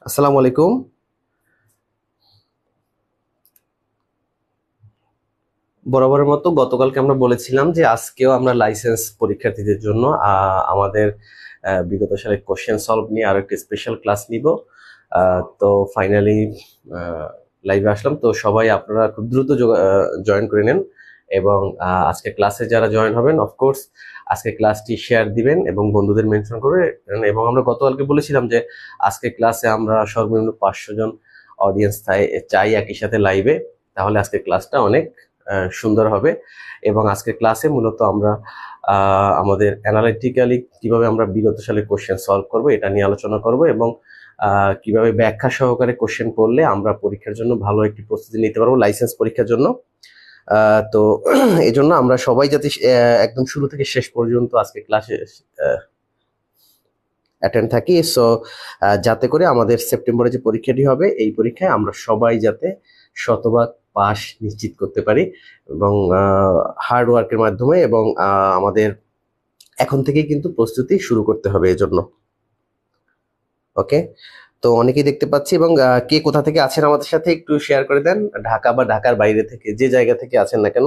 আসসালামু আলাইকুম। বরাবরের মতো গতকালকে আমরা বলেছিলাম যে আজকেও আমরা লাইসেন্স পরীক্ষার্থীদের জন্য আমাদের বিগত সালের কোশ্চেন সলভ নিয়ে আরো একটি স্পেশাল ক্লাস নিব। তো ফাইনালি লাইভে আসলাম। তো সবাই আপনারা খুব দ্রুত জয়েন করে নেন এবং আজকে ক্লাসে যারা জয়েন হবেন অফকোর্স আজকে ক্লাসটি শেয়ার দিবেন এবং বন্ধুদের মেনশন করে। এবং আমরা গতকালকে বলেছিলাম যে আজকে ক্লাসে আমরা সর্বনিম্ন 500 জন অডিয়েন্স চাই একই সাথে লাইভে, তাহলে আজকে ক্লাসটা অনেক সুন্দর হবে। এবং আজকের ক্লাসে মূলত আমরা আমাদের অ্যানালিটিক্যালি কিভাবে আমরা বিগত সালে কোশ্চেন সলভ করব এটা নিয়ে আলোচনা করব এবং কিভাবে ব্যাখ্যা সহকারে কোশ্চেন করলে আমরা পরীক্ষার জন্য ভালো একটি প্রস্তুতি নিতে পারবো লাইসেন্স পরীক্ষার জন্য। তো এই জন্য আমরা সবাই যাতে একদম শুরু থেকে শেষ পর্যন্ত আজকে ক্লাসে অ্যাটেন্ড থাকি। সো যাতে করে আমাদের সেপ্টেম্বরে যে পরীক্ষাটি হবে এই পরীক্ষায় আমরা সবাই যাতে শতভাগ পাস নিশ্চিত করতে পারি এবং হার্ড ওয়ার্কের মাধ্যমে এবং আমাদের এখন থেকেই কিন্তু প্রস্তুতি শুরু করতে হবে এজন্য। ওকে, তো অনেকেই দেখতে পাচ্ছি এবং কে কোথা থেকে আছেন আমাদের সাথে একটু শেয়ার করে দেন। ঢাকা বা ঢাকার বাইরে থেকে যে জায়গা থেকে আছেন না কেন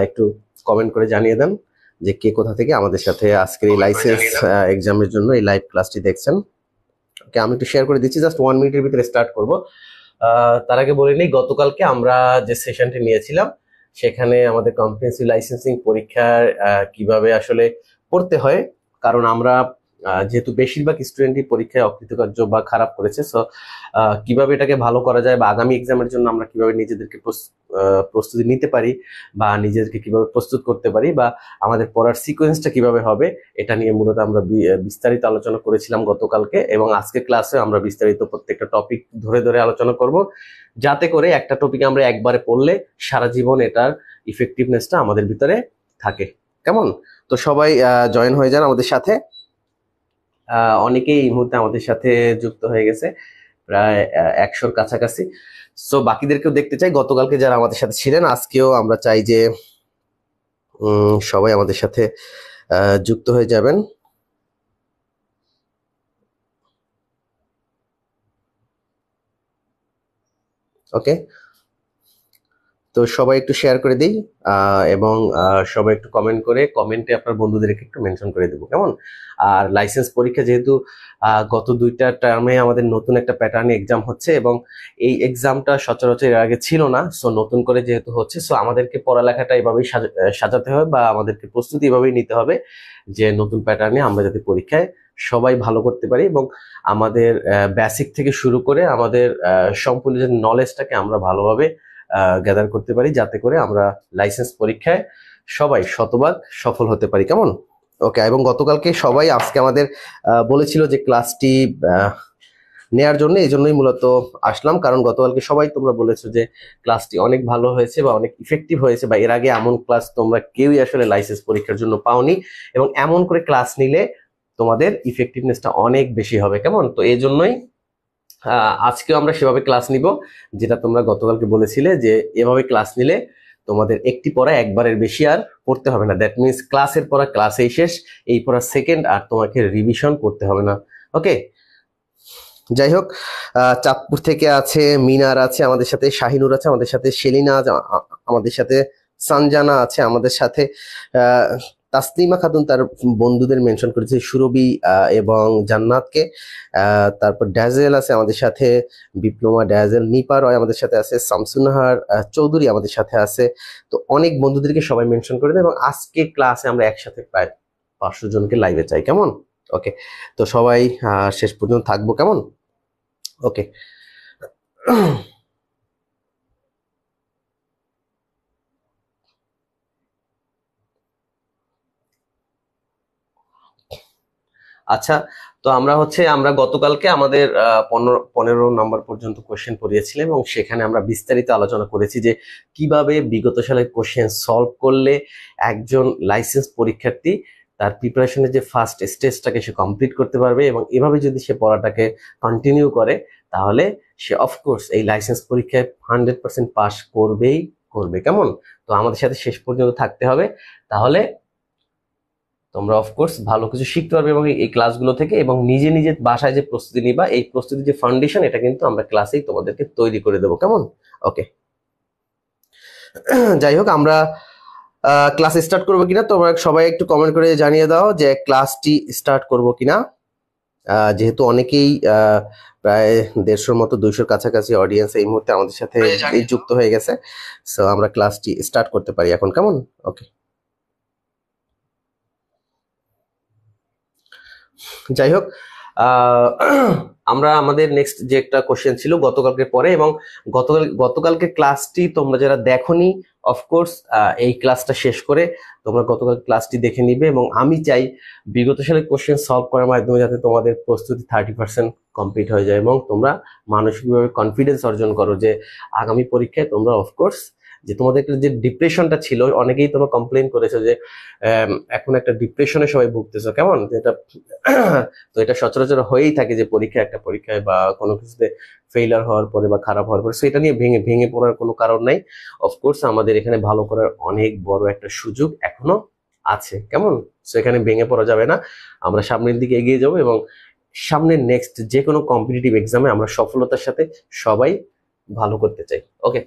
একটু কমেন্ট করে জানিয়ে দেন যে কে কোথা থেকে আমাদের সাথে আজকের এই লাইসেন্স এক্সামের জন্য এই লাইভ ক্লাসটি দেখছেন। ওকে, আমি একটু শেয়ার করে দিচ্ছি, জাস্ট 1 মিনিটের ভিতরে স্টার্ট করব। তার আগে বলে নিই, গতকালকে আমরা যে সেশনটি নিয়েছিলাম সেখানে আমাদের কম্প্রিহেনসিভ লাইসেন্সিং পরীক্ষার কিভাবে আসলে পড়তে হয়, কারণ আমরা যেহেতু বেশিরভাগ স্টুডেন্টই পরীক্ষায় অকৃতকার্য বা খারাপ করেছে, সো কিভাবে এটাকে ভালো করা যায় বা আগামী এক্সামের জন্য আমরা কিভাবে নিজেদেরকে প্রস্তুতি নিতে পারি বা নিজেদেরকে কিভাবে প্রস্তুত করতে পারি বা আমাদের পড়ার সিকোয়েন্সটা কিভাবে হবে এটা নিয়ে মূলত আমরা বিস্তারিত আলোচনা করেছিলাম গতকালকে। এবং আজকে ক্লাসে আমরা বিস্তারিত প্রত্যেকটা টপিক ধরে ধরে আলোচনা করব, যাতে করে একটা টপিক আমরা একবারে পড়লে সারা জীবন এটার ইফেক্টিভনেসটা আমাদের ভিতরে থাকে। কেমন? তো সবাই জয়েন হয়ে যান আমাদের সাথে। অনেকেই এই মুহূর্তে আমাদের সাথে যুক্ত হয়ে গেছে, প্রায় 100-র কাছাকাছি। সো বাকিদেরকেও দেখতে চাই, গতকালকে যারা আমাদের সাথে ছিলেন আজকেও আমরা চাই যে সবাই আমাদের সাথে যুক্ত হয়ে যাবেন। ওকে, তো সবাই একটু শেয়ার করে দিই এবং সবাই একটু কমেন্ট করে কমেন্টে আপনার বন্ধুদেরকে একটু মেনশন করে দেবো, কেমন? আর লাইসেন্স পরীক্ষা যেহেতু গত 2টা টার্মে আমাদের নতুন একটা প্যাটার্নে এক্সাম হচ্ছে এবং এই এক্সামটা সচরাচর এর আগে ছিল না, সো নতুন করে যেহেতু হচ্ছে, সো আমাদেরকে পড়ালেখাটা এভাবেই সাজাতে হবে বা আমাদেরকে প্রস্তুতি এভাবেই নিতে হবে যে নতুন প্যাটার্নে আমরা যাতে পরীক্ষায় সবাই ভালো করতে পারি এবং আমাদের বেসিক থেকে শুরু করে আমাদের সম্পূর্ণ যে নলেজটাকে আমরা ভালোভাবে গ্যাদার করতে পারি, যাতে করে আমরা লাইসেন্স পরীক্ষায় সবাই শতভাগ সফল হতে পারি, কেমন? ওকে, এবং গতকালকে সবাই আজকে আমাদের বলেছিল যে ক্লাসটি নেয়ার জন্য, এই জন্যই মূলত আসলাম, কারণ গতকালকে সবাই তোমরা বলেছো যে ক্লাসটি অনেক ভালো হয়েছে বা অনেক ইফেক্টিভ হয়েছে বা এর আগে এমন ক্লাস তোমরা কেউই আসলে লাইসেন্স পরীক্ষার জন্য পাওনি এবং এমন করে ক্লাস নিলে তোমাদের ইফেক্টিভনেসটা অনেক বেশি হবে, কেমন? তো এই জন্যই আজকেও আমরা সেভাবে ক্লাস নিব, যেটা তোমরা গতকালকে বলেছিলে যে এভাবে ক্লাস নিলে তোমাদের একটি পড়া একবারের বেশি আর পড়তে হবে না। দ্যাট মিনস ক্লাসের পড়া ক্লাসেই শেষ, এই পড়া সেকেন্ড আর তোমাকে রিভিশন করতে হবে না। ওকে, যাই হোক, চাঁদপুর থেকে আছে মিনার, আছে আমাদের সাথে শাহিনুর, আছে আমাদের সাথে সেলিনা, আমাদের সাথে সানজানা আছে আমাদের সাথে, তাসলিমা খাতুন তার বন্ধুদের মেনশন করেছে, সুরভি এবং জান্নাতকে। তারপর ড্যাজেল আছে আমাদের সাথে, ডিপ্লোমা ড্যাজেল, নিপা রয় আমাদের সাথে আছে, শামসুন্নাহার চৌধুরী আমাদের সাথে আছে। তো অনেক বন্ধুদেরকে সবাই মেনশন করে দেয় এবং আজকে ক্লাসে আমরা একসাথে প্রায় 500 জনকে লাইভে চাই, কেমন? ওকে, তো সবাই শেষ পর্যন্ত থাকবো, কেমন? ওকে, আচ্ছা। তো আমরা গতকালকে আমাদের 15 নম্বর পর্যন্ত কোশ্চেন পড়িয়েছিলাম এবং সেখানে আমরা বিস্তারিত আলোচনা করেছি যে কিভাবে বিগত সালের কোশ্চেন সলভ করলে একজন লাইসেন্স পরীক্ষার্থী তার প্রিপারেশনের যে ফার্স্ট স্টেজটাকে সে কমপ্লিট করতে পারবে এবং এভাবে যদি সে পড়াটাকে কন্টিনিউ করে তাহলে সে অফকোর্স এই লাইসেন্স পরীক্ষায় 100% পাস করবেই করবে, কেমন? তো আমাদের সাথে শেষ পর্যন্ত থাকতে হবে, তাহলে তোমরা অফকোর্স ভালো কিছু শিখতে পারবে এবং এই ক্লাসগুলো থেকে, এবং নিজে নিজে বাসায় যে প্রস্তুতি নিবা, এই প্রস্তুতির যে ফাউন্ডেশন এটা কিন্তু আমরা ক্লাসেই তোমাদেরকে তৈরি করে দেবো, কেমন? ওকে, যাই হোক, আমরা ক্লাস স্টার্ট করবো কিনা তোমরা সবাই একটু কমেন্ট করে জানিয়ে দাও যে ক্লাসটি স্টার্ট করবো কিনা। যেহেতু অনেকেই প্রায় 150-র মতো 200-র কাছাকাছি অডিয়েন্স এই মুহূর্তে আমাদের সাথে যুক্ত হয়ে গেছে, সো আমরা ক্লাসটি স্টার্ট করতে পারি এখন, কেমন? ওকে, যাই হোক, আমরা আমাদের নেক্সট যে একটা কোশ্চেন ছিল গতকালকে পরে, এবং গতকালকে ক্লাসটি তোমরা যারা দেখোনি অফকোর্স এই ক্লাসটা শেষ করে তোমরা গতকাল ক্লাসটি দেখে নিবে, এবং আমি চাই বিগত সালের কোশ্চেন সলভ করার মাধ্যমে যাতে তোমাদের প্রস্তুতি 30% কমপ্লিট হয়ে যায় এবং তোমরা মানসিকভাবে কনফিডেন্স অর্জন করো যে আগামী পরীক্ষায় তোমরা অফকোর্স যে তোমাদের যে ডিপ্রেশনটা ছিল, অনেকেই তোমরা কমপ্লেন করেছো যে এখন একটা ডিপ্রেশনে সবাই ভুগতেছো, কেমন? যেটা তো এটা সচরাচর হয়েই থাকে যে একটা পরীক্ষায় বা কোনো কিছুতে ফেইলার হওয়ার পরে বা খারাপ হওয়ার পরে, সেটা নিয়ে ভেঙে পড়ার কোনো কারণ নাই। অফকোর্স আমাদের এখানে ভালো করার অনেক বড় একটা সুযোগ এখনো আছে, কেমন? সেখানে ভেঙে পড়া যাবে না, আমরা সামনের দিকে এগিয়ে যাবো এবং সামনের নেক্সট যে কোনো কম্পিটিটিভ এক্সামে আমরা সফলতার সাথে সবাই ভালো করতে চাই। ওকে,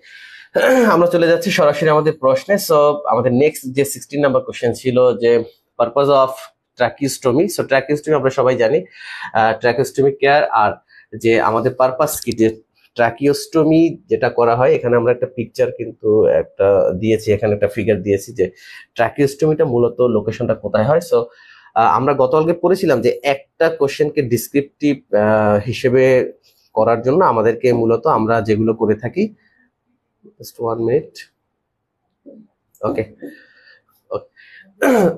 আমরা চলে যাচ্ছি সরাসরি আমাদের প্রশ্নে। সো আমাদের নেক্সট যে 16 নাম্বার কোশ্চেন ছিল যে পারপাস অফ ট্রাকিওস্টোমি। সো ট্রাকিওস্টোমি আমরা সবাই জানি, ট্রাকিওস্টোমি কেয়ার, আর যে আমাদের পারপাস কি, যে ট্রাকিওস্টোমি যেটা করা হয়, এখানে আমরা একটা পিকচার কিন্তু একটা দিয়েছি, এখানে একটা ফিগার দিয়েছি যে ট্রাকিওস্টোমিটা মূলত লোকেশনটা কোথায় হয়। সো আমরা গতকালকে পড়েছিলাম যে একটা কোশ্চেনকে ডিসক্রিপটিভ হিসেবে করার জন্য আমাদেরকে মূলত আমরা যেগুলো করে থাকি, just 1 minute, ওকে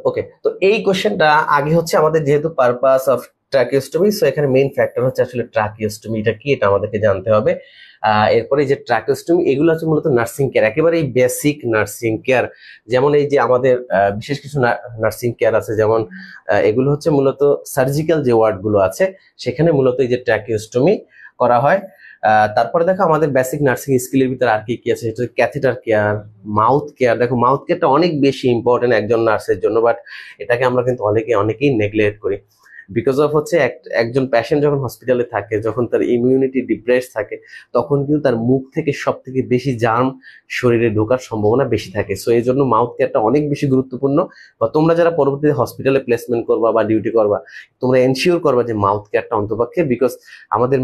ওকে। তো এই কোশ্চেনটা আগে হচ্ছে আমাদের যেহেতু পারপাস অফ ট্রাকিওস্টোমি, সো এখানে মেইন ফ্যাক্টর হচ্ছে আসলে ট্রাকিওস্টোমি এটা কি, এটা আমাদেরকে জানতে হবে। এরপরে যে ট্রাকিওস্টোমি এগুলো হচ্ছে মূলত নার্সিং কেয়ার, একেবারে এই বেসিক নার্সিং কেয়ার। যেমন এই যে আমাদের বিশেষ কিছু নার্সিং কেয়ার আছে, যেমন এগুলো হচ্ছে মূলত সার্জিক্যাল যে ওয়ার্ড গুলো আছে সেখানে মূলত এই যে ট্রাকিওস্টোমি করা হয়। তারপরে দেখো আমাদের বেসিক নার্সিং স্কিলের ভিতরে আর কি কি আছে, সেটা ক্যাথেটার কেয়ার, মাউথ কেয়ার। দেখো মাউথ কেয়ারটা অনেক বেশি ইম্পর্টেন্ট একজন নার্সের জন্য, বাট এটাকে আমরা কিন্তু অনেকেই নেগলেক্ট করি বিকজ অফ হচ্ছে একজন পেশেন্ট যখন হসপিটালে থাকে, যখন তার ইমিউনিটি ডিপ্রেস থাকে, তখন কিন্তু তার মুখ থেকে সব থেকে বেশি জার্ম শরীরে ঢোকার সম্ভাবনা বেশি থাকে। সো এই জন্য মাউথ কেয়ারটা অনেক বেশি গুরুত্বপূর্ণ। বা তোমরা যারা পরবর্তীতে হসপিটালে প্লেসমেন্ট করবা বা ডিউটি করবা, তোমরা এনশিওর করবা যে মাউথ কেয়ারটা অন্তপক্ষে, বিকজ আমাদের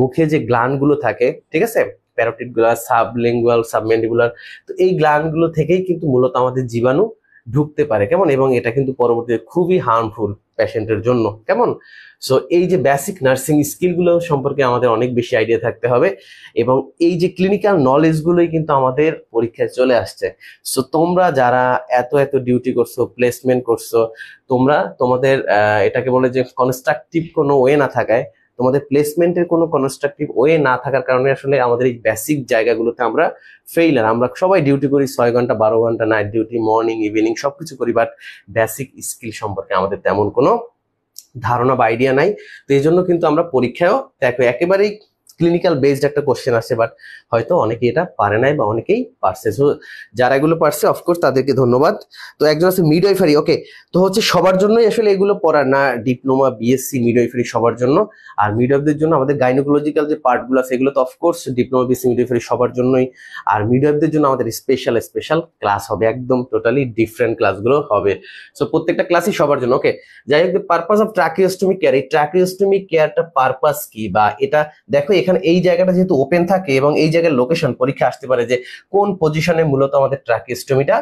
মুখে যে গ্ল্যান্ড গুলো থাকে, ঠিক আছে, প্যারোটিড গুলা, সাবলিঙ্গুয়াল, সাবম্যান্ডিবুলার, তো এই গ্ল্যান্ড গুলো থেকেই কিন্তু মূলত আমাদের জীবাণু ঢুকতে পারে, কেমন? এবং এটা কিন্তু পরবর্তীতে খুবই হার্মফুল পেশেন্টের জন্য, কেমন? সো এই যে বেসিক নার্সিং স্কিল গুলো সম্পর্কে আমাদের অনেক বেশি আইডিয়া থাকতে হবে, এবং এই যে ক্লিনিক্যাল নলেজ গুলোই কিন্তু আমাদের পরীক্ষায় চলে আসছে। সো তোমরা যারা এত ডিউটি করছো, প্লেসমেন্ট করছো, তোমরা তোমাদের এটাকে বলে যে কনস্ট্রাকটিভ কোনো ওয়ে না থাকায়, তোমাদের প্লেসমেন্টের কোনো কনস্ট্রাকটিভ ওয়ে না থাকার কারণে আসলে আমাদের এই বেসিক জায়গাগুলোতে আমরা ফেইলার। আমরা সবাই ডিউটি করি 6 ঘন্টা 12 ঘন্টা, নাইট ডিউটি, মর্নিং ইভিনিং সবকিছু করি, বাট বেসিক স্কিল সম্পর্কে আমাদের তেমন কোনো ধারণা বা আইডিয়া নাই। তো এই জন্য কিন্তু আমরা পরীক্ষায়ও দেখো একেবারেই ক্লিনিক্যাল বেসড একটা কোশ্চেন আসে, বাট হয়তো অনেকেই এটা পারে নাই বা অনেকেই পারছে। সো যারা এগুলো পারছে অফকোর্স তাদেরকে ধন্যবাদ। তো একজন আছে মিডওয়াইফারি, ওকে, তো হচ্ছে সবার জন্যই আসলে এগুলো পড়ার না, ডিপ্লোমা, বিএসসি, মিডওয়াইফারি সবার জন্য। আর মিডওয়াইফদের জন্য আমাদের গাইনোকোলজিক্যাল যে পার্টগুলো আছে এগুলো তো অফকোর্স ডিপ্লোমা, বিএসসি, মিডওয়াইফারি সবার জন্যই। আর মিডওয়াইফদের জন্য আমাদের স্পেশাল ক্লাস হবে, একদম টোটালি ডিফারেন্ট ক্লাসগুলো হবে। সো প্রত্যেকটা ক্লাসই সবার জন্য। ওকে, যাই হোক, পারপাস অফ ট্রাকিওস্টোমি কেয়ার, এই ট্রাকিওস্টোমি কেয়ারটা পারপাস কি, বা এটা দেখো এখানে এই জায়গাটা যেহেতু ওপেন থাকে এবং এই জায়গার লোকেশন পরীক্ষা আসতে পারে যে কোন পজিশনে মূলত আমাদের ট্রাকিওস্টোমিটা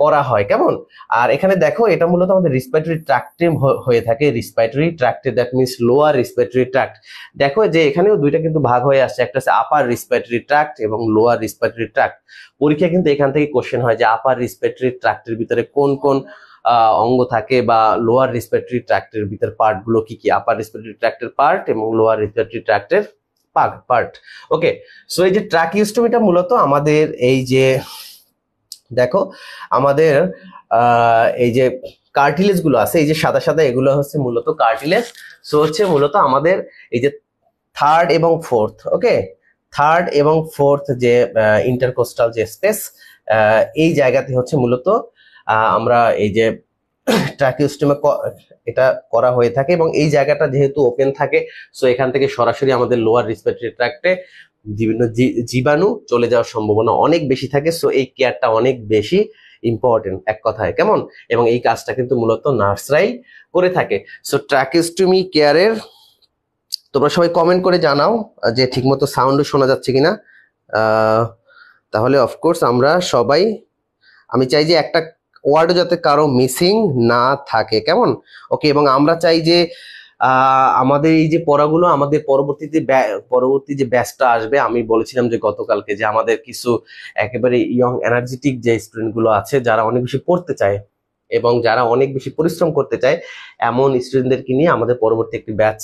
করা হয়, কেমন? আর এখানে দেখো এটা মূলত আমাদের রেসপিরেটরি ট্র্যাক্টে হয়ে থাকে, রেসপিরেটরি ট্র্যাক্টে, that means lower respiratory tract. দেখো যে এখানেও দুইটা কিন্তু ভাগ হয়ে আসছে, একটা হচ্ছে আপার রেসপিরেটরি ট্র্যাক্ট এবং লোয়ার রেসপিরেটরি ট্র্যাক্ট। পরীক্ষা কিন্তু এখান থেকে কোশ্চেন হয় যে আপার রেসপিরেটরি ট্র্যাক্টের ভিতরে কোন কোন অঙ্গ থাকে, বা লোয়ার রেসপিরেটরি ট্র্যাক্টের ভিতরে পার্ট গুলো কি কি, আপার রেসপিরেটরি ট্র্যাক্টের পার্ট এবং লোয়ার রেসপিরেটরি ট্র্যাক্টের পার্ট। ওকে, সো এই যে ট্রাকিওস্টোমিটা মূলত আমাদের এই যে দেখো আমাদের এই যে কার্টিলেজ গুলো আছে, এই যে সাদা এগুলো হচ্ছে মূলত কার্টিলেজ। সো হচ্ছে মূলত আমাদের এই যে থার্ড এবং ফোর্থ, ওকে, থার্ড এবং ফোর্থ যে ইন্টারকোস্টাল যে স্পেস, এই জায়গাতে হচ্ছে মূলত আমরা এই যে ট্রাকিওস্টোমি এটা করা হয়ে থাকে, এবং এই জায়গাটা যেহেতু ওপেন থাকে, সো এখান থেকে সরাসরি আমাদের লোয়ার রেসপিরেটরি ট্র্যাক্টে বিভিন্ন জীবাণু চলে যাওয়ার সম্ভাবনা অনেক বেশি থাকে। সো এই কেয়ারটা অনেক বেশি ইম্পর্টেন্ট এক কথায়, কেমন? এবং এই কাজটা কিন্তু মূলত নার্সরাই করে থাকে। সো ট্রাকিওস্টোমি কেয়ারের তোমরা সবাই কমেন্ট করে জানাও যে ঠিকমতো সাউন্ডও শোনা যাচ্ছে কিনা। তাহলে অফকোর্স আমরা সবাই, আমি চাই যে একটা ওয়ার্ডও যাতে কারো মিসিং না থাকে, কেমন? ওকে, এবং আমরা চাই যে আমাদের এই যে পড়াগুলো আমাদের পরবর্তী যে ব্যাচটা আসবে, আমি বলেছিলাম যে গতকালকে যে আমাদের কিছু একেবারে ইয়ং এনার্জেটিক যে স্টুডেন্ট গুলো আছে যারা অনেক বেশি পড়তে চায় এবং যারা অনেক বেশি পরিশ্রম করতে চায়, এমন স্টুডেন্টদেরকে নিয়ে আমাদের পরবর্তী একটি ব্যাচ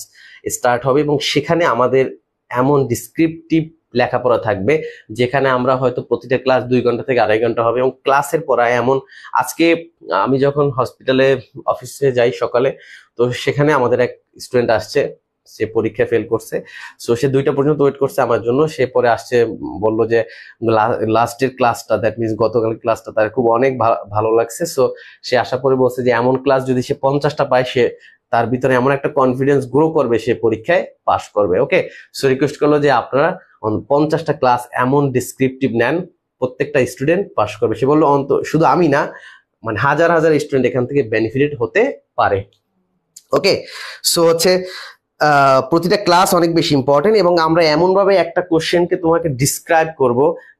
স্টার্ট হবে, এবং সেখানে আমাদের এমন ডিসক্রিপটিভ লেখাপড়া থাকবে যেখানে আমরা হয়তো প্রতিটা ক্লাস 2 ঘন্টা থেকে 2.5 ঘন্টা হবে, এবং ক্লাসের পড়ায় এমন, আজকে আমি যখন হসপিটালে অফিসে যাই সকালে, তো সেখানে আমাদের এক স্টুডেন্ট আসছে, সে পরীক্ষা ফেল করছে। সো সে 2টা পর্যন্ত ওয়েট করছে আমার জন্য, সে পরে আসছে বললো যে লাস্টের ক্লাসটা, দ্যাট মিনস গতকালের ক্লাসটা তার খুব অনেক ভালো লাগছে। সো সে আশা করে বলছে যে এমন ক্লাস যদি সে 50টা পায়, সে তার ভিতরে এমন একটা কনফিডেন্স গ্রো করবে, সে পরীক্ষায় পাস করবে। ওকে, সো রিকোয়েস্ট করলো যে আপনারা 50টা ক্লাস এমন ডিসক্রিপটিভ নেন, প্রত্যেকটা স্টুডেন্ট পাস করবে। সে বললো শুধু আমি না, মানে হাজার হাজার স্টুডেন্ট এখান থেকে বেনিফিটেড হতে পারে। ওকে, সো হচ্ছে প্রতিটা ক্লাস অনেক বেশি ইম্পর্টেন্ট, এবং আমরা এমন ভাবে একটা কোশ্চেনকে তোমাকে ডিসক্রাইব করব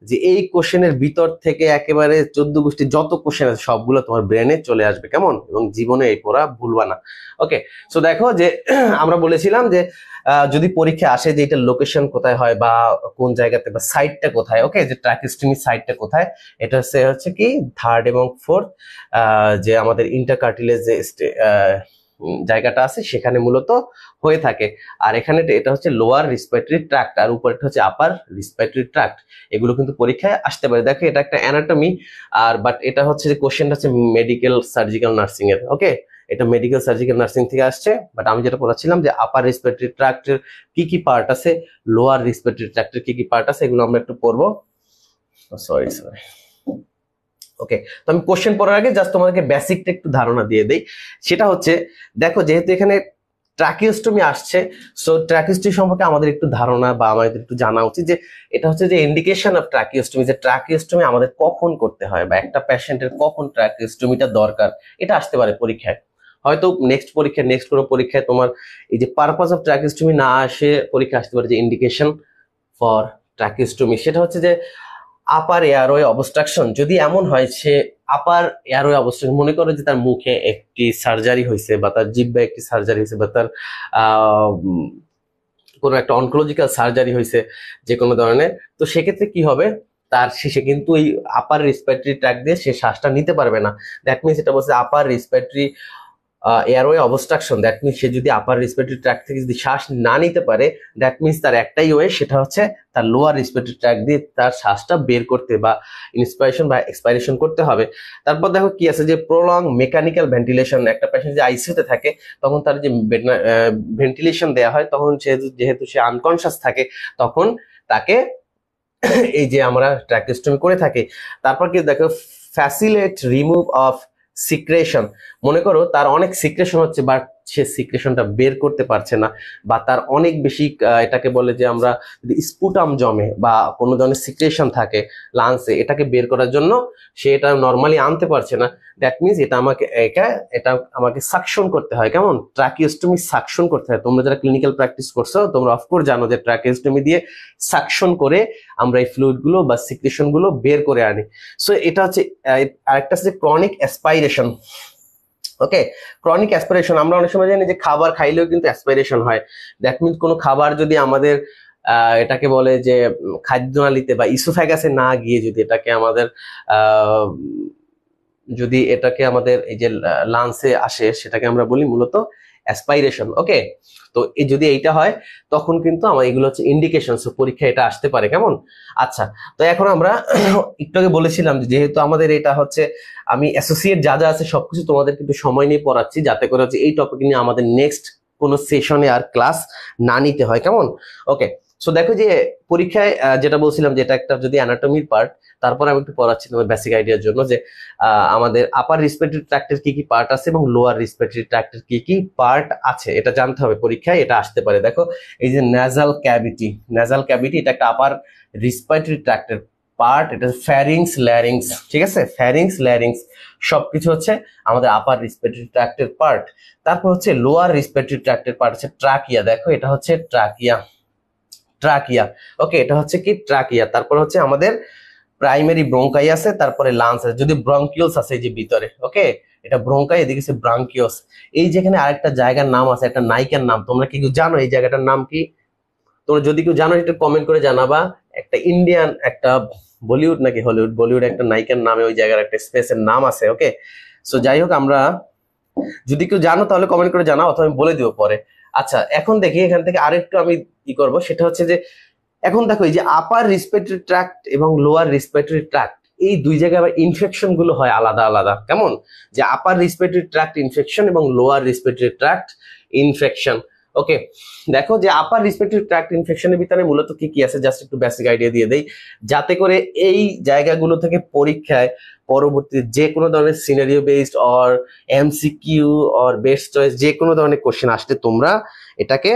যে এই কোশ্চেনের ভিতর থেকে একেবারে 14 গোষ্ঠীর যত কোশ্চেন আছে সবগুলো তোমার ব্রেনে চলে আসবে, কেমন? এবং জীবনে এই পড়া ভুলবা না। ওকে, সো দেখো যে আমরা বলেছিলাম যে যদি পরীক্ষা আসে যে এটা লোকেশন কোথায় হয় বা কোন জায়গাতে বা সাইটটা কোথায়, ওকে, যে ট্রাকিওস্টোমি সাইটটা কোথায়, এটা হচ্ছে কি 3rd এবং 4th যে আমাদের ইন্টারকার্টিলেজ যে জায়গাটা আছে সেখানে মূলত হয়ে থাকে। আর এখানে এটা হচ্ছে লোয়ার রেসপিরেটরি ট্র্যাক্ট, আর উপরেরটা হচ্ছে আপার রেসপিরেটরি ট্র্যাক্ট। এগুলো কিন্তু পরীক্ষায় আসতে পারে। দেখো এটা একটা অ্যানাটমি, আর বাট এটা হচ্ছে যে কোশ্চেনটা হচ্ছে মেডিকেল সার্জিক্যাল নার্সিং এর। ওকে, এটা মেডিকেল সার্জিক্যাল নার্সিং থেকে আসছে, বাট আমি যেটা পড়াচ্ছিলাম যে আপার রেসপিরেটরি ট্র্যাক্টের কি কি পার্ট আছে, লোয়ার রেসপিরেটরি ট্র্যাক্টের কি কি পার্ট আছে, এগুলো আমরা একটু পড়বো। সরি। ওকে, তো আমি কোশ্চেন পড়ার আগে জাস্ট তোমাদেরকে বেসিকটা একটু ধারণা দিয়ে দেই। সেটা হচ্ছে, দেখো যেহেতু এখানে ট্রাকিওস্টোমি আসছে, সো ট্রাকিওস্টোমি সম্পর্কে আমাদের একটু ধারণা বা আমাদের একটু জানা উচিত যে এটা হচ্ছে যে ইন্ডিকেশন অফ ট্রাকিওস্টোমি, যে ট্রাকিওস্টোমি আমাদের কখন করতে হয় বা একটা পেশেন্টের কখন ট্রাকিওস্টোমিটা দরকার, এটা আসতে পারে পরীক্ষায়। হয়তো নেক্সট কোনো পরীক্ষায় তোমার এই যে পারপাস অফ ট্রাকিওস্টোমি না আসে, পরীক্ষা আসতে পারে যে ইন্ডিকেশন ফর ট্রাকিওস্টোমি, সেটা হচ্ছে যে আপার এয়ারওয়ে অবস্ট্রাকশন। যদি এমন হয় সে আপার এয়ারওয়ে অবস্ট্রাকশন, মনে করো যে তার মুখে একটি সার্জারি হয়েছে বা তার জিহ্বায় একটি সার্জারি হয়েছে বা তার কোনো একটা অনকোলজিক্যাল সার্জারি হয়েছে যে কোনো ধরনের, তো সেক্ষেত্রে কি হবে, তার সে কিন্তু এই আপার রেসপিরেটরি ট্র্যাক্ট দিয়ে সে শ্বাসটা নিতে পারবে না। দ্যাট মিনস এটা বলছে upper respiratory airway obstruction. That means সে যদি আপার রেসপিরেটরি ট্র্যাক্ট থেকে যদি শ্বাস না নিতে পারে, দ্যাট মিনস তার একটাই ওয়ে, সেটা হচ্ছে তার লোয়ার রেসপিরেটরি ট্র্যাক্ট দিয়ে তার শ্বাসটা বের করতে বা ইন্সপিরেশন বা এক্সপাইরেশন করতে হবে। তারপর দেখো কি আছে যে প্রলং মেকানিক্যাল ভেন্টিলেশন। একটা পেশেন্ট যে আইসিইউতে থাকে তখন তার যে ভেন্টিলেশন দেওয়া হয়, তখন যেহেতু সে আনকনশাস থাকে, তখন তাকে এই যে আমরা ট্রাকিওস্টোমি করে থাকি। তারপর কি দেখো ফ্যাসিলিটেট রিমুভ অফ সিক্রেশন। মনে করো তার অনেক সিক্রেশন হচ্ছে বাট সে সিক্রেশনটা বের করতে পারছে না, বা তার অনেক বেশি এটাকে বলে যে আমরা যদি স্পুটাম জমে বা কোনো ধরনের সিক্রেশন থাকে লাংসে, এটাকে বের করার জন্য সে এটা নর্মালি আনতে পারছে না। দ্যাট মিনস এটা আমাকে সাকশন করতে হয়, কেমন? ট্রাকিওস্টোমি সাকশন করতে হয়। তোমরা যারা ক্লিনিক্যাল প্র্যাকটিস করছো তোমরা অফকোর্স জানো যে ট্রাকিওস্টোমি দিয়ে সাকশন করে আমরা এই ফ্লুইড গুলো বা সিক্রেশন গুলো বের করে আনি। সো এটা হচ্ছে আরেকটা হচ্ছে ক্রনিক অ্যাসপাইরেশন। ওকে, ক্রনিক অ্যাসপিরেশন আমরা অনেক সময় জানি যে খাবার খাইলেও কিন্তু অ্যাসপিরেশন হয়। দ্যাট মিনস কোনো খাবার যদি আমাদের এটাকে বলে যে খাদ্যনালীতে বা ইসোফ্যাগাসে না গিয়ে যদি এটাকে আমাদের এই যে লাংসে আসে, সেটাকে আমরা বলি মূলত অ্যাসপাইরেশন। ওকে, তো যদি এইটা হয় তখন কিন্তু আমার এগুলো হচ্ছে ইন্ডিকেশন, সো পরীক্ষা এটা আসতে পারে, কেমন? আচ্ছা, তো এখন আমরা একটু আগে বলেছিলাম যেহেতু আমাদের এটা হচ্ছে আমি অ্যাসোসিয়েট যা যা আছে সবকিছু তোমাদের কিন্তু সময় নিয়ে পড়াচ্ছি, যাতে করে হচ্ছে এই টপিক নিয়ে আমাদের নেক্সট কোনো সেশনে আর ক্লাস না নিতে হয়, কেমন? ওকে, সো দেখো যে পরীক্ষায় যেটা বলছিলাম যে এটা একটা যদি অ্যানাটমির পার্ট, তারপর আমি একটু পড়াচ্ছি তোমার বেসিক আইডিয়ার জন্য যে আমাদের আপার রেসপিরেটরি ট্র্যাক্টের কি কি পার্ট আছে এবং লোয়ার রেসপিরেটরি ট্র্যাক্টের কি কি পার্ট আছে, এটা জানতে হবে, পরীক্ষায় এটা আসতে পারে। দেখো এই যে ন্যাজাল ক্যাভিটি এটা একটা আপার রেসপিরেটরি ট্র্যাক্টের পার্ট, এটা ফ্যারিংস ল্যারিংস, ঠিক আছে, ফ্যারিংস ল্যারিংস সবকিছু হচ্ছে আমাদের আপার রেসপিরেটরি ট্র্যাক্টের পার্ট। তারপর হচ্ছে লোয়ার রেসপিরেটরি ট্র্যাক্টের পার্ট হচ্ছে ট্রাকিয়া, দেখো এটা হচ্ছে ট্রাকিয়া, ওকে, এটা হচ্ছে কি ট্রাকিয়া। তারপর হচ্ছে আমাদের প্রাইমারি ব্রঙ্কাই আছে, তারপরে লাংস আছে, যদি ব্রঙ্কিওলস আছে এই যে ভিতরে, ওকে, এটা ব্রঙ্কাই, এদিকে আছে ব্রাঙ্কিওস। এই যেখানে আরেকটা জায়গার নাম আছে, একটা নায়িকার নাম, তোমরা কি কেউ জানো এই জায়গাটার নাম কি? তোমরা যদি কেউ জানো এটা কমেন্ট করে জানাবা। একটা ইন্ডিয়ান, একটা বলিউড নাকি বলিউড একটা নায়িকার নামে ওই জায়গার একটা স্পেসের নাম আছে, ওকে। সো যাই হোক, আমরা যদি কেউ জানো তাহলে কমেন্ট করে জানাও, অথবা আমি বলে দিব পরে। আচ্ছা, এখন দেখি এখান থেকে আরেকটু আমি কি করব, সেটা হচ্ছে যে এখন দেখো এই যে আপার রেসপিরেটরি ট্র্যাক্ট এবং লোয়ার রেসপিরেটরি ট্র্যাক্ট, এই দুই জায়গায় আবার ইনফেকশন গুলো হয় আলাদা আলাদা। কেমন? যে আপার রেসপিরেটরি ট্র্যাক্ট ইনফেকশন এবং লোয়ার রেসপিরেটরি ট্র্যাক্ট ইনফেকশন, ওকে। দেখো যে আপার রেসপিরেটরি ট্র্যাক্ট ইনফেকশনের ভিতরে মূলত কি কি আছে, জাস্ট একটু বেসিক আইডিয়া দিয়ে দেই, যাতে করে এই জায়গাগুলো থেকে পরীক্ষায় পরবর্তী যে কোনো ধরনের scenario based or MCQ or best choice যে কোনো ধরনের কোশ্চেন আসলে তোমরা এটাকে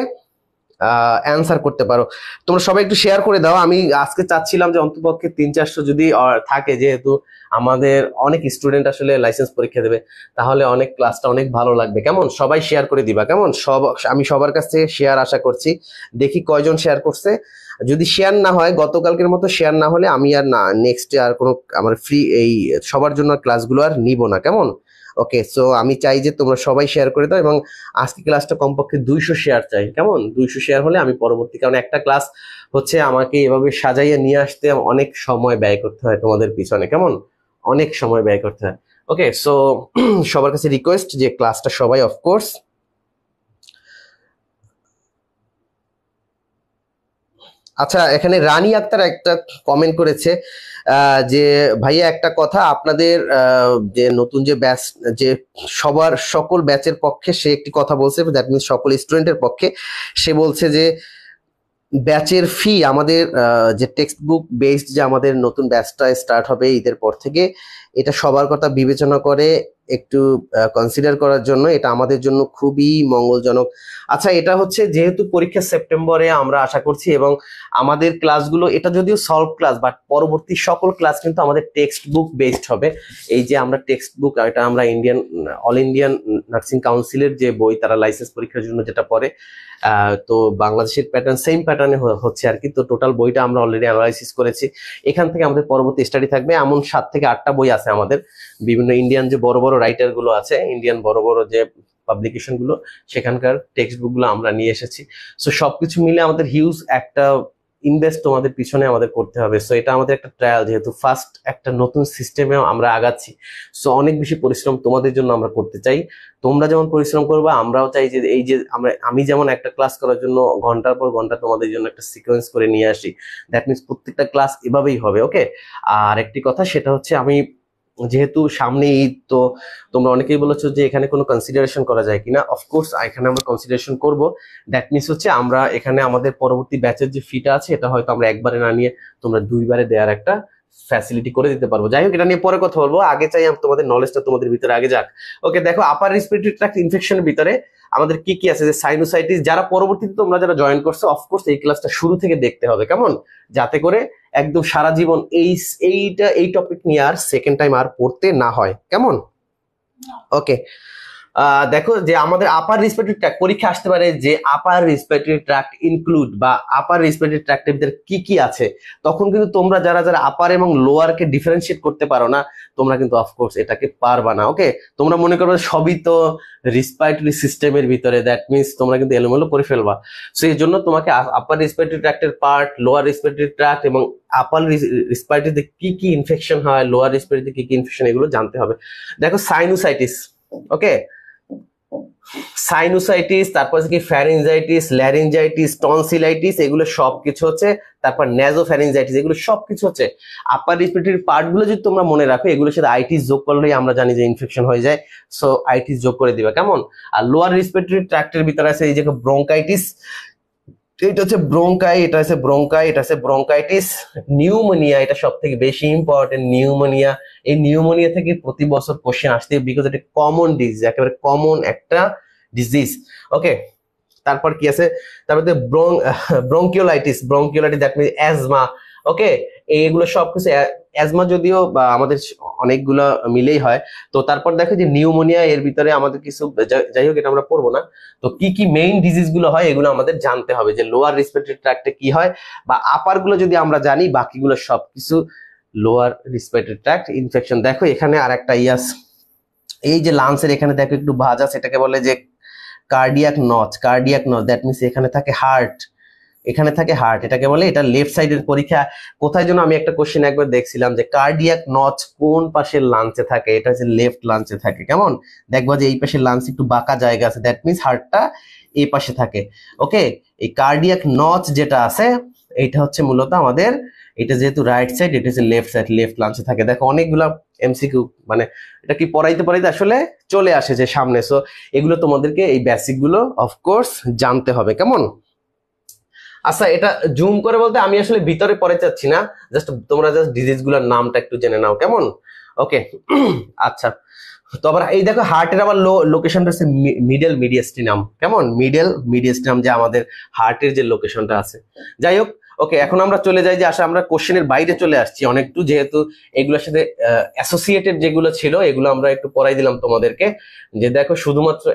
অ্যান্সার করতে পারো। তোমরা সবাই একটু শেয়ার করে দাও। আমি আজকে চাচ্ছিলাম যে অন্ততপক্ষে 300-400 যদি থাকে, যেহেতু আমাদের অনেক স্টুডেন্ট আসলে লাইসেন্স পরীক্ষা দেবে, তাহলে অনেক ক্লাসটা অনেক ভালো লাগবে। কেমন? সবাই শেয়ার করে দিবা, কেমন? আমি সবার কাছ থেকে শেয়ার আশা করছি, দেখি কয়জন শেয়ার করছে। যদি শেয়ার না হয়, গতকালকের মতো শেয়ার না হলে আমি আর না নেক্সট আর কোনো আমার ফ্রি এই সবার জন্য ক্লাসগুলো আর নিব না, কেমন? ওকে, সো আমি চাই যে তোমরা সবাই শেয়ার করে দাও, এবং আজকে ক্লাসটা কমপক্ষে 200 শেয়ার চাই, কেমন? 200 শেয়ার হলে আমি পরবর্তী, কারণ একটা ক্লাস হচ্ছে আমাকে এভাবে সাজাইয়া নিয়ে আসতে অনেক সময় ব্যয় করতে হয় তোমাদের পিছনে, কেমন? অনেক সময় ব্যয় করতে হয়। ওকে, সো সবার কাছে রিকোয়েস্ট যে ক্লাসটা সবাই অফকোর্স। আচ্ছা, এখানে রানী আক্তার একটা কমেন্ট করেছে যে ভাইয়া একটা কথা, আপনাদের যে নতুন যে ব্যাচ, যে সকল ব্যাচের পক্ষে সে একটি কথা বলছে, দ্যাট মিনস সকল স্টুডেন্টের পক্ষে। সে বলছে যে ব্যাচের ফি আমাদের যে টেক্সট বুক বেসড যে আমাদের নতুন ব্যাচটা স্টার্ট হবে ঈদের পর থেকে, এটা সবার কথা বিবেচনা করে একটু কনসিডার করার জন্য, এটা আমাদের জন্য খুবই মঙ্গলজনক। আচ্ছা, এটা হচ্ছে যেহেতু পরীক্ষা সেপ্টেম্বরে আমরা আশা করছি, এবং আমাদের ক্লাসগুলো, এটা যদিও সলভ ক্লাস, বাট পরবর্তী সকল ক্লাস কিন্তু আমাদের টেক্সট বুক বেসড হবে। এই যে আমরা টেক্সট বুক, এটা আমরা অল ইন্ডিয়ান নার্সিং কাউন্সিলের যে বই, তারা লাইসেন্স পরীক্ষার জন্য যেটা পড়ে, তো বাংলাদেশের প্যাটার্ন সেম প্যাটার্নে হচ্ছে আর কি। তো টোটাল বইটা আমরা অলরেডি অ্যানালাইসিস করেছি, এখান থেকে আমাদের পরবর্তী স্টাডি থাকবে। এমন 7 থেকে 8টা বই আছে আমাদের, বিভিন্ন ইন্ডিয়ান যে বড় বড় রাইটার গুলো আছে, ইন্ডিয়ান বড় বড় যে পাবলিকেশন গুলো, সেখানকার টেক্সট বুক গুলো আমরা নিয়ে এসেছি। সো সবকিছু মিলে আমাদের হিউজ একটা ইনভেস্ট তোমাদের পিছনে আমাদের করতে হবে। সো এটা আমাদের একটা ট্রায়াল, যেহেতু ফার্স্ট একটা নতুন সিস্টেমে আমরা আগাচ্ছি, সো অনেক বেশি পরিশ্রম তোমাদের জন্য আমরা করতে চাই। তোমরা যেমন পরিশ্রম করবা, আমরাও চাই যে এই যে আমি যেমন একটা ক্লাস করার জন্য ঘন্টার পর ঘন্টা তোমাদের জন্য একটা সিকোয়েন্স করে নিয়ে আসি, দ্যাট মিনস প্রত্যেকটা ক্লাস এভাবেই হবে, ওকে। আর একটি কথা, সেটা হচ্ছে আমি যেহেতু সামনে ঈদ, তো তোমরা অনেকেই বলেছো যে এখানে কোনো কনসিডারেশন করা যায় কিনা। অফকোর্স এখানে আমরা কনসিডারেশন করব। দ্যাট মিনস হচ্ছে আমরা এখানে আমাদের পরবর্তী ব্যাচের যে ফিটা আছে, এটা হয়তো আমরা একবারে না নিয়ে তোমরা 2বারে দেওয়ার একটা ফ্যাসিলিটি করে দিতে পারবো। যাই হোক, এটা নিয়ে পরে কথা বলবো, আগে চাই তোমাদের নলেজটা তোমাদের ভিতরে আগে যাক। ওকে, দেখো আপার রেসপিরেটরি ট্র্যাক্ট ইনফেকশনের ভিতরে আমাদের কি কি আছে, যে সাইনোসাইটিস, যারা পরবর্তীতে তোমরা যারা জয়েন করছো, অফকোর্স এই ক্লাসটা শুরু থেকে দেখতে হবে, কেমন? যাতে করে একদম সারা জীবন এই টপিক নিয়ে আর সেকেন্ড টাইম আর পড়তে না হয়, কেমন? ওকে, দেখো যে আমাদের আপার রেসপিরেটরি ট্র্যাক্ট পরীক্ষা আসতে পারে, যে আপার রেসপিরেটরি ট্র্যাক্ট ইনক্লুড বা আপার রেসপিরেটরি ট্র্যাক্টের ভিতরে কি কি আছে। তখন কিন্তু তোমরা যারা আপার এবং লোয়ারকে ডিফারেন্সিয়েট করতে পারো না, তোমরা কিন্তু অফকোর্স এটাকে পারবা না। ওকে, তোমরা মনে করবে সবই তো রেসপিরেটরি সিস্টেমের ভিতরে, দ্যাট মিনস তোমরা কিন্তু এলোমেলো করে ফেলবা। সো এই জন্য তোমাকে আপার রেসপিরেটরি ট্র্যাক্টের পার্ট, লোয়ার রেসপিরেটরি ট্র্যাক্ট এবং আপার রেসপিরেটরিতে কি কি ইনফেকশন হয়, লোয়ার রেসপিরেটরিতে কি কি ইনফেকশন, এগুলো জানতে হবে। দেখো সাইনোসাইটিস, ওকে, সাইনোসাইটিস, তারপর কি ফ্যারিনজাইটিস, ল্যারিনজাইটিস, টনসিলাইটিস, এগুলো সবকিছু হচ্ছে, তারপর ন্যাজোফ্যারিনজাইটিস, এগুলো সবকিছু হচ্ছে আপার রেসপিরেটরি পার্টগুলো। যদি তোমরা মনে রাখো, এগুলোর সাথে আইটিস যোগ করলেই আমরা জানি যে ইনফেকশন হয়ে যায়, সো আইটিস যোগ করে দিবা, কেমন? আর লোয়ার রেসপিরেটরি ট্র্যাক্টের ভিতরে আছে এই যে ব্রঙ্কাইটিস, এটা হচ্ছে ব্রোঙ্কাই, এটা হচ্ছে ব্রোঙ্কাই, এটা হচ্ছে ব্রোঙ্কাইটিস। নিউমোনিয়া, এটা সব থেকে বেশি ইম্পর্টেন্ট, নিউমোনিয়া। এই নিউমোনিয়া থেকে প্রতি বছর কোশ্চেন আসতে, বিকজ এটা কমন ডিজিজ, একেবারে কমন একটা ডিজিজ। ওকে, তারপর কি আছে, তারপর bronchiolitis, bronchiolitis that means asthma. Okay, এইগুলো সবকিছু অ্যাজমা যদিও বা আমাদের অনেকগুলো মিলেই হয়। তো তারপর দেখো যে নিউমোনিয়া, এর ভিতরে আমাদের কিছু, যাই হোক এটা আমরা পড়বো না। তো কি কি মেইন ডিজিজ গুলো হয় এগুলো আমাদের জানতে হবে, যে লোয়ার রেসপিরেটরি ট্র্যাক্টে কি হয়, বা আপার গুলো যদি আমরা জানি, বাকিগুলো সবকিছু লোয়ার রেসপিরেটরি ট্র্যাক্ট ইনফেকশন। দেখো এখানে আর একটা ইয়াস, এই যে লাংসের এখানে দেখো একটু ভাঁজ আছে, এটাকে বলে যে cardiac notch, cardiac notch that means এখানে থাকে হার্ট, এখানে থাকে হার্ট, এটাকে বলে। এটা লেফট সাইডের পরীক্ষা কোথায় যেন আমি একটা কোশ্চেন একবার দেখছিলাম, যে কার্ডিয়াক নচ কোন পাশের লাঞ্চে থাকে, এটা হচ্ছে লেফট লাঞ্চে থাকে। কেমন, দেখবো যে এই পাশের লাঞ্চ একটু বাঁকা জায়গা আছে, দ্যাট মিনস হার্টটা এই পাশে থাকে। ওকে, এই কার্ডিয়াক নচ যেটা আছে এইটা হচ্ছে মূলত আমাদের, এটা যেহেতু রাইট সাইড, এটা হচ্ছে লেফট সাইড, লেফট লাঞ্চে থাকে। দেখো অনেকগুলা এমসিকিউ, মানে এটা কি পড়াইতে পড়াইতে আসলে চলে আসে যে সামনে। সো এগুলো তোমাদেরকে, এই বেসিক গুলো অফকোর্স জানতে হবে। কেমন, আচ্ছা এটা জুম করে বলতে আমি আসলে ভিতরে পড়ে যাচ্ছি না, জাস্ট তোমরা জাস্ট ডিজিজ গুলোর নামটা একটু জেনে নাও। কেমন, ওকে। আচ্ছা, তো আবার এই দেখো হার্টের আবার লোকেশনটা হচ্ছে মিডল মিডিয়াস্টিনাম। কেমন, মিডল মিডিয়াস্টিনাম যে আমাদের হার্টের যে লোকেশনটা আছে। যাই হোক, ওকে, এখন আমরা চলে যাই যে আসলে আমরা কোশ্চেনের বাইরে চলে আসছি অনেকটু, যেহেতু এগুলোর সাথে অ্যাসোসিয়েটেড যেগুলো ছিল এগুলো আমরা একটু পড়াই দিলাম তোমাদেরকে। যে দেখো শুধুমাত্র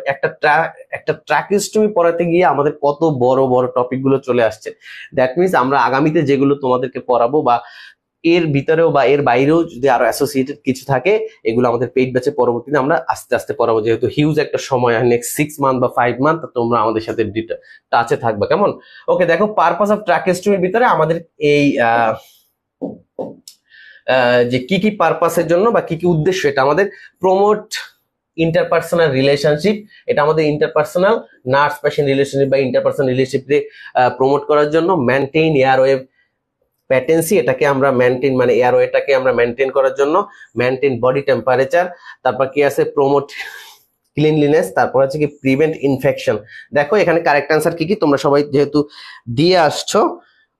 একটা ট্র্যাকিস্টমি পড়াতে গিয়ে আমাদের কত বড় বড় টপিক গুলো চলে আসছে। দ্যাট মিনস আমরা আগামীতে যেগুলো তোমাদেরকে পড়াবো, বা এর ভিতরেও বা এর বাইরেও যদি আরো অ্যাসোসিয়েটেড কিছু থাকে, এগুলো আমাদের পেইড ব্যাচে পরবর্তীতে আমরা আস্তে আস্তে পড়াবো, যেহেতু হিউজ একটা সময়, নেক্সট 6 মান্থ বা 5 মান্থ তোমরা আমাদের সাথে টাচে থাকবে। কেমন, ওকে। দেখো পারপাস অফ ট্র্যাকিস্টমির ভিতরে আমাদের এই যে কি কি পারপাসের জন্য বা কি কি উদ্দেশ্য, এটা আমাদের প্রমোট ইন্টারপার্সোনাল রিলেশনশিপ, এটা আমাদের ইন্টারপার্সোনাল নার্স পেশেন্ট রিলেশনশিপ বা ইন্টারপার্সোনাল রিলেশনশিপকে প্রমোট করার জন্য, মেনটেইন এয়ারওয়ে প্যাটেন্সি, এটাকে আমরা মেনটেন, মানে এয়ারওয়েটাকে আমরা মেনটেন করার জন্য, মেনটেন বডি টেম্পারেচার, তারপর কি আছে প্রমোট ক্লিনলিনেস, তারপর হচ্ছে কি প্রিভেন্ট ইনফেকশন। দেখো এখানে কারেক্ট অ্যান্সার কি কি তোমরা সবাই যেহেতু দিয়ে আসছো।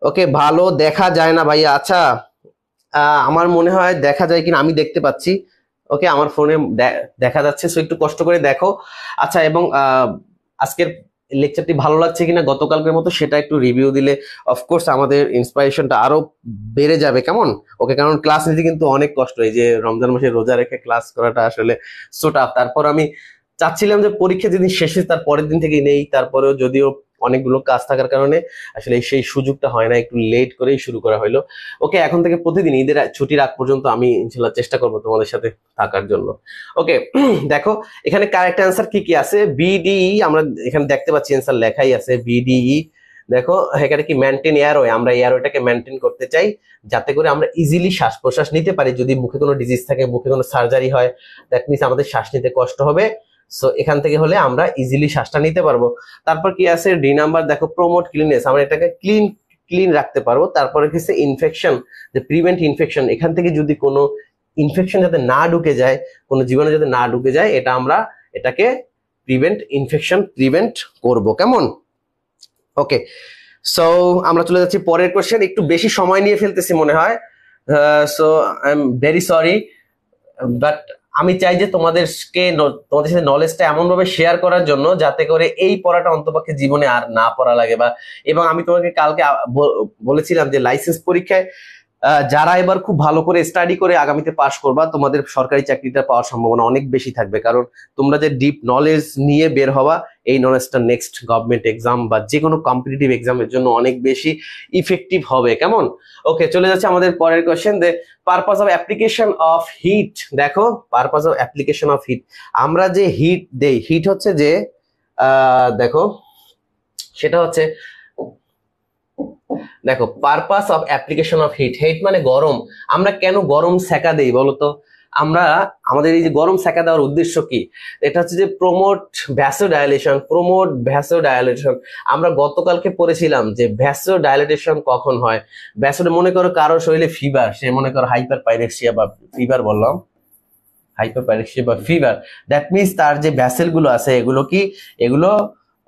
ওকে, ভালো দেখা যায় না ভাইয়া। আচ্ছা, আমার মনে হয় দেখা যায় কিনা, আমি দেখতে পাচ্ছি। ওকে, আমার ফোনে দেখা যাচ্ছে, সো একটু কষ্ট করে দেখো। আচ্ছা, এবং আজকের লেকচারটি ভালো লাগছে কিনা গতকালকের মতো সেটা একটু রিভিউ দিলে অফকোর্স আমাদের ইন্সপিরেশনটা আরো বেড়ে যাবে। কেমন, ওকে, কারণ ক্লাস নিতে কিন্তু অনেক কষ্ট, এই যে রমজান মাসে রোজা রেখে ক্লাস করাটা আসলে সো টাফ। তারপর আমি চাচ্ছিলাম যে পরীক্ষা যেদিন শেষে তার পরের দিন থেকেই নেই, তারপরেও যদিও অনেকগুলো কাজ থাকার কারণে আসলে সেই সুযোগটা হয় না, একটু লেট করেই শুরু করা হলো। ওকে, এখন থেকে প্রতিদিন ঈদের ছুটির আগ পর্যন্ত আমি ইনশাল্লাহ চেষ্টা করবো তোমাদের সাথে থাকার জন্য। ওকে, দেখো এখানে কারেক্ট অ্যান্সার কি কি আছে। বিডিই, আমরা এখানে দেখতে পাচ্ছি অ্যান্সার লেখাই আছে বিডিই। দেখো এখানে কি মেনটেন এয়ারওয়ে, আমরা এয়ারওয়েটাকে মেনটেন করতে চাই যাতে করে আমরা ইজিলি শ্বাস প্রশ্বাস নিতে পারি। যদি মুখে কোনো ডিজিজ থাকে, মুখে কোনো সার্জারি হয়, দ্যাট মিনস আমাদের শ্বাস নিতে কষ্ট হবে। সো এখান থেকে হলে আমরা ইজিলি শ্বাসটা নিতে পারবো। তারপর কি আছে ডি নাম্বার, দেখো প্রমোট ক্লিননেস, আমরা এটাকে ক্লিন রাখতে পারবো। তারপরে কি আছে ইনফেকশন, যে প্রিভেন্ট ইনফেকশন, এখান থেকে যদি কোনো ইনফেকশন যাতে না ঢুকে যায়, কোনো জীবাণু যাতে না ঢুকে যায়, এটা আমরা এটাকে প্রিভেন্ট করব। কেমন, ওকে। সো আমরা চলে যাচ্ছি পরের কোশ্চেন, একটু বেশি সময় নিয়ে ফেলতেছি মনে হয়, so I am very sorry, but আমি চাই যে তোমাদের সাথে নলেজটা এমন ভাবে শেয়ার করার জন্য যাতে করে এই পড়াটা অন্তপক্ষে জীবনে আর না পড়া লাগে। বা এবং আমি তোমাকে কালকে বলেছিলাম যে লাইসেন্স পরীক্ষায় যারা এবার খুব ভালো করে স্টাডি করে আগামীতে পাশ করবা, তোমাদের সরকারি চাকরিটা পাওয়ার সম্ভাবনা অনেক বেশি থাকবে, কারণ তোমরা যে ডিপ নলেজ নিয়ে বের হওয়া, এই নলেজটা নেক্সট গভর্নমেন্ট এক্সাম বা যে কোনো কম্পিটিটিভ এক্সামের জন্য অনেক বেশি ইফেক্টিভ হবে। কেমন, ওকে, চলে যাচ্ছে আমাদের পরের কোশ্চেন, যে purpose of application of heat. দেখো purpose of application of heat, আমরা যে হিট দেই, হিট হচ্ছে যে দেখো সেটা হচ্ছে, দেখো purpose of application of heat, heat মানে গরম। আমরা কেন গরম সেকা দেই বলতো? আমরা আমাদের এই যে গরম সেকা দেওয়ার উদ্দেশ্য কি? এটা হচ্ছে যে প্রমোট ভ্যাসোডাইলেশন। আমরা গতকালকে পড়েছিলাম যে ভ্যাসোডাইলেশন কখন হয়। মনে করো কারো শরীরে ফিভার, সে মনে করো হাইপারপাইরেক্সিয়া বা ফিভার, বললাম হাইপারপাইরেক্সিয়া বা ফিভার, দ্যাট মিনস তার যে ভ্যাসেল গুলো আছে এগুলো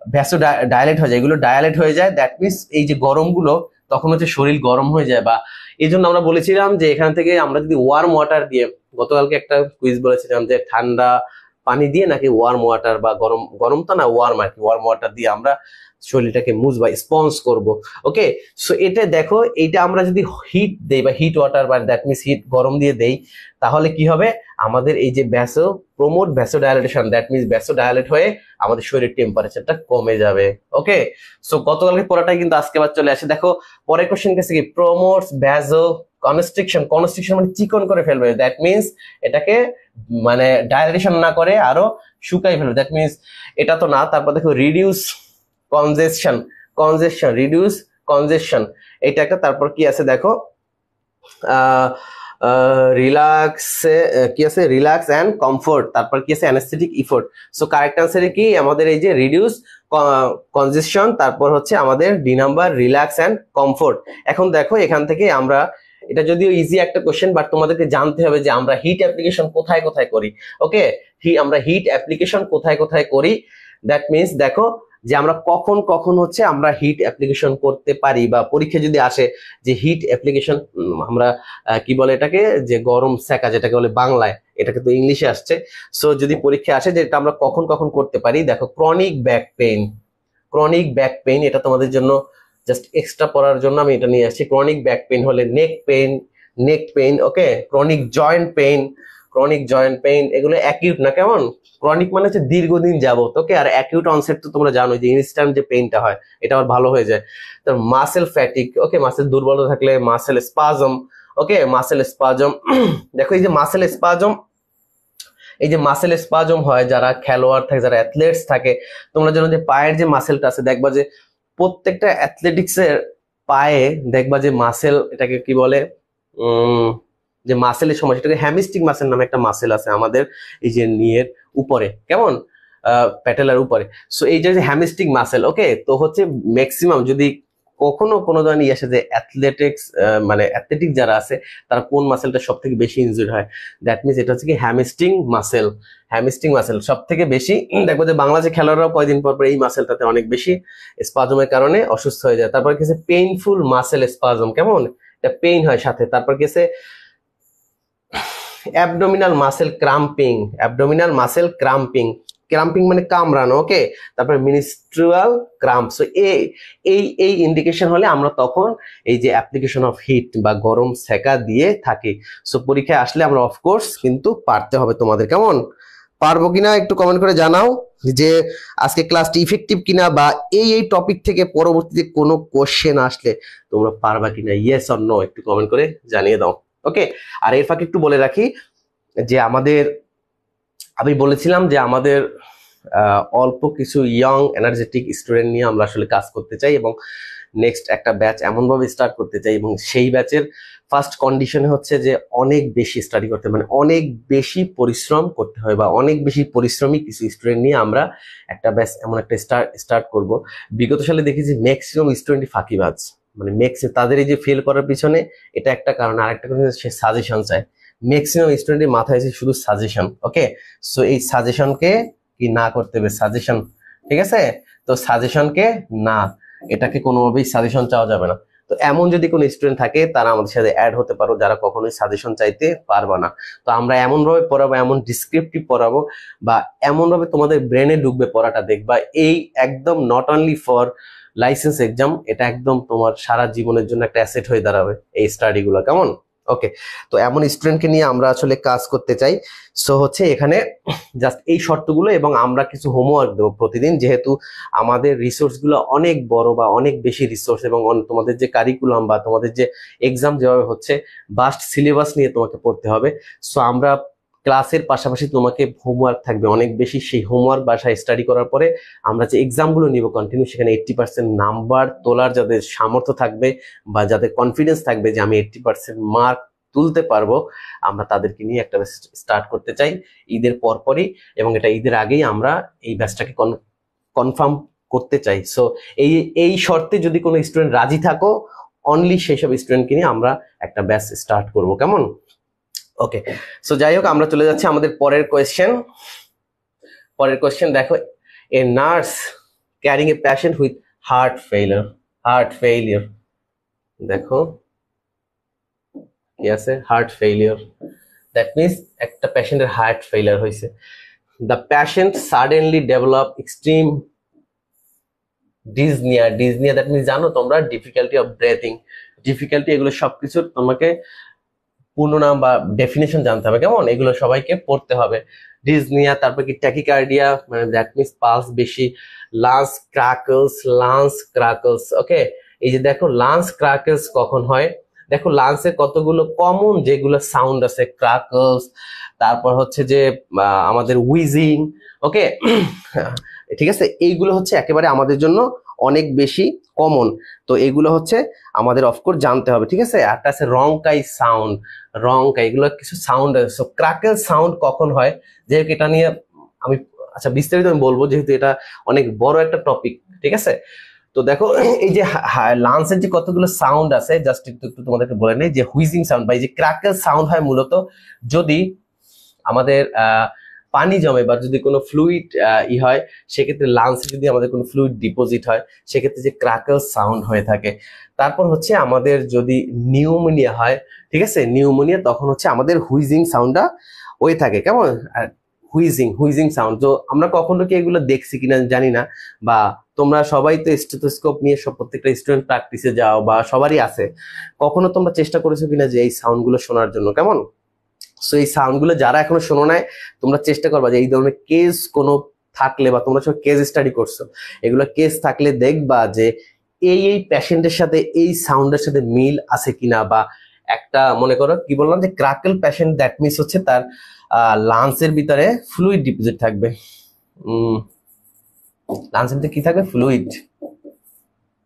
ভ্যাসো ডায়ালেট হয়ে যায়, এগুলো ডায়ালেট হয়ে যায়, দ্যাট মিনস এই যে গরমগুলো তখন হচ্ছে শরীর গরম হয়ে যায়। বা এই জন্য আমরা বলেছিলাম যে এখান থেকে আমরা যদি ওয়ার্ম ওয়াটার দিয়ে, গতকালকে একটা কুইজ বলেছিলাম যে ঠান্ডা পানি দিয়ে নাকি ওয়ার্ম ওয়াটার বা গরম, গরম তো না ওয়ার্ম আর কি, ওয়ার্ম ওয়াটার দিয়ে আমরা শরীরটাকে মুজ বা স্পঞ্জ করব। ওকে, সো এটা দেখো, এইটা আমরা যদি হিট দেই বা হিট ওয়াটার বা দ্যাট মিনস হিট গরম দিয়ে দেই, তাহলে কি হবে, আমাদের এই যে ভ্যাসো প্রমোট ভ্যাসো ডায়ালেটেশন, দ্যাট মিনস ভ্যাসো ডায়ালেট হয়ে আমাদের শরীরের টেম্পারেচারটা কমে যাবে। ওকে, সো গতকালকে পড়াটাই কিন্তু আজকে আবার চলে আসে। দেখো পরের কোশ্চেন কাছে কি, প্রমোটস ভ্যাসো কনস্ট্রিকশন, কনস্ট্রিকশন মানে চিকন করে ফেলবে, দ্যাট মিনস এটাকে মানে ডায়ালেটেশন না করে আরো শুকাই ফেলবে, দ্যাট মিনস এটা তো না। তারপর দেখো রিডিউস কনজেশন, কনজেশন রিডিউস কনজেশন, এটা একটা। তারপর কি আছে দেখো, রিল্যাক্সে কি আছে, রিল্যাক্স অ্যান্ড কমফোর্ট, তারপর কি আছে অ্যানেস্থেটিক ইফোর্ট। সো কারেক্ট আনসারে কি আমাদের এই যে রিডিউস কনজেশন, তারপর হচ্ছে আমাদের D number relax and comfort. এখন দেখো এখান থেকে আমরা, এটা যদিও ইজি একটা কোশ্চেন, বাট তোমাদেরকে জানতে হবে যে আমরা হিট অ্যাপ্লিকেশন কোথায় কোথায় করি। ওকে, আমরা হিট অ্যাপ্লিকেশন কোথায় কোথায় করি, দ্যাট মিনস দেখো যে আমরা কখন কখন হচ্ছে আমরা হিট অ্যাপ্লিকেশন করতে পারি, বা পরীক্ষা যদি আসে যে হিট অ্যাপ্লিকেশন আমরা কি বলে এটাকে, যে গরম সেকা যেটাকে বলে বাংলায়, এটাকে তো ইংলিশে আসছে। সো যদি পরীক্ষা আসে যে এটা আমরা কখন কখন করতে পারি, দেখো chronic back pain, chronic back pain এটা তোমাদের জন্য জাস্ট এক্সট্রা পড়ার জন্য আমি এটা নিয়ে আসছি। ক্রনিক ব্যাক পেইন হলে neck pain, neck pain. Okay, chronic joint pain, chronic joint pain, এগুলো অ্যাকিউট না, কেমন, ক্রনিক মানে হচ্ছে দীর্ঘদিন যাবত। ওকে, আর অ্যাকিউট অনসেট তো তোমরা জানো যে ইনস্ট্যান্ট যে পেইনটা হয় এটা আবার ভালো হয়ে যায়। তো মাসেল ফ্যাটিক, ওকে, মাসেল দুর্বলতা থাকলে মাসেল স্পাজম। ওকে, মাসেল স্পাজম দেখো এই যে মাসেল স্পাজম, এই যে মাসেল স্পাজম হয় যারা খেলোয়াড় থাকে, যারা অ্যাথলেটস থাকে, তোমরা জানো যে পায়ের যে মাসেলটা আছে, দেখবা যে প্রত্যেকটা অ্যাথলেটিক্সের পায়ে দেখবা যে মাসেল, এটাকে কি বলে, যে মাসেলের সময় সেটাকে হ্যামিস্টিক মাসেল নামে একটা মাসেল আছে আমাদের এই যে নিয়ের উপরে, কেমন, প্যাটেলার উপরে। সো এই যে হ্যামিস্টিক মাসেল, ওকে, তো হচ্ছে ম্যাক্সিমাম যদি কখনো কোনো ধরনের ইয়ে আসে যে অ্যাথলেটিক্স মানে অ্যাথলেটিক যারা আছে তারা কোন মাসেলটা সব থেকে বেশি ইনজুরি হয়, দ্যাট মিনস এটা হচ্ছে কি হ্যামস্ট্রিং মাসেল। হ্যামস্ট্রিং মাসেল সব থেকে বেশি, দেখবো যে বাংলাদেশের খেলোয়াড়রাও কয়েকদিন পর পর এই মাসেলটাতে অনেক বেশি স্পাজমের কারণে অসুস্থ হয়ে যায়। তারপর কিছু পেইনফুল মাসেল স্পাজম, কেমন, এটা পেইন হয় সাথে। তারপর কিছু abdominal muscle cramping, abdominal muscle cramping, cramping মানে কামড়ানো। ওকে, তারপর মিনিস্ট্রুয়াল ক্রাম্প। সো এই ইন্ডিকেশন হলে আমরা তখন এই যে অ্যাপ্লিকেশন অফ হিট বা গরম সেকা দিয়ে থাকি। সো পরীক্ষায় আসলে আমরা অফকোর্স কিন্তু পারতে হবে তোমাদের, কেমন, পারবো কিনা একটু কমেন্ট করে জানাও যে আজকে ক্লাসটি ইফেক্টিভ কিনা, বা এই টপিক থেকে পরবর্তীতে কোনো কোশ্চেন আসলে তোমরা পারবা কিনা, ইয়েস অর নো একটু কমেন্ট করে জানিয়ে দাও। ওকে, আর এর ফাঁকে একটু বলে রাখি যে আমাদের, আমি বলেছিলাম যে আমাদের অল্প কিছু ইয়ং এনার্জেটিক স্টুডেন্ট নিয়ে আমরা আসলে কাজ করতে চাই, এবং নেক্সট একটা ব্যাচ এমনভাবে স্টার্ট করতে চাই, এবং সেই ব্যাচের ফার্স্ট কন্ডিশনে হচ্ছে যে অনেক বেশি স্টাডি করতে, মানে অনেক বেশি পরিশ্রম করতে হয়, বা অনেক বেশি পরিশ্রমী কিছু স্টুডেন্ট নিয়ে আমরা একটা ব্যাচ এমন একটা স্টার্ট করব। বিগত সালে দেখেছি ম্যাক্সিমাম স্টুডেন্টই ফাঁকিবাজ, মানে তাদের এই যে ফেল করার পিছনে এটা একটা কারণ, আর একটা কারণ সে সাজেশন চায়। ম্যাক্সিমাম স্টুডেন্টের মাথায় আছে শুধু সাজেশন। ওকে, সো এই সাজেশনকে কি না করতে হবে, সাজেশন, ঠিক আছে, তো সাজেশনকে না, এটাকে কোনোভাবেই সাজেশন চাওয়া যাবে না। তো এমন যদি কোনো স্টুডেন্ট থাকে তারা আমাদের সাথে অ্যাড হতে পারো, যারা কখনোই সাজেশন চাইতে পারবে না। তো আমরা এমন ভাবে পড়াবো, এমন ডিসক্রিপটিভ পড়াবো, বা এমন ভাবে তোমাদের ব্রেনে ঢুকবে পড়াটা, দেখবা এই একদম not only for licence exam, এটা একদম তোমার সারা জীবনের জন্য একটা অ্যাসেট হয়ে দাঁড়াবে এই স্টাডি গুলো, কেমন। ওকে, তো এমন স্টুডেন্টকে নিয়ে আমরা আসলে কাজ করতে চাই। সো হচ্ছে এখানে জাস্ট এই শর্তগুলো, এবং আমরা কিছু হোমওয়ার্ক দেবো প্রতিদিন, যেহেতু আমাদের রিসোর্স গুলো অনেক বড় বা অনেক বেশি রিসোর্স, এবং তোমাদের যে কারিকুলাম বা তোমাদের যে এক্সাম যেভাবে হচ্ছে বাস্ট সিলেবাস নিয়ে তোমাকে পড়তে হবে। সো আমরা ক্লাসের পাশাপাশি তোমাকে হোমওয়ার্ক থাকবে অনেক বেশি, সেই হোমওয়ার্ক বাসায় স্টাডি করার পরে আমরা যে এক্সামগুলো নিব কন্টিনিউ, সেখানে 80% নাম্বার তোলার যাদের সামর্থ্য থাকবে বা যাদের কনফিডেন্স থাকবে যে আমি 80% মার্ক তুলতে পারবো, আমরা তাদেরকে নিয়ে একটা স্টার্ট করতে চাই ঈদের পরপরই, এবং এটা ঈদের আগেই আমরা এই ব্যাচটাকে কনফার্ম করতে চাই। সো এই শর্তে যদি কোনো স্টুডেন্ট রাজি থাকো, অনলি সেই সব স্টুডেন্টকে নিয়ে আমরা একটা ব্যাচ স্টার্ট করব, কেমন। ওকে, সো যাই হোক আমরা চলে যাচ্ছি আমাদের পরের কোয়েশ্চেন। পরের কোয়েশ্চেন দেখো, a nurse caring a patient with heart failure, heart failure, দেখো কি আছে, হার্ট ফেইলিয়ার, দ্যাট মিনস একটা পেশেন্টের হার্ট ফেইলিয়ার হয়েছে। The patient suddenly develop extreme dyspnoea, dyspnoea that means জানো তোমরা ডিফিকাল্টি অফ ব্রেথিং, ডিফিকাল্টি, এগুলো সবকিছুর তোমাকে পূর্ণ নাম বা ডেফিনেশন জানতে হবে, কেমন, এগুলো সবাইকে পড়তে হবে। ডিজনিয়া, তারপর কি ট্যাকিকার্ডিয়া, মানে দ্যাট মিনস পালস বেশি, লাঞ্চ ক্র্যাকলস, লাঞ্চ ক্র্যাকলস, ওকে। এই যে দেখো লাঞ্চ ক্র্যাকলস কখন হয়, দেখো লাঞ্চে কতগুলো কমন যেগুলো সাউন্ড আছে, ক্র্যাকলস, তারপর হচ্ছে যে আমাদের উইজিং, ওকে। ঠিক আছে, এইগুলো হচ্ছে একেবারে আমাদের জন্য অনেক বেশি কমন, তো এগুলো হচ্ছে আমাদের অফকোর্স জানতে হবে, ঠিক আছে। একটা আছে রংকাই সাউন্ড, রংকাই, এগুলো কিছু সাউন্ড আছে। সো ক্র্যাকেল সাউন্ড কখন হয়, যেহেতু এটা নিয়ে আমি আচ্ছা বিস্তারিত আমি বলবো, যেহেতু এটা অনেক বড় একটা টপিক, ঠিক আছে। তো দেখো এই যে লাঞ্চের যে কতগুলো সাউন্ড আছে, জাস্ট একটু একটু তোমাদেরকে বলে নেই, যে হুইজিং সাউন্ড বা এই যে ক্র্যাকেল সাউন্ড হয় মূলত যদি আমাদের পানি জমে বা যদি কোনো ফ্লুইড হয়, সেক্ষেত্রে লাংসে যদি আমাদের কোনো ফ্লুইড ডিপোজিট হয়, সেক্ষেত্রে যে ক্র্যাকেল সাউন্ড হয়ে থাকে। তারপর হচ্ছে আমাদের যদি নিউমোনিয়া হয়, ঠিক আছে, নিউমোনিয়া, তখন হচ্ছে আমাদের হুইজিং সাউন্ডটা হয়ে থাকে, কেমন, হুইজিং, হুইজিং সাউন্ড। তো আমরা কখনো কি এগুলো দেখছি কিনা জানি না, বা তোমরা সবাই তো স্টেথোস্কোপ নিয়ে সব প্রত্যেকটা স্টুডেন্ট প্র্যাকটিসে যাও বা সবারই আছে, কখনো তোমরা চেষ্টা করেছো কিনা যে এই সাউন্ডগুলো শোনার জন্য, কেমন। সো এই সাউন্ডগুলো যারা এখনো শোনো নাই, তোমরা চেষ্টা করবা যে এই ধরনের কেস কোনো থাকলে, বা তোমরা সব কেস স্টাডি করছো, এগুলো কেস থাকলে দেখবা যে এই পেশেন্টের সাথে এই সাউন্ডের সাথে মিল আছে কিনা, বা একটা মনে করো কি বললাম যে ক্র্যাকেল পেশেন্ট, দ্যাট মিনস হচ্ছে তার লাংসের ভিতরে ফ্লুইড ডিপোজিট থাকবে, লাংসের ভিতরে কি থাকবে, ফ্লুইড,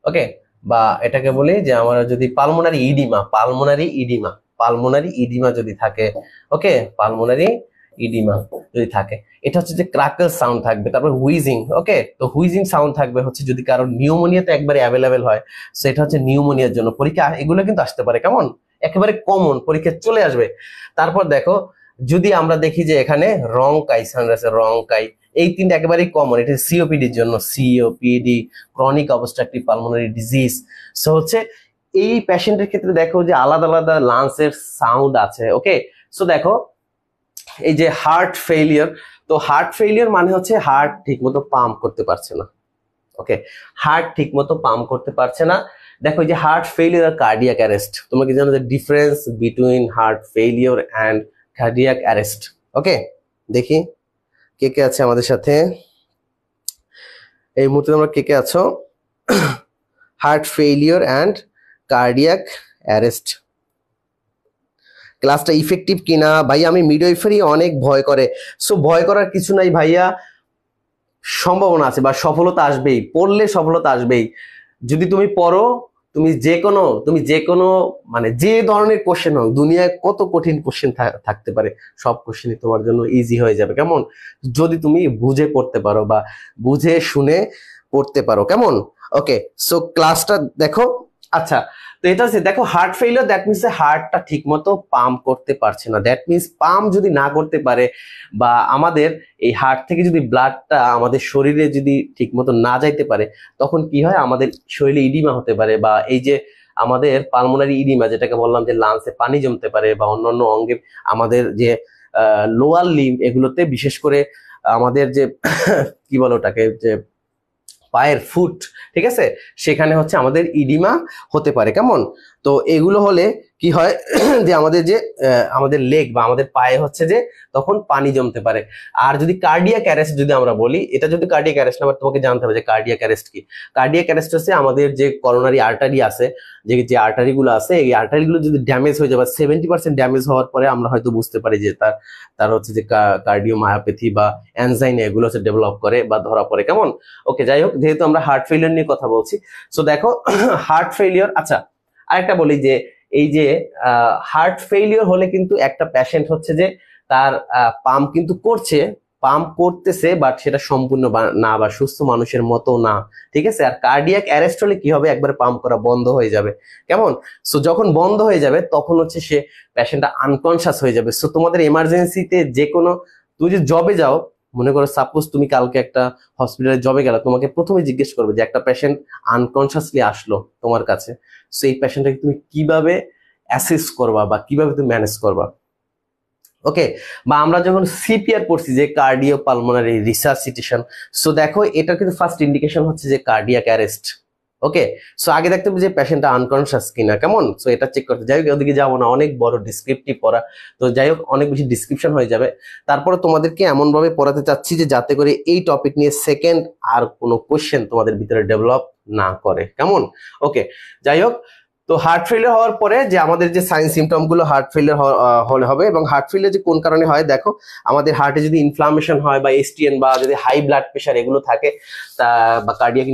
ওকে। বা এটাকে বলি যে আমরা যদি pulmonary oedema, pulmonary oedema, pulmonary oedema যদি থাকে, ওকে, পালমোনারি ইডিমা যদি থাকে, এটা হচ্ছে যে ক্র্যাকেল সাউন্ড থাকবে। তারপর হুইজিং, ওকে, তো হুইজিং সাউন্ড থাকবে হচ্ছে যদি কারণ নিউমোনিয়াতে একবারে অ্যাভেলেবেল হয়, সেটা হচ্ছে নিউমোনিয়ার জন্য পরীক্ষা, এগুলো কিন্তু আসতে পারে, কেমন, একেবারে কমন, পরীক্ষা চলে আসবে। তারপর দেখো যদি আমরা দেখি যে এখানে রংকাই সাউন্ড আছে, রংকাই, এই তিনটা একেবারেই কমন, এটা সিওপিডির জন্য, COPD, chronic obstructive pulmonary disease. So হচ্ছে এই পেশেন্টের ক্ষেত্রে দেখো যে আলাদা আলাদা লাংসের সাউন্ড আছে, ওকে। সো দেখো এই যে হার্ট ফেইলিয়ার, তো হার্ট ফেইলিয়ার মানে হচ্ছে হার্ট ঠিকমতো পাম্প করতে পারছে না, ওকে, হার্ট ঠিকমতো পাম্প করতে পারছে না। দেখো এই যে হার্ট ফেইলিয়ার আর কার্ডিয়াক অ্যারেস্ট, তোমরা কি জানো যে difference between heart failure and cardiac arrest, okay. দেখি কে কে আছে আমাদের সাথে এই মুহূর্তে, তোমরা কে কে আছো, heart failure and cardiac arrest, ক্লাসটা ইফেক্টিভ কিনা ভাইয়া, আমি মিডওয়াইফারি অনেক ভয় করে। সো ভয় করার কিছু নাই ভাইয়া, সম্ভাবনা আছে বা সফলতা আসবেই, পড়লে সফলতা আসবেই। যদি তুমি পড়ো, তুমি যে কোনো মানে যে ধরনের কোশ্চেন হোক, দুনিয়ায় কত কঠিন কোশ্চেন থাকতে পারে, সব কোশ্চেনই তোমার জন্য ইজি হয়ে যাবে, কেমন, যদি তুমি বুঝে পড়তে পারো বা বুঝে শুনে পড়তে পারো, কেমন, ওকে। সো ক্লাসটা দেখো, আচ্ছা। তো এটা হচ্ছে দেখো হার্ট ফেইলিয়ার, দ্যাট মিনস হার্টটা ঠিক মতো পাম্প করতে পারছে না, দ্যাট মিনস পাম্প যদি না করতে পারে, বা আমাদের এই হার্ট থেকে যদি ব্লাডটা আমাদের শরীরে যদি ঠিক মতো না যাইতে পারে, তখন কি হয়, আমাদের শরীরে ইডিমা হতে পারে, বা এই যে আমাদের পালমোনারি ইডিমা যেটাকে বললাম যে লাংসে পানি জমতে পারে, বা অন্যান্য অঙ্গে আমাদের যে লোয়ার লিম্ব, এগুলোতে বিশেষ করে আমাদের যে কি বলো ওটাকে, যে পায়ের ফুট, ঠিক আছে, সেখানে হচ্ছে আমাদের ইডিমা হতে পারে, কেমন। তো এগুলো হলে কি হয় যে আমাদের লেগ বা আমাদের পায়ে হচ্ছে যে তখন পানি জমতে পারে। আর যদি কার্ডিয়াক অ্যারেস্ট যদি আমরা বলি, এটা যদি কার্ডিয়াক অ্যারেস্ট না, তোমাকে জানতে হবে যে কার্ডিয়াক অ্যারেস্ট কি। কার্ডিয়াক অ্যারেস্ট হচ্ছে আমাদের যে করোনারি আর্টারি আছে, যে আর্টারি গুলো আছে, এই আর্টারি গুলো যদি ড্যামেজ হয়ে যায় বা 70% ড্যামেজ হওয়ার পরে আমরা হয়তো বুঝতে পারি যে তার হচ্ছে যে কার্ডিওমায়োপ্যাথি বা অ্যানজাইনা এগুলো হচ্ছে ডেভেলপ করে বা ধরা পড়ে, কেমন, ওকে। যাই হোক, যেহেতু আমরা হার্ট ফেলিয়ার নিয়ে কথা বলছি, সো দেখো হার্ট ফেলিয়ার, আচ্ছা আরেকটা বলি যে এই যে হার্ট ফেলিয়ার হলে কিন্তু একটা পেশেন্ট হচ্ছে যে তার পাম্প কিন্তু পাম্প করতেছে, বাট সেটা সম্পূর্ণ না বা সুস্থ মানুষের মতো না, ঠিক আছে। আর কার্ডিয়াক অ্যারেস্ট হলে কি হবে, একবার পাম্প করা বন্ধ হয়ে যাবে, কেমন। সো যখন বন্ধ হয়ে যাবে তখন হচ্ছে পেশেন্টটা আনকনশাস হয়ে যাবে। সো তোমাদের এমার্জেন্সিতে যে কোনো, তুমি যদি জবে যাও, মনে করো সাপোজ তুমি কালকে একটা হসপিটালে জবে গেলে, তোমাকে প্রথমে জিজ্ঞেস করবে যে একটা পেশেন্ট আনকনসিয়াসলি আসলো তোমার কাছে, সো এই পেশেন্টটাকে তুমি কিভাবে অ্যাসেস করবা বা কিভাবে তুমি ম্যানেজ করবা। ওকে, বা আমরা যখন সিপিআর পড়ছি যে কার্ডিও পালমোনারি রিসাসিটেশন, সো দেখো এটা কিন্তু ফার্স্ট ইন্ডিকেশন হচ্ছে যে কার্ডিয়াক অ্যারেস্ট। ওকে, সো আগে দেখতে হবে যে পেশেন্টটা আনকনসিয়াস কিনা, কেমন, সো এটা চেক করতে। যাই হোক ওদিকে যাবো না, অনেক বড় ডিসক্রিপটিভ পড়া, তো যাই হোক অনেক বেশি ডিসক্রিপশন হয়ে যাবে। তারপরে তোমাদেরকে এমন ভাবে পড়াতে চাচ্ছি যে যাতে করে এই টপিক নিয়ে সেকেন্ড আর কোনো কোশ্চেন তোমাদের ভিতরে ডেভেলপ না করে, কেমন। ওকে, যাই হোক, তো হার্ট ফেলিয়ার হওয়ার পরে যে আমাদের যে সাইন সিমটম গুলো হার্ট ফেলিয়ার হলে হবে, এবং হার্ট ফেলিয়ার যে কোন কারণে হয়, দেখো আমাদের হার্টে যদি ইনফ্লামেশন হয় বা এসটিএন বা যদি হাই ব্লাড প্রেশার এগুলো থাকে, তা বা কার্ডিয়াক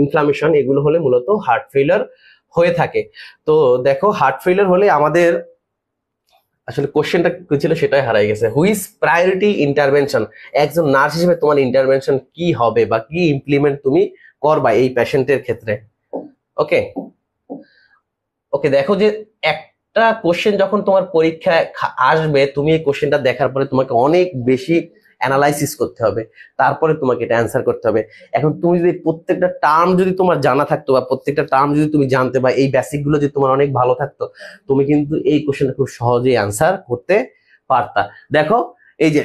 ইনফ্লামেশন এগুলো হলে মূলত হার্ট ফেলিয়ার হয়ে থাকে। তো দেখো হার্ট ফেলিয়ার হলে আমাদের আসলে কোশ্চেনটা কি ছিল সেটাই হারাই গেছে। হুইজ প্রায়োরিটি ইন্টারভেনশন, একজন নার্স হিসেবে তোমার ইন্টারভেনশন কি হবে বা কি ইমপ্লিমেন্ট তুমি করবা এই পেশেন্টের ক্ষেত্রে। ওকে, ওকে, দেখো যে একটা কোশ্চেন যখন তোমার পরীক্ষায় আসবে, তুমি এই কোশ্চেনটা দেখার পরে তোমাকে অনেক বেশি অ্যানালাইসিস করতে হবে, তারপরে তোমাকে এটা অ্যান্সার করতে হবে। এখন তুমি যদি প্রত্যেকটা টার্ম যদি তোমার জানা থাকতো বা প্রত্যেকটা টার্ম যদি তুমি জানতে বা এই বেসিক গুলো যদি তোমার অনেক ভালো থাকতো, তুমি কিন্তু এই কোশ্চেনটা খুব সহজেই অ্যান্সার করতে পারতা। দেখো এই যে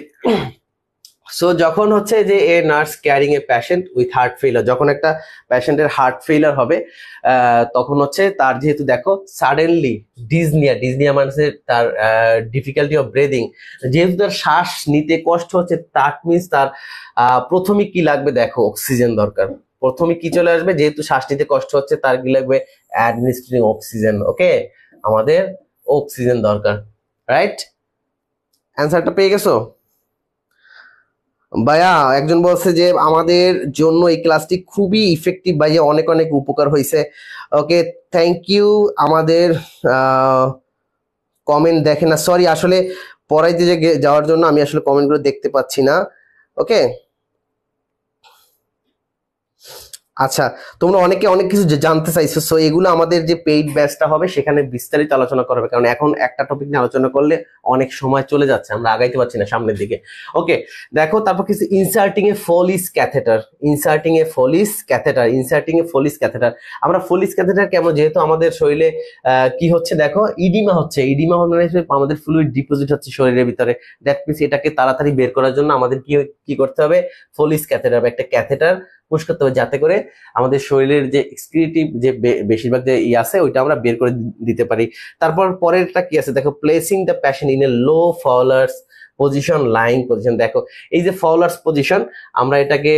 সো যখন হচ্ছে যে এ nurse caring A patient with heart failure, যখন একটা প্যাশেন্টের হার্ট ফেলিয়ার হবে, তখন হচ্ছে তার যেহেতু দেখো সাডেনলি ডিজনিয়া মানে তার ডিফিকাল্টি অফ ব্রেদিং, যেহেতু তার শ্বাস নিতে কষ্ট হচ্ছে, দ্যাট মিনস তার প্রথমে কি লাগবে, দেখো অক্সিজেন দরকার। প্রথমে কি চলে আসবে, যেহেতু শ্বাস নিতে কষ্ট হচ্ছে তার কি লাগবে, অ্যাডমিনিস্ট্রেটিং অক্সিজেন। ওকে, আমাদের অক্সিজেন দরকার, রাইট। অ্যান্সারটা পেয়ে গেছো ভাইয়া? একজন বলছে যে আমাদের জন্য এই ক্লাসটি খুবই ইফেক্টিভ ভাইয়া, অনেক অনেক উপকার হয়েছে। ওকে, থ্যাংক ইউ। আমাদের কমেন্ট দেখে না, সরি, আসলে পড়াইতে যাওয়ার জন্য আমি আসলে কমেন্টগুলো দেখতে পাচ্ছি না। ওকে, আচ্ছা, তোমরা অনেকে অনেক কিছু জানতে চাইছো, সো এগুলো আমাদের যে পেইড ব্যাচটা হবে সেখানে বিস্তারিত আলোচনা করা হবে, কারণ এখন একটা টপিক নিয়ে আলোচনা করলে অনেক সময় চলে যাচ্ছে, আমরা আগাইতে পারছি না সামনের দিকে। ওকে, দেখো তারপর কিছু ইনসার্টিং এ ফলিস ক্যাথেটার, আমরা ফলিস ক্যাথেটার কেমন, যেহেতু আমাদের শরীরে কি হচ্ছে, দেখো ইডিমা মানে আমাদের ফ্লুইড ডিপোজিট হচ্ছে শরীরের ভিতরে, দ্যাট মিনস এটাকে তাড়াতাড়ি বের করার জন্য আমাদের কি করতে হবে, ফলিস ক্যাথেটার বা একটা ক্যাথেটার পুশ করতে হবে, যাতে করে আমাদের শরীরের যে এক্সক্রিটিভ যে বেশিরভাগ যে আছে ওইটা আমরা বের করে দিতে পারি। তারপর পরেরটা কি আছে, দেখো placing the patient in a low Fowler's position, lying position. দেখো এই যে ফাউলার্স পজিশন, আমরা এটাকে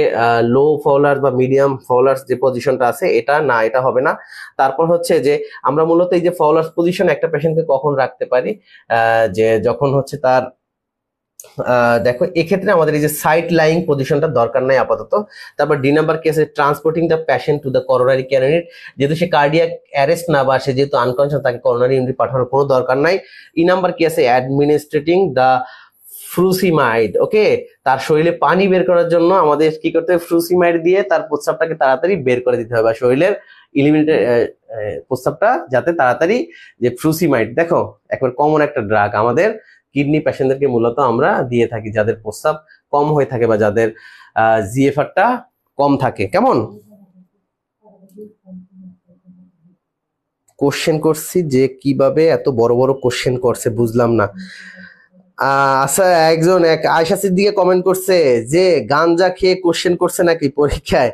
লো ফাউলার বা মিডিয়াম ফাউলার্স যে পজিশনটা আছে এটা না, এটা হবে না। তারপর হচ্ছে যে আমরা মূলত এই যে ফাউলার্স পজিশন একটা পেশেন্টকে কখন রাখতে পারি, যে যখন হচ্ছে তার দেখো এক্ষেত্রে আমাদের এই যে সাইড লাইং পজিশনটা দরকার নাই আপাতত। তারপর ডি নাম্বার কেসে transporting the patient to the coronary care unit, যেহেতু সে কার্ডিয়াক অ্যারেস্ট না বা সে যেহেতু আনকনশিয়াস, তাকে করোনারি ইউনিট পাঠানোর কোনো দরকার নাই। ই নাম্বার কেসে অ্যাডমিনিস্ট্রেটিং দ্য ফ্রুসিমাইড। ওকে, তার শরীরে পানি বের করার জন্য আমাদের কি করতে হবে, ফ্রুসিমাইড দিয়ে তার প্রস্রাবটাকে তাড়াতাড়ি বের করে দিতে হবে, বা শরীরের ইলিমিনেটেড প্রস্রাবটা যাতে তাড়াতাড়ি, যে ফ্রুসিমাইড দেখো একবার কমন একটা ড্রাগ আমাদের কিডনি পেশেন্টদেরকে মূলত আমরা দিয়ে থাকি, যাদের প্রস্রাব কম হয়ে থাকে বা যাদের জিএফআরটা কম থাকে। কেমন কোশ্চেন করছি যে কিভাবে এত বড় বড় কোশ্চেন করছে বুঝলাম না। আচ্ছা, এক আয়শা সিদ্দিকে কমেন্ট করছে যে গাঞ্জা খেয়ে কোশ্চেন করছে নাকি পরীক্ষায়,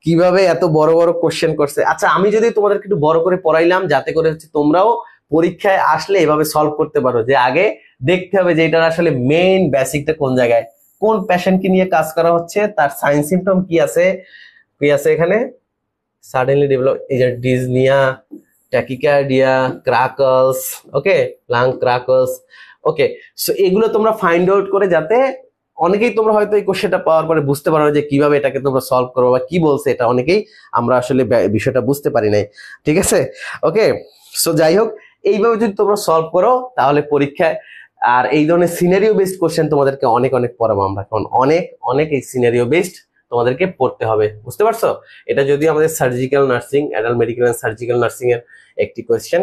কিভাবে এত বড় বড় কোশ্চেন করছে। আচ্ছা, আমি যদি তোমাদেরকে একটু বড় করে পড়াইলাম যাতে করে হচ্ছে তোমরাও পরীক্ষায় আসলে এভাবে সলভ করতে পারো, যে আগে দেখতে হবে যে এটার আসলে মেইন বেসিকটা কোন জায়গায়, কোন পেশেন্টকে নিয়ে কাজ করা হচ্ছে, তার সাইন সিমটম কি আছে এখানে, সাডেনলি ডেভেলপ এই যে ডিজনিয়া, ট্যাকিকার্ডিয়া, ক্রাকলস, ওকে, লাং ক্রাকলস। ওকে, সো এগুলো তোমরা ফাইন্ড আউট করে, যাতে অনেকেই তোমরা হয়তো এই কোশ্চেনটা পাওয়ার পরে বুঝতে পারো যে কিভাবে এটাকে তোমরা সলভ করো বা কি বলছে, এটা অনেকেই আমরা আসলে বিষয়টা বুঝতে পারি নাই। ঠিক আছে, ওকে, সো যাই হোক, এইভাবে যদি তোমরা সলভ করো তাহলে পরীক্ষায়, আর এই ধরনের সিনারিও বেসড কোশ্চেন তোমাদেরকে অনেক অনেক পড়াবো আমরা, কারণ অনেক অনেক এই সিনারিও বেসড তোমাদেরকে পড়তে হবে, বুঝতে পারছো? এটা যদি আমাদের surgical nursing, adult medical and surgical nursing এর একটি কোয়েশ্চেন।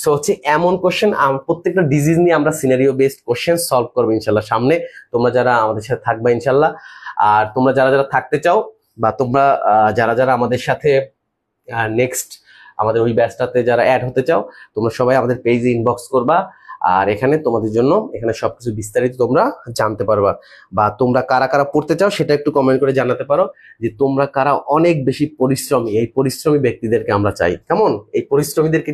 সো হচ্ছে এমন কোয়েশ্চেন, প্রত্যেকটা ডিজিজ নিয়ে আমরা সিনারিও বেসড কোয়েশ্চেন সলভ করবো ইনশাল্লাহ সামনে, তোমরা যারা আমাদের সাথে থাকবা ইনশাল্লাহ। আর তোমরা যারা যারা থাকতে চাও, বা তোমরা যারা যারা আমাদের সাথে নেক্সট আমাদের ওই ব্যাচটাতে যারা অ্যাড হতে চাও, তোমরা সবাই আমাদের পেজে ইনবক্স করবা। আর এখানে তোমাদের জন্য এখানে সবকিছু বিস্তারিত তোমরা জানতে পারবা। বা তোমরা কারা কারা পড়তে চাও সেটা একটু কমেন্ট করে জানাতে পারো, যে তোমরা কারা অনেক বেশি পরিশ্রমী, এই পরিশ্রমী ব্যক্তিদেরকে আমরা চাই। কেমন, এই পরিশ্রমীদেরকে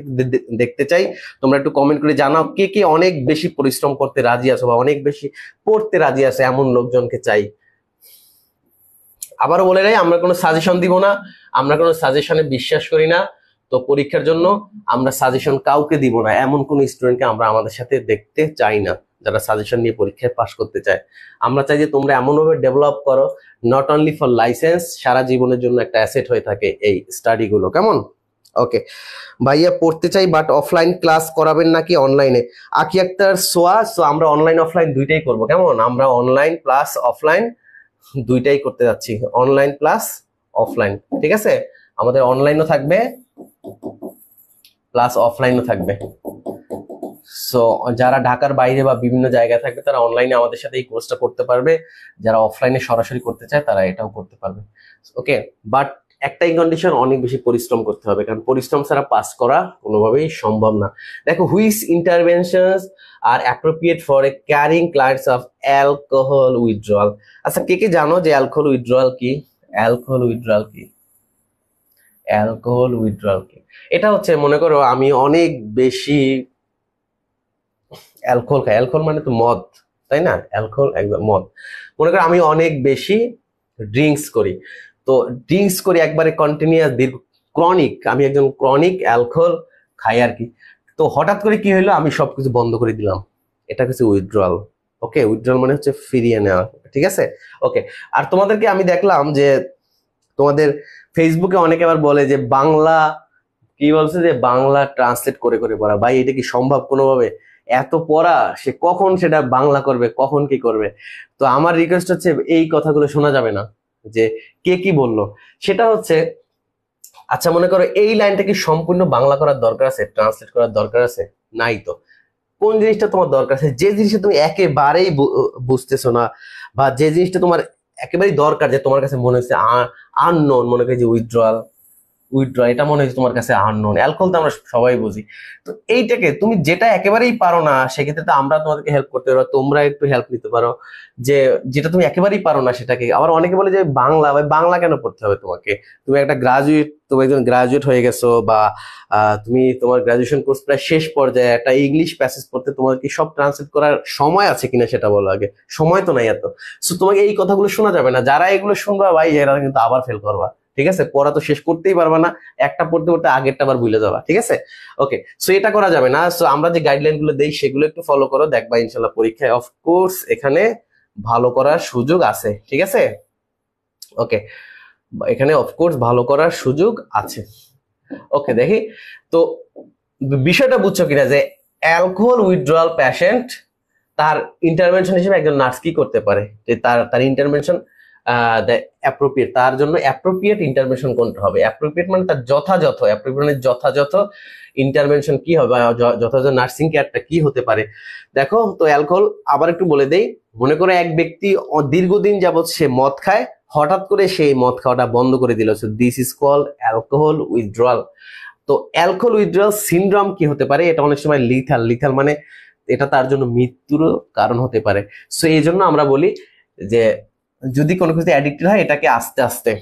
দেখতে চাই। তোমরা একটু কমেন্ট করে জানাও কে কে অনেক বেশি পরিশ্রম করতে রাজি আছো বা অনেক বেশি পড়তে রাজি আছে, এমন লোকজনকে চাই। আবারও বলে রাখি, আমরা কোনো সাজেশন দিব না, আমরা কোনো সাজেশনে বিশ্বাস করি না। তো পরীক্ষার জন্য আমরা সাজেশন কাউকে দিব না, এমন কোন স্টুডেন্টকে আমরা আমাদের সাথে দেখতে চাই না যারা সাজেশন নিয়ে পরীক্ষায় পাশ করতে চায়। আমরা চাই যে তোমরা এমনভাবে ডেভেলপ করো, নট অনলি ফর লাইসেন্স, সারা জীবনের জন্য একটা অ্যাসেট হয়ে থাকে এই স্টাডি গুলো। কেমন? ওকে ভাইয়া, পড়তে চাই বাট অফলাইন ক্লাস করাবেন নাকি অনলাইনে? আকি আক্তার সোয়া, সো আমরা অনলাইন অফলাইন দুইটাই করবো। কেমন, আমরা অনলাইন প্লাস অফলাইন দুইটাই করতে যাচ্ছি, অনলাইন প্লাস অফলাইন। ঠিক আছে, আমাদের অনলাইনও থাকবে প্লাস অফলাইনও থাকবে। সো যারা ঢাকার বাইরে বা বিভিন্ন জায়গায় থাকবে তারা অনলাইনে আমাদের সাথে এই কোর্সটা করতে পারবে, যারা অফলাইনে সরাসরি করতে চায় তারা এটাও করতে পারবে। ওকে, বাট একটাই কন্ডিশন, অনেক বেশি পরিশ্রম করতে হবে, কারণ পরিশ্রম ছাড়া পাস করা কোনোভাবেই সম্ভব না। দেখো, which interventions are appropriate for a caring clients of alcohol withdrawal. আচ্ছা, কে কে জানো যে অ্যালকোহল উইথড্রয়াল কি? অ্যালকোহল উইথড্রয়াল কি? অ্যালকোহল উইথড্রয়াল কি? এটা হচ্ছে, মনে করো আমি অনেক বেশি অ্যালকোহল খাই, অ্যালকোহল মানে তো মদ, তাই না? অ্যালকোহল একদম মদ। মনে করো আমি অনেক বেশি ড্রিঙ্কস করি, তো ড্রিঙ্কস করি একবারে কন্টিনিউয়াস, দীর্ঘ ক্রনিক, আমি একজন ক্রনিক অ্যালকোহল খাই আর কি। তো হঠাৎ করে কি হইলো, আমি সবকিছু বন্ধ করে দিলাম, এটা হচ্ছে উইথড্রয়াল। ওকে, উইথড্রয়াল মানে হচ্ছে ফিরিয়ে নেওয়া। ঠিক আছে, ওকে। আর তোমাদেরকে আমি দেখলাম যে তোমাদের ফেসবুকে অনেকে আবার বলে যে বাংলা, কি বলছে যে বাংলা ট্রান্সলেট করে করে পড়া। ভাই, এটা কি সম্ভব কোনোভাবে? এত পড়া, সে কখন সেটা বাংলা করবে, কখন কি করবে? তো আমার রিকোয়েস্ট হচ্ছে, এই কথাগুলো শোনা যাবে না যে কে কি বললো। সেটা হচ্ছে, আচ্ছা মনে করো এই লাইনটা কি সম্পূর্ণ বাংলা করার দরকার আছে, ট্রান্সলেট করার দরকার আছে? নাই তো। কোন জিনিসটা তোমার দরকার আছে, যে জিনিসটা তুমি একেবারেই বুঝতেছো না, বা যে জিনিসটা তোমার একেবারেই দরকার, যে তোমার কাছে মনে হচ্ছে আননোন, মনে করি যে উইথড্রয়াল, এটা মনে হচ্ছে তোমার কাছে আননোন। অ্যালকোহল তো আমরা সবাই বুঝি। তো এইটাকে তুমি যেটা একেবারেই পারো না, সেক্ষেত্রে তো আমরা তোমাদেরকে হেল্প করতে পারবো, তোমরা একটু হেল্প নিতে পারো। যে যেটা তুমি একেবারেই পারো না সেটাকে, আবার অনেকে বলে যে বাংলা, ভাই বাংলা কেন পড়তে হবে তোমাকে? তুমি একটা গ্রাজুয়েট, তুমি একজন গ্রাজুয়েট হয়ে গেছো, বা তুমি তোমার গ্রাজুয়েশন কোর্স প্রায় শেষ পর্যায়ে, একটা ইংলিশ প্যাসেজ পড়তে তোমার কি সব ট্রান্সলেট করার সময় আছে কিনা সেটা বলো আগে। সময় তো নাই এত। সো তোমাকে এই কথাগুলো শোনা যাবে না, যারা এগুলো শুনবা ভাই এরা কিন্তু আবার ফেল করবা। ঠিক আছে, পড়া তো শেষ করতেই পারবা না, একটা পড়তে পড়তে আগেরটা আবার ভুলে যাবা। ঠিক আছে, ওকে। সো এটা করা যাবে না। সো আমরা যে গাইডলাইন গুলো দেই সেগুলো একটু ফলো করো, দেখবা ইনশাল্লাহ পরীক্ষায় অফকোর্স এখানে ভালো করার সুযোগ আছে। ঠিক আছে, ওকে, এখানে অফকোর্স ভালো করার সুযোগ আছে। ওকে, দেখি তো বিষয়টা বুঝছো কিনা, যে অ্যালকোহল উইথড্রয়াল পেশেন্ট, তার ইন্টারভেনশন হিসেবে একজন নার্স কি করতে পারে, যে তার ইন্টারভেনশন অ্যাপ্রোপ্রিয়েট, তার জন্য অ্যাপ্রোপ্রিয়েট ইন্টারভেনশন কোনটা হবে? অ্যাপ্রোপ্রিয়েট মানে তার যথাযথ, অ্যাপ্রোপ্রিয়েট যথাযথ ইন্টারভেনশন কি হবে, যথাযথ নার্সিং কেয়ারটা কি হতে পারে। দেখো তো অ্যালকোহল আবার একটু বলে দেই, মনে করো এক ব্যক্তি দীর্ঘদিন যাবৎ সে মদ খায়, হঠাৎ করে সেই মদ খাওয়াটা বন্ধ করে দিল, so this is called alcohol withdrawal. তো অ্যালকোহল উইথড্রয়াল সিনড্রোম কি হতে পারে? এটা অনেক সময় লিথাল মানে এটা তার জন্য মৃত্যুর কারণ হতে পারে। সো এই জন্য আমরা বলি যে যদি কোনো কিছু অ্যাডিক্টেড হয়, এটাকে আস্তে আস্তে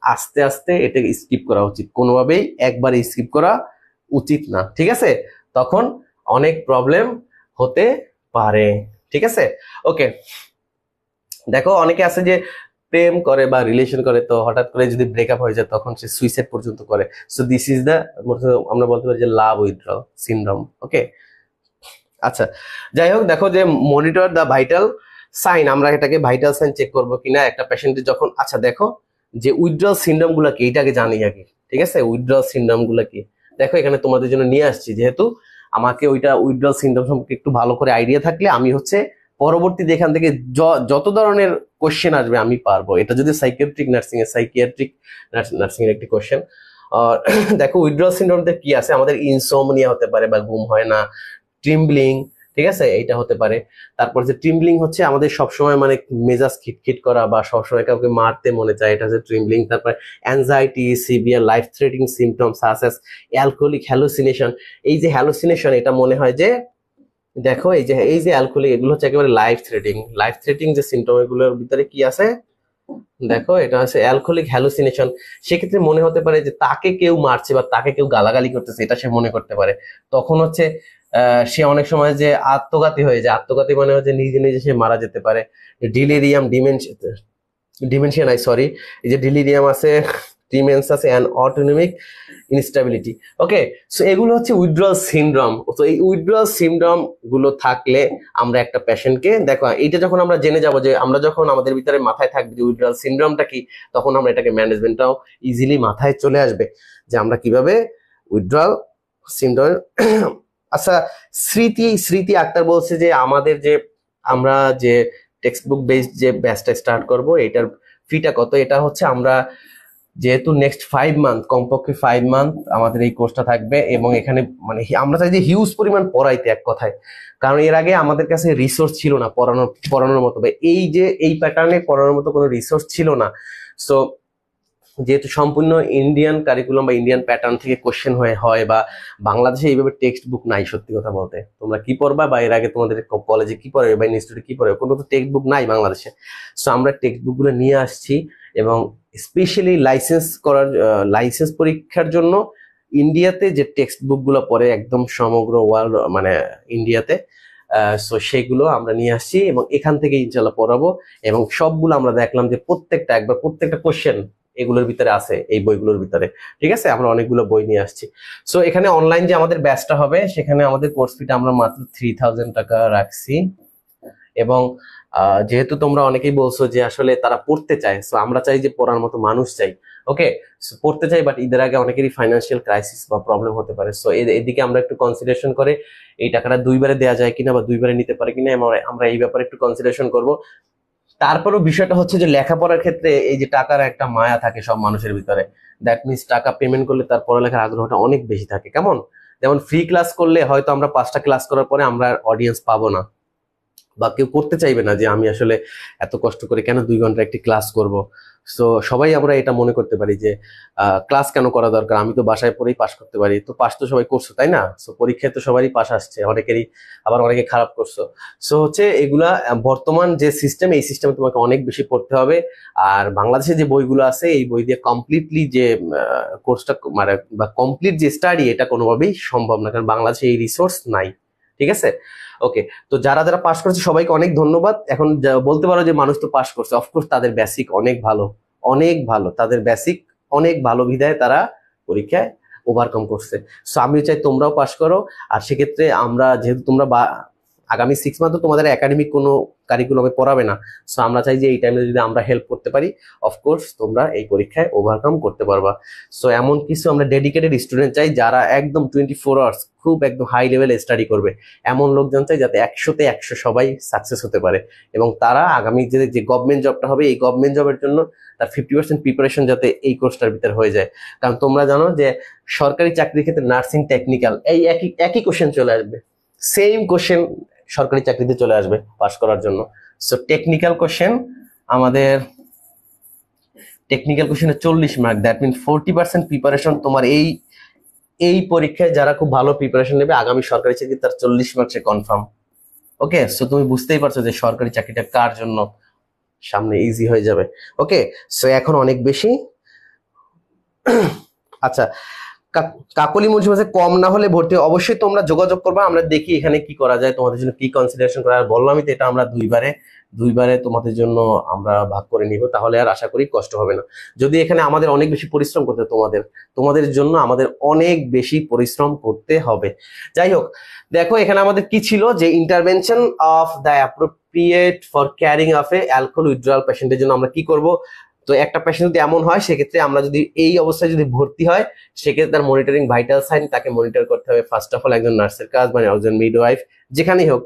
আস্তে আস্তে এটাকে স্কিপ করা উচিত, কোনোভাবেই একবার স্কিপ করা উচিত না। ঠিক আছে, তখন অনেক প্রবলেম হতে পারে। ঠিক আছে, ওকে। দেখো অনেকে আছে যে প্রেম করে বা রিলেশন করে, তো হঠাৎ করে যদি ব্রেকআপ হয়ে যায় তখন সে সুইসাইড পর্যন্ত করে। সো দিস ইজ দ্য, আমরা বলতে পারি যে লাভ উইথড্রল সিনড্রোম। ওকে, আচ্ছা যাই হোক, দেখো যে মনিটর দ্য ভাইটাল সাইন, আমরা এটাকে ভাইটাল সাইন চেক করবো কিনা একটা পেশেন্টের যখন। আচ্ছা দেখো যে উইথড্রল সিনড্রোম গুলা কি, এটাকে জানি আগে। ঠিক আছে, উইথড্রল সিনড্রোম গুলা কি, দেখো এখানে তোমাদের জন্য নিয়ে আসছি, যেহেতু আমাকে ওইটা উইথড্রল সিনড্রোম সম্পর্কে একটু ভালো করে আইডিয়া থাকলে আমি হচ্ছে পরবর্তীতে এখান থেকে যত ধরনের কোশ্চেন আসবে আমি পারবো। এটা যদি সাইকিয়াট্রিক নার্সিং এর একটি কোশ্চেন। আর দেখো উইথড্রল সিনড্রোমতে কি আছে, আমাদের ইনসোমনিয়া হতে পারে বা ঘুম হয় না, ট্রিম্বলিং, ঠিক আছে, এইটা হতে পারে। তারপর যে ট্রিম্বলিং হচ্ছে আমাদের সবসময় মানে মেজাজ খিটখিট করা বা সবসময় কাউকে মারতে মনে চায়, এটা হচ্ছে ট্রিম্বলিং। তারপর anxiety, severe life threatening symptom such as alcoholic hallucination. এই যে হ্যালুসিনেশন, এটা মনে হয় যে দেখো এই যে অ্যালকোহলিক, এগুলো হচ্ছে একেবারে লাইফ থ্রেটিং যে সিমটম, এগুলোর ভিতরে কি আছে দেখো, এটা হচ্ছে অ্যালকোহলিক হ্যালুসিনেশন। সেক্ষেত্রে মনে হতে পারে যে তাকে কেউ মারছে বা তাকে কেউ গালাগালি করতেছে, এটা সে মনে করতে পারে। তখন হচ্ছে সে অনেক সময় যে আত্মঘাতী হয়ে যায়, আত্মঘাতী মানে হচ্ছে নিজে নিজে সে মারা যেতে পারে। ডিলিরিয়াম, ডিমেনশিয়া নাই সরি, এই যে ডিলিরিয়াম আছে, ডিমেন্স আছে, and autonomic instability. Okay, so এগুলো হচ্ছে উইথড্রল সিনড্রোম। তো এই উইথড্রল সিনড্রোম গুলো থাকলে আমরা একটা পেশেন্টকে, দেখো এইটা যখন আমরা জেনে যাব, যে আমরা যখন আমাদের ভিতরে মাথায় থাকবে যে উইথড্রল সিনড্রোমটা কি, তখন আমরা এটাকে ম্যানেজমেন্টটাও ইজিলি মাথায় চলে আসবে যে আমরা কিভাবে উইথড্রল সিনড্রোম। আচ্ছা, স্মৃতি আক্তার বলছে যে আমাদের যে আমরা যে টেক্সট বুক বেসড যে ব্যাচটা স্টার্ট করব, এটার ফিটা কত? এটা হচ্ছে আমরা যেহেতু নেক্সট 5 মান্থ, কমপক্ষে 5 মান্থ আমাদের এই কোর্সটা থাকবে, এবং এখানে মানে আমরা চাই যে হিউজ পরিমাণ পড়াইতে এক কথায়, কারণ এর আগে আমাদের কাছে রিসোর্স ছিল না পড়ানোর মতো, বা এই প্যাটার্নে পড়ানোর মতো কোনো রিসোর্স ছিল না। সো যেহেতু সম্পূর্ণ ইন্ডিয়ান কারিকুলাম বা ইন্ডিয়ান প্যাটার্ন থেকে কোশ্চেন হয়, বা বাংলাদেশে এইভাবে টেক্সট বুক নাই। সত্যি কথা বলতে, তোমরা কি পড়বা বা এর আগে তোমাদের কলেজে কি পড়াবে বা ইনস্টিটিউটে কি পড়াবে, কোনো তো টেক্সট বুক নাই বাংলাদেশে। সো আমরা টেক্সট বুক গুলো নিয়ে আসছি, এবং স্পেশালি লাইসেন্স পরীক্ষার জন্য ইন্ডিয়াতে যে টেক্সট বুক গুলো পড়ে একদম সমগ্র ওয়ার্ল্ড মানে ইন্ডিয়াতে, সো সেগুলো আমরা নিয়ে আসছি, এবং এখান থেকে ইনশাল্লাহ পড়াবো। এবং সবগুলো আমরা দেখলাম যে প্রত্যেকটা কোশ্চেন এগুলোর ভিতরে আছে, এই বইগুলোর ভিতরে। ঠিক আছে, আমরা অনেকগুলো বই নিয়ে আসছি। সো এখানে অনলাইন যে আমাদের ব্যাচটা হবে, সেখানে আমাদের কোর্স ফিটা আমরা মাত্র 3000 টাকা রাখছি। এবং যেহেতু তোমরা অনেকেই বলছো যে আসলে তারা পড়তে চায়, সো আমরা চাই যে পড়ার মতো মানুষ চাই। ওকে, সো পড়তে চাই, বাট ঈদের আগে অনেকেরই ফাইন্যান্সিয়াল ক্রাইসিস বা প্রবলেম হতে পারে। সো এদিকে আমরা একটু কনসিডারেশন করে এই টাকাটা 2বারে দেওয়া যায় কিনা বা 2বারে নিতে পারে কিনা, আমরা এই ব্যাপারে একটু কনসিডারেশন করব। তারপরও বিষয়টা হচ্ছে যে লেখাপড়ার ক্ষেত্রে এই যে টাকার একটা মায়া থাকে সব মানুষের ভিতরে, দ্যাট মিনস টাকা পেমেন্ট করলে তার পড়ালেখার আগ্রহটা অনেক বেশি থাকে। কেমন, যেমন ফ্রি ক্লাস করলে হয়তো আমরা 5টা ক্লাস করার পরে আমরা অডিয়েন্স পাবো না, বা কেউ করতে চাইবে না যে আমি আসলে এত কষ্ট করে কেন 2 ঘন্টা একটি ক্লাস করব। সো সবাই আমরা এটা মনে করতে পারি যে ক্লাস কেন করা দরকার, আমি তো বাসায় পড়েই পাশ করতে পারি। তো পাশ তো সবাই করছো, তাই না? সো পরীক্ষায় তো সবারই পাশ আসছে, অনেকেরই আবার অনেকে খারাপ করছো। সো হচ্ছে এগুলা বর্তমান যে সিস্টেম, এই সিস্টেমে তোমাকে অনেক বেশি পড়তে হবে। আর বাংলাদেশে যে বইগুলো আছে, এই বই দিয়ে কমপ্লিটলি যে কোর্সটা মানে বা কমপ্লিট যে স্টাডি, এটা কোনোভাবেই সম্ভব না, কারণ বাংলাদেশে এই রিসোর্স নাই। ঠিক আছে, ওকে। তো যারা যারা পাস করেছে সবাইকে অনেক ধন্যবাদ। এখন বলতে পারো যে মানুষ তো পাস করছে, অফকোর্স তাদের বেসিক অনেক ভালো, তাদের বেসিক অনেক ভালো বিধায় তারা পরীক্ষায় ওভারকাম করছে। সো আমিও চাই তোমরাও পাস করো। আর সেক্ষেত্রে আমরা যেহেতু তোমরা আগামী 6 মান্থ তোমাদের একাডেমিক কোনো কারিকুলামে পড়াবে না, সো আমরা চাই যে এই টাইমে যদি আমরা হেল্প করতে পারি, অফকোর্স তোমরা এই পরীক্ষায় ওভারকাম করতে পারবা। সো এমন কিছু আমরা ডেডিকেটেড স্টুডেন্ট চাই যারা একদম 24 আওয়ার্স খুব একদম হাই লেভেলে স্টাডি করবে, এমন লোকজন চাই যাতে 100তে 100 সবাই সাকসেস হতে পারে, এবং তারা আগামী যে গভর্নমেন্ট জবটা হবে, এই গভর্নমেন্ট জবের জন্য তার 50% প্রিপারেশন যাতে এই কোর্সটার ভিতরে হয়ে যায়। কারণ তোমরা জানো যে সরকারি চাকরির ক্ষেত্রে নার্সিং, টেকনিক্যাল এই একই কোশ্চেন চলে আসবে, সেম কোশ্চেন সরকারি চাকরিতে চলে আসবে পাস করার জন্য। সো টেকনিক্যাল কোশ্চেন আমাদের টেকনিক্যাল কোশ্চেনে 40 মার্ক, দ্যাট মিন 40% প্রিপারেশন তোমার এই পরীক্ষায় যারা খুব ভালো প্রিপারেশন নেবে, আগামী সরকারি চাকরি তার 40 মার্কসে কনফার্ম। ওকে, সো তুমি বুঝতেই পারছো যে সরকারি চাকরিটা কার জন্য সামনে ইজি হয়ে যাবে। ওকে, সো এখন অনেক বেশি। আচ্ছা, কাকলি মজুমদার কম না হলে ভর্তি অবশ্যই তোমরা যোগাযোগ করবা, আমরা দেখি এখানে কি করা যায়, তোমাদের জন্য কি কনসিডারেশন করা। আর বললামই তো, এটা আমরা দুইবারে তোমাদের জন্য আমরা ভাগ করে নিব, তাহলে আর আশা করি কষ্ট হবে না। যদি এখানে আমাদের অনেক বেশি পরিশ্রম করতে, তোমাদের জন্য আমাদের অনেক বেশি পরিশ্রম করতে হবে। যাই হোক, দেখো এখানে আমাদের কি ছিল, যে intervention of the appropriate for carrying of A alcohol withdrawal পেশেন্টের জন্য আমরা কি করব। তো একটা পেশেন্ট যদি এমন হয় সেক্ষেত্রে আমরা যদি এই অবস্থায় যদি ভর্তি হয় সেক্ষেত্রে তার মনিটরিং ভাইটাল সাইন তাকে মনিটর করতে হবে ফার্স্ট অফ অল একজন নার্সের কাজ, মানে একজন মিডওয়াইফ যেখানেই হোক।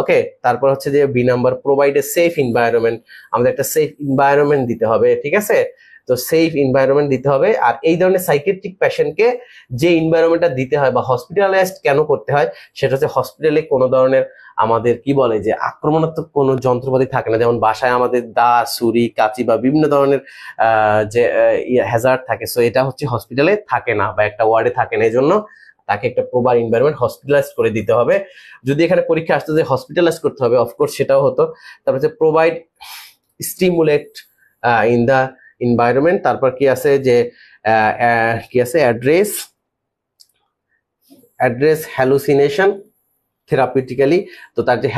ওকে, তারপর হচ্ছে যে B number, provide a safe environment, আমাদের একটা সেফ এনভায়রনমেন্ট দিতে হবে, ঠিক আছে? তো সেফ এনভায়রনমেন্ট দিতে হবে। আর এই ধরনের সাইকিয়াট্রিক পেশেন্টকে যে এনভায়রনমেন্টটা দিতে হয় বা হসপিটালাইজড কেন করতে হয় সেটা হচ্ছে হসপিটালে কোনো ধরনের আমাদের কি বলে যে আক্রমণাত্মক কোনো যন্ত্রপাতি থাকে না, যেমন বাসায় আমাদের দা, ছুরি, কাঁচি বা বিভিন্ন ধরনের যে হ্যাজার্ড থাকে, সো এটা হচ্ছে হসপিটালে থাকে না বা একটা ওয়ার্ডে থাকে না। এই জন্য তাকে একটা প্রপার এনভায়রনমেন্ট হসপিটালাইজ করে দিতে হবে। যদি এখানে পরীক্ষা আসতো যে হসপিটালাইজ করতে হবে, অফকোর্স সেটাও হতো। তারপর হচ্ছে provide stimulate in the environment. তারপর কি আছে যে কি আছে অ্যাড্রেস হ্যালুসিনেশন থেরাপিউটিক্যালি। তো তার যে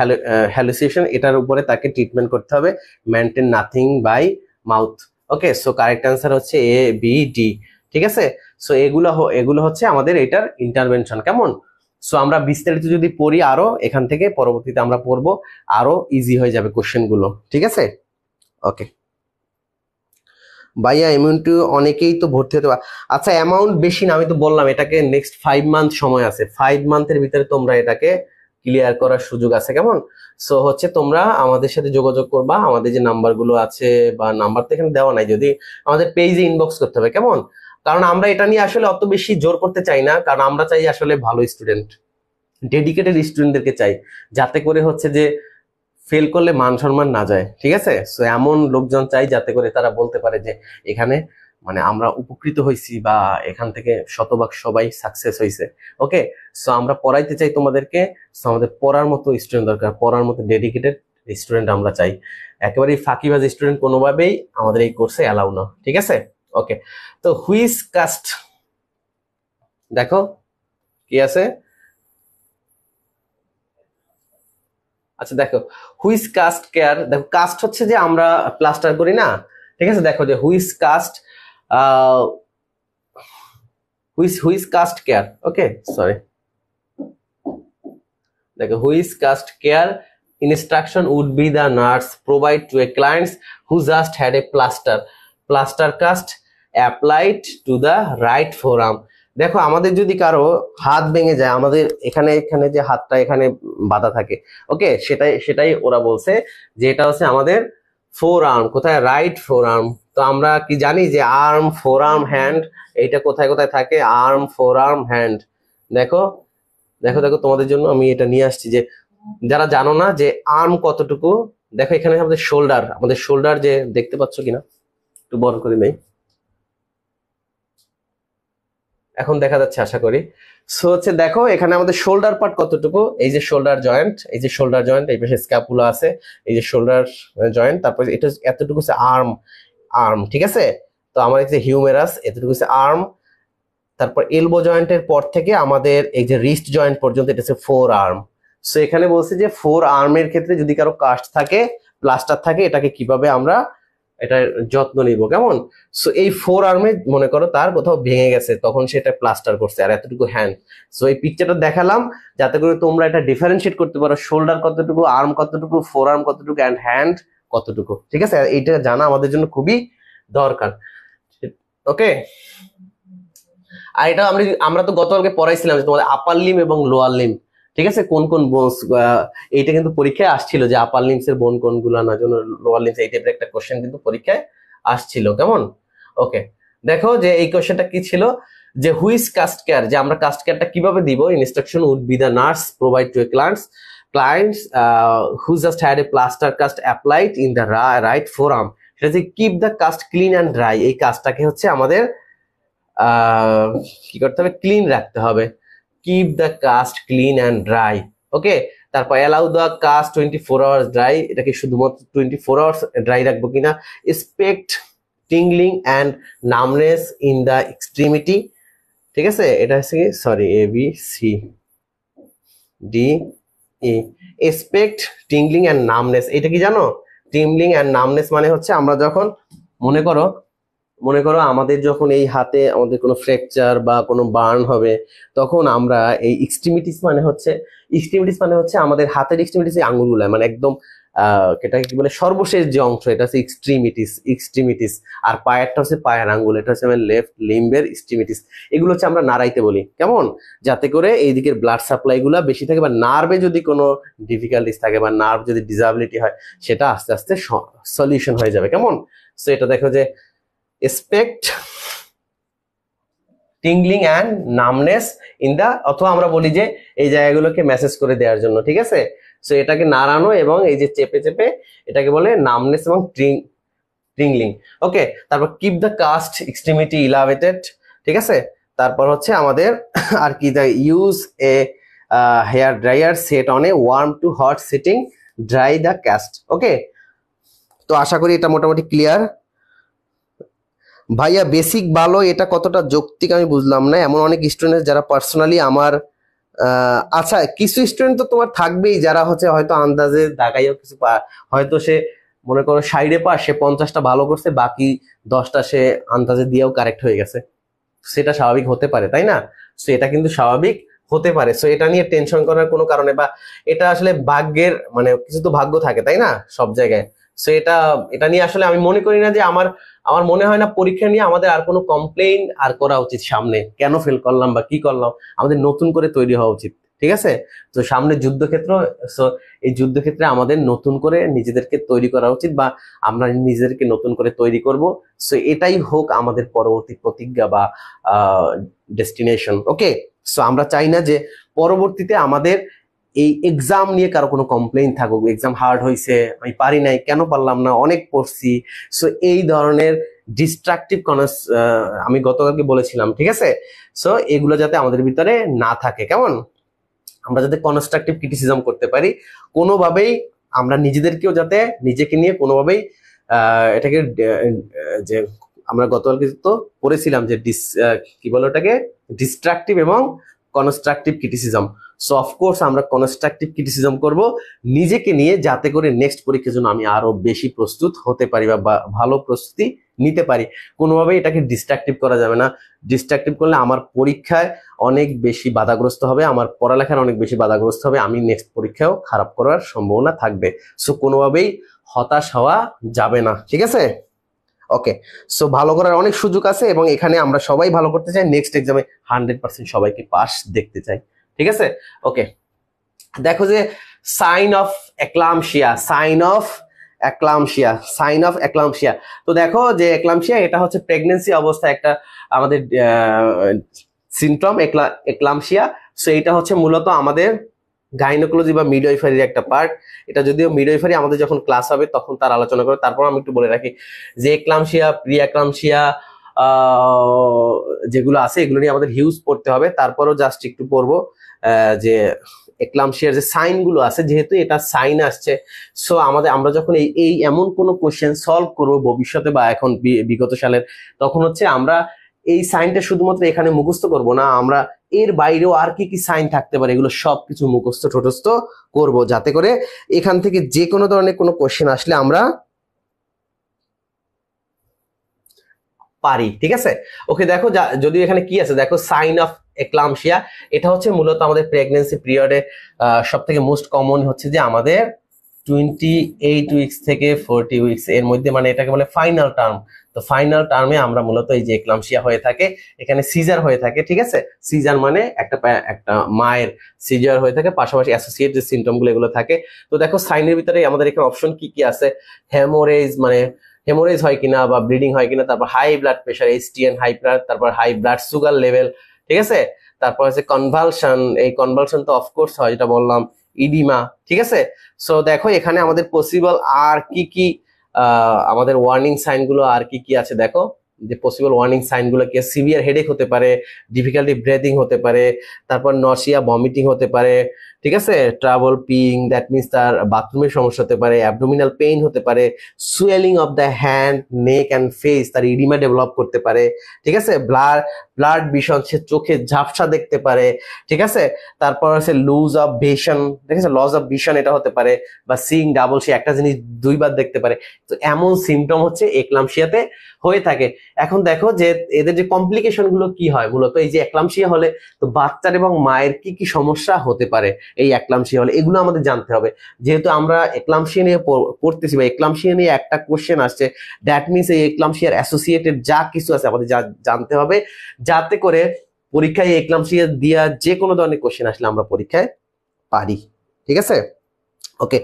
হ্যালুসিনেশন এটার উপরে তাকে ট্রিটমেন্ট করতে হবে। Maintain nothing by mouth. Okay, so correct answer হচ্ছে এ বি ডি, ঠিক আছে? সো এগুলো হচ্ছে আমাদের এটার ইন্টারভেনশন। কেমন? সো আমরা বিস্তারিত যদি পড়ি আরো এখান থেকে, পরবর্তীতে আমরা পড়বো, আরো ইজি হয়ে যাবে কোশ্চেন গুলো, ঠিক আছে? ওকে ভাইয়া, অ্যামাউন্ট অনেকেই তো ভর্তি হতে পারে। আচ্ছা, অ্যামাউন্ট বেশি না, আমি তো বললাম এটাকে নেক্সট 5 মান্থ সময় আছে, 5 মান্থের ভিতরে তোমরা এটাকে ক্লিয়ার করার সুযোগ আছে। কেমন? সো হচ্ছে তোমরা আমাদের সাথে যোগাযোগ করবা, আমাদের যে নাম্বার গুলো আছে, বা নাম্বার তো এখানে দেওয়া নাই, যদি আমাদের পেজে ইনবক্স করতে হবে। কেমন? কারণ আমরা এটা নিয়ে আসলে অত বেশি জোর করতে চাই না, কারণ আমরা চাই আসলে ভালো স্টুডেন্ট, ডেডিকেটেড স্টুডেন্টদেরকে চাই, যাতে করে হচ্ছে যে ফেল করলে মান সম্মান না যায়, ঠিক আছে? সো এমন লোকজন চাই যাতে করে তারা বলতে পারে যে এখানে মানে আমরা উপকৃত হয়েছি বা এখান থেকে শতভাগ সবাই সাকসেস হয়েছে। ওকে, সো আমরা পড়াইতে চাই তোমাদেরকে। সো আমাদের পড়ার মতো স্টুডেন্ট দরকার, পড়ার মতো ডেডিকেটেড স্টুডেন্ট আমরা চাই। একেবারেই ফাঁকিবাজ স্টুডেন্ট কোনোভাবেই আমাদের এই কোর্সে অ্যালাউ না, ঠিক আছে? ওকে, তো হুইচ কাস্ট, দেখো কি আছে। আচ্ছা দেখো, হুইচ কাস্ট কেয়ার, দেখো কাস্ট হচ্ছে যে আমরা প্লাস্টার করি না, ঠিক আছে? দেখো যে which cast, which cast care, okay sorry, দেখো which cast care instruction would be the nurse provide to a clients who just had a plaster cast applied to the right forearm। দেখো আমাদের যদি কারো হাত ভেঙে যায়, আমাদের এখানে এখানে যে হাতটা এখানে বাঁধা থাকে, ওকে, সেটাই ওরা বলছে যে এটা হচ্ছে আমাদের ফোর আর্ম। কোথায়? Write four arm. তো আমরা কি জানি যে আর্ম, ফোর আর্ম, হ্যান্ড, এইটা কোথায় কোথায় থাকে? Arm, four arm, hand. দেখো দেখো দেখো তোমাদের জন্য আমি এটা নিয়ে আসছি, যে যারা জানো না যে আর্ম কতটুকু, দেখো এখানে আমাদের শোল্ডার যে দেখতে পাচ্ছ কিনা, একটু বড় করে নেই, এখন দেখা যাচ্ছে আশা করি। সো হচ্ছে দেখো এখানে আমাদের শোল্ডার পার্ট কতটুকু, এই যে শোল্ডার জয়েন্ট, এই যে শোল্ডার জয়েন্ট, এই পাশে স্ক্যাপুলা আছে, এই যে শোল্ডার জয়েন্ট, তারপর এটা এতটুকু হচ্ছে আর্ম, ঠিক আছে? তো আমার এই যে হিউমেরাস, এতটুকু হচ্ছে আর্ম। তারপর এলবো জয়েন্টের পর থেকে আমাদের এই যে রিস্ট জয়েন্ট পর্যন্ত এটা হচ্ছে ফোর আর্ম। সো এখানে বলছে যে ফোর আর্মের ক্ষেত্রে যদি কারো কাস্ট থাকে, প্লাস্টার থাকে, এটাকে কিভাবে আমরা এটার যত্ন নিব। কেমন? সো এই ফোর আর্মে মনে করো তার কোথাও ভেঙে গেছে, তখন সেটা প্লাস্টার করছে, আর এতটুকু হ্যান্ড। সো এই পিকচারটা দেখালাম যাতে করে তোমরা এটা ডিফারেন্সিয়েট করতে পারো, শোল্ডার কতটুকু, আর্ম কতটুকু, ফোর আর্ম কতটুকু, অ্যান্ড হ্যান্ড কতটুকু, ঠিক আছে? এইটা জানা আমাদের জন্য খুবই দরকার। ওকে, আর এটা আমরা তো গতকালকে পড়াইছিলাম যে তোমাদের আপার লিম এবং লোয়ার লিম, ঠিক আছে, কোন কোন বোনস, এইটা কিন্তু পরীক্ষায় আসছিল যে আপার লিমস এর বোন কোনগুলো, না জন্য লোয়ার লিমস, এই টাইপের একটা কোশ্চেন কিন্তু পরীক্ষায় আসছিল। কেমন? ওকে, দেখো যে এই কোশ্চেনটা কি ছিল, যে হুইচ কাস্ট কেয়ার, যে আমরা কাস্ট কেয়ারটা কিভাবে দিব, instruction would be the nurse provide to a clients who just had a plaster cast applied in the right forearm. সেটা হচ্ছে keep the cast clean and dry. এই কাজটাকে হচ্ছে আমাদের কি করতে হবে? ক্লিন রাখতে হবে। Keep the cast clean and dry. Okay, তারপর allow the cast 24 hours dry. এটাকে শুধুমাত্র 24 আওয়ার্স ড্রাই রাখবো কিনা। Expect tingling and numbness in the extremity, ঠিক আছে? এটা হচ্ছে কি, sorry, A B C D E. Expect tingling and numbness, এটা কি জানো? টিংলিং অ্যান্ড নামনেস মানে হচ্ছে আমরা যখন মনে করো আমাদের যখন এই হাতে আমাদের কোনো ফ্র্যাকচার বা কোনো বার্ন হবে, তখন আমরা এই এক্সট্রিমিটিস মানে হচ্ছে আমাদের হাতের এক্সট্রিমিটিস, আঙুলগুলো মানে একদম এটাকে কি বলে সর্বশেষ যে অংশ, এটা হচ্ছে এক্সট্রিমিটিস। আর পায়েরটা হচ্ছে পায়ের আঙ্গুল, এটা হচ্ছে আমার লেফট লিম্বের এক্সট্রিমিটিস। এগুলো হচ্ছে আমরা নাড়াইতে বলি, কেমন, যাতে করে এই দিকের ব্লাড সাপ্লাই গুলা বেশি থাকে, বা নার্ভে যদি কোনো ডিফিকাল্টিস থাকে বা নার্ভ যদি ডিসাবিলিটি হয় সেটা আস্তে আস্তে সলিউশন হয়ে যাবে, কেমন। সো এটা দেখো যে expect tingling and numbness in the, অথবা আমরা বলি যে এই জায়গাগুলোকে মেসেজ করে দেওয়ার জন্য, ঠিক আছে। সো এটাকে নাড়ানো এবং এই যে চেপে চেপে এটাকে বলে নামনেস এবং টিংলিং। ওকে, তারপর keep the cast extremity elevated, ঠিক আছে। তারপর হচ্ছে আমাদের আর কি, use a hair dryer, set on a warm to hot setting, dry the cast. Okay, তো আশা করি এটা মোটামুটি ক্লিয়ার। ভাইয়া বেসিক ভালো, এটা কতটা যৌক্তিক আমি বুঝলাম না। এমন অনেক স্টুডেন্ট যারা পার্সোনালি আমার আচ্ছা, কিছু স্টুডেন্ট তো তোমার থাকবেই যারা হচ্ছে হয়তো আন্দাজে দাগাইও কিছু হয়তো সে মনে করো 60 পাস, সে 50টা ভালো করছে, বাকি 10টা সে আন্দাজে দিয়েও কারেক্ট হয়ে গেছে। সেটা স্বাভাবিক হতে পারে, তাই না? সো এটা কিন্তু স্বাভাবিক হতে পারে। সো এটা নিয়ে টেনশন করার কোনো কারণে, বা এটা আসলে ভাগ্যের, মানে কিছু তো ভাগ্য থাকে, তাই না, সব জায়গায়। সো এটা নিয়ে আসলে আমি মনে করি না যে আমার মনে হয় না পরীক্ষা নিয়ে আমাদের আর কোনো কমপ্লেইন আর করা উচিত। সামনে কেন ফেল করলাম বা কি করলাম, আমাদের নতুন করে তৈরি হওয়া উচিত, ঠিক আছে। তো সামনে যুদ্ধক্ষেত্র, সো এই যুদ্ধক্ষেত্রে আমাদের নতুন করে নিজেদেরকে তৈরি করা উচিত, বা আমরা নিজেদেরকে নতুন করে তৈরি করব। সো এটাই হোক আমাদের পরবর্তী প্রতিজ্ঞা বা ডেস্টিনেশন। ওকে, সো আমরা চাই না যে পরবর্তীতে আমাদের এই এক্সাম নিয়ে কারো কোনো কমপ্লেইন থাকুক, এক্সাম হার্ড হয়েছে, আমি পারি নাই, কেন পারলাম না, অনেক পড়ছি। সো এই ধরনের ডিস্ট্রাকটিভ আমি গতকালকে বলেছিলাম, ঠিক আছে। সো এগুলো যাতে আমাদের ভিতরে না থাকে, কেমন, আমরা যাতে কনস্ট্রাকটিভ ক্রিটিসিজম করতে পারি কোনোভাবেই, আমরা নিজেদেরকেও যাতে নিজেকে নিয়ে কোনোভাবেই এটাকে যে আমরা গতকালকে তো পড়েছিলাম যে কি বলে ওটাকে, ডিস্ট্রাকটিভ এবং কনস্ট্রাকটিভ ক্রিটিসিজম। সো অফকোর্স আমরা কনস্ট্রাকটিভ ক্রিটিসিজম করব নিজেকে নিয়ে, যাতে করে নেক্সট পরীক্ষার জন্য আমি আরো বেশি প্রস্তুত হতে পারি বা ভালো প্রস্তুতি নিতে পারি। কোনোভাবেই এটাকে ডিস্ট্রাকটিভ করা যাবে না। ডিস্ট্রাকটিভ করলে আমার পরীক্ষায় অনেক বেশি বাধাগ্রস্ত হবে, আমার পড়ালেখার অনেক বেশি বাধাগ্রস্ত হবে, আমি নেক্সট পরীক্ষাও খারাপ করার সম্ভাবনা থাকবে। সো কোনোভাবেই হতাশ হওয়া যাবে না, ঠিক আছে। ওকে, সো ভালো করার অনেক সুযোগ আছে এবং এখানে আমরা সবাই ভালো করতে চাই, নেক্সট এক্সামে 100% সবাইকে পাস দেখতে চাই, ঠিক আছে। ওকে, দেখো যে সাইন অফ এক্লামশিয়া। তো দেখো যে এক্লামশিয়া এটা হচ্ছে প্রেগনেন্সি অবস্থায় একটা আমাদের সিমটম, এক্লামশিয়া। সো এটা হচ্ছে মূলত আমাদের গাইনোকোলজি বা মিডওয়াইফারির একটা পার্ট। এটা যদিও মিডওয়াইফারি আমাদের যখন ক্লাস হবে তখন তার আলোচনা করে, তারপর আমি একটু বলে রাখি যে এক্লামশিয়া, প্রি এক্লামশিয়া যেগুলো আছে এগুলো নিয়ে আমাদের হিউজ পড়তে হবে। তারপরও জাস্ট একটু পড়বো যে এক্লামশিয়ার যে সাইন গুলো আছে, যেহেতু এটা সাইন আসছে, সো আমরা যখন এই এমন কোনো কোশ্চেন সলভ করবো ভবিষ্যতে বা এখন বিগত সালের, তখন হচ্ছে আমরা এই সাইনটা শুধুমাত্র এখানে মুখস্থ করব না, আমরা এর বাইরেও আর কি কি সাইন থাকতে পারে এগুলো সবকিছু মুখস্থ ঠোঁটস্থ করব, যাতে করে এখান থেকে যে কোনো ধরনের কোনো কোশ্চেন আসলে আমরা পারি, ঠিক আছে। ওকে, দেখো যদি এখানে কি আছে, দেখো সাইন অফ এক্লামশিয়া, এটা হচ্ছে মূলত আমাদের প্রেগনেন্সি পিরিয়ডে সব থেকে মোস্ট কমন হচ্ছে যে আমাদের 28 উইকস থেকে 40 উইকস এর মধ্যে, মানে এটাকে বলে ফাইনাল টার্ম। তো ফাইনাল টার্মে আমরা মূলত এই যে এক্লামশিয়া হয়ে থাকে, এখানে সিজার হয়ে থাকে, ঠিক আছে। সিজার মানে একটা মায়ের সিজার হয়ে থাকে, পাশাপাশি অ্যাসোসিয়েট যে সিমটম গুলো এগুলো থাকে। তো দেখো সাইনের ভিতরে আমাদের এখানে অপশন কি কি আছে, হেমোরেজ মানে হেমোরেজ হয় কিনা বা ব্লিডিং হয় কিনা, তারপর high blood pressure HTN high blood, তারপর হাই ব্লাড সুগার লেভেল, ঠিক আছে। তারপর হচ্ছে কনভালশন, এই কনভালশন তো অফকোর্স হয়, যেটা বললাম, ইডিমা, ঠিক আছে। সো দেখো এখানে আমাদের পসিবল আর কি কি আমাদের ওয়ার্নিং সাইন গুলো আর কি কি আছে, দেখো যে পসিবল ওয়ার্নিং সাইন গুলো কি, সিভিয়ার হেডেক হতে পারে, ডিফিকাল্টি ব্রেথিং হতে পারে, তারপর নসিয়া ভমিটিং হতে পারে, ঠিক আছে, ট্রাবল পিং, দ্যাট মিনস তার বাথরুমের সমস্যা হতে পারে, অ্যাবডোমিনাল পেইন হতে পারে, swelling of the hand, neck and face, তার ইডিমা ডেভেলপ করতে পারে, ঠিক আছে, ব্লাড ভিশন, সে চোখে ঝাপসা দেখতে পারে, ঠিক আছে। তারপর হচ্ছে লুজ অফ ভিশন, ঠিক আছে, লস অফ ভিশন এটা হতে পারে, বা সিং ডাবল, সে একটা জিনিস দুইবার দেখতে পারে। তো এমন সিমটম হচ্ছে এক্লামশিয়াতে হয়ে থাকে। এখন দেখো যে এদের যে কমপ্লিকেশন গুলো কি হয়, মূলত এই যে এক্লামশিয়া হলে তো বাচ্চার এবং মায়ের কি কি সমস্যা হতে পারে, এই একলামশিয়া হলে, এগুলো আমাদের জানতে হবে। যেহেতু আমরা একলামশিয়া নিয়ে পড়তেছি বা একলামশিয়া নিয়ে একটা কোশ্চেন আসছে, দ্যাট মিনস এই একলামশিয়ার অ্যাসোসিয়েটেড যা কিছু আছে আমাদের জানতে হবে, যাতে করে পরীক্ষায় একলামশিয়া দিয়া যে কোনো ধরনের কোশ্চেন আসলে আমরা পরীক্ষায় পারি। ঠিক আছে, ওকে।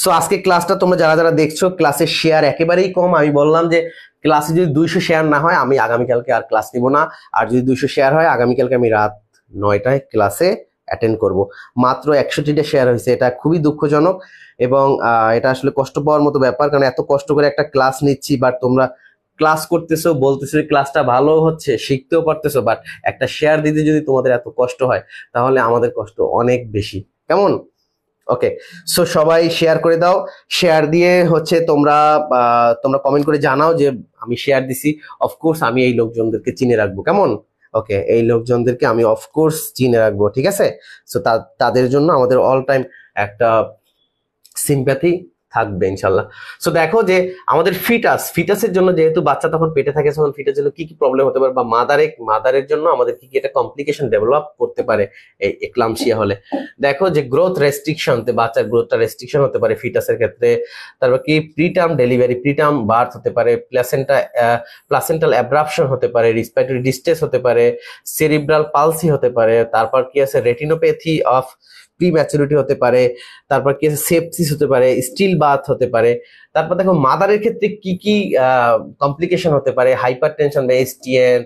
সো আজকে ক্লাসটা তোমরা যারা যারা দেখছো, ক্লাসের শেয়ার একেবারেই কম। আমি বললাম যে ক্লাসে যদি 200 শেয়ার না হয় আমি আগামীকালকে আর ক্লাস নিব না, আর যদি 200 শেয়ার হয় আগামীকালকে আমি রাত 9টায় ক্লাসে অ্যাটেন্ড করব। মাত্র 61টা শেয়ার হয়েছে, এটা খুবই দুঃখজনক এবং এটা আসলে কষ্ট পাওয়ার মতো ব্যাপার, কারণ এত কষ্ট করে একটা ক্লাস নিচ্ছি, বাট তোমরা ক্লাস করতেছো, বলতেছো ক্লাসটা ভালো হচ্ছে, শিখতেও পারতেছো, বাট একটা শেয়ার দিতে যদি তোমাদের এত কষ্ট হয় তাহলে আমাদের কষ্ট অনেক বেশি। কেমন? ওকে, সো সবাই শেয়ার করে দাও। শেয়ার দিয়ে হচ্ছে তোমরা তোমরা কমেন্ট করে জানাও যে আমি শেয়ার দিছি। অফকোর্স আমি এই লোকজনদেরকে চিনে রাখবো। কেমন? ওকে, এই লোকজনদেরকে আমি অফকোর্স চিনে রাখবো। ঠিক আছে, সো তাদের জন্য আমাদের অল টাইম একটা সিম্প্যাথি থাকবে ইনশাল্লাহ। সো দেখো যে আমাদের ফিটাসের জন্য, যেহেতু বাচ্চা তখন পেটে থাকে, তখন ফিটাসের জন্য কি কি প্রবলেম হতে পারে, বা মাদারের জন্য আমাদের কি কি একটা কমপ্লিকেশন ডেভেলপ করতে পারে এই একলামশিয়া হলে। দেখো যে গ্রোথ রেস্ট্রিকশন, বাচ্চার গ্রোথটা রেস্ট্রিকশন হতে পারে ফিটাসের ক্ষেত্রে। তারপর কি প্রিটার্ম ডেলিভারি, প্রিটার্ম বার্থ হতে পারে, প্লাসেন্টাল অ্যাব্রাপশন হতে পারে, রেসপিরেটরি ডিস্ট্রেস হতে পারে, সেরিব্রাল পালসি হতে পারে। তারপর কি আছে রেটিনোপ্যাথি অফ প্রিম্যাচুরিটি হতে পারে। তারপর কি আছে সেপসিস হতে পারে, স্টিল বাথ হতে পারে। তারপর দেখো মাদারের ক্ষেত্রে কি কি কমপ্লিকেশন হতে পারে, হাইপারটেনশন বা এসটিএন।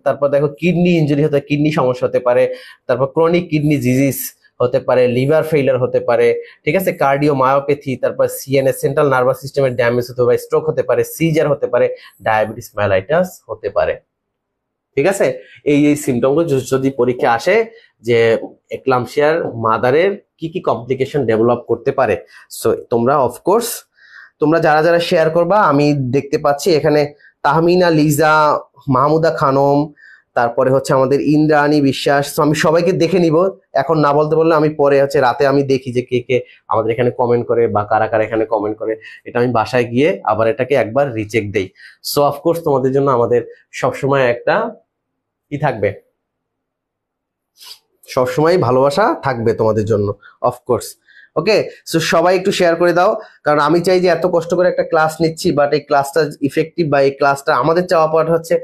তারপর দেখো কিডনি ইনজুরি হতে, কিডনি সমস্যা হতে পারে। তারপর ক্রনিক কিডনি ডিজিজ হতে পারে, লিভার ফেইলার হতে পারে। ঠিক আছে, কার্ডিওমায়োপ্যাথি, তারপর সিএনএস সেন্ট্রাল নার্ভাস সিস্টেমের ড্যামেজ হতে পারে, স্ট্রোক হতে পারে, সিজার হতে পারে, ডায়াবেটিস মেলাইটাস হতে পারে। ঠিক আছে, এই সিমটমগুলো যদি পরীক্ষা আসে যে একলামশিয়ার মাদারের কি কি কমপ্লিকেশন ডেভেলপ করতে পারে, সো তোমরা অফকোর্স তোমরা যারা যারা শেয়ার করবা, আমি দেখতে পাচ্ছি এখানে তাহমিনা লিজা, মাহমুদা খানম, তারপরে হচ্ছে আমাদের ইন্দ্রাণী বিশ্বাস। তো আমি সবাইকে দেখে নিব, এখন না বলতে বললে আমি পরে হচ্ছে রাতে আমি দেখি যে কে কে আমাদের এখানে কমেন্ট করে বা কারা কারা এখানে কমেন্ট করে। এটা আমি বাসায় গিয়ে আবার এটাকে একবার রিচেক দেই। সো অফকোর্স তোমাদের জন্য আমাদের সবসময় একটা কি থাকবে, সবসময় ভালোবাসা থাকবে তোমাদের জন্য অফকোর্স। ওকে, সো সবাই একটু শেয়ার করে দাও, কারণ আমি চাই যে এত কষ্ট করে একটা ক্লাস নিচ্ছি, বাট এই ক্লাসটা ইফেক্টিভ বা এই ক্লাসটা আমাদের চাওয়া পাওয়াটা হচ্ছে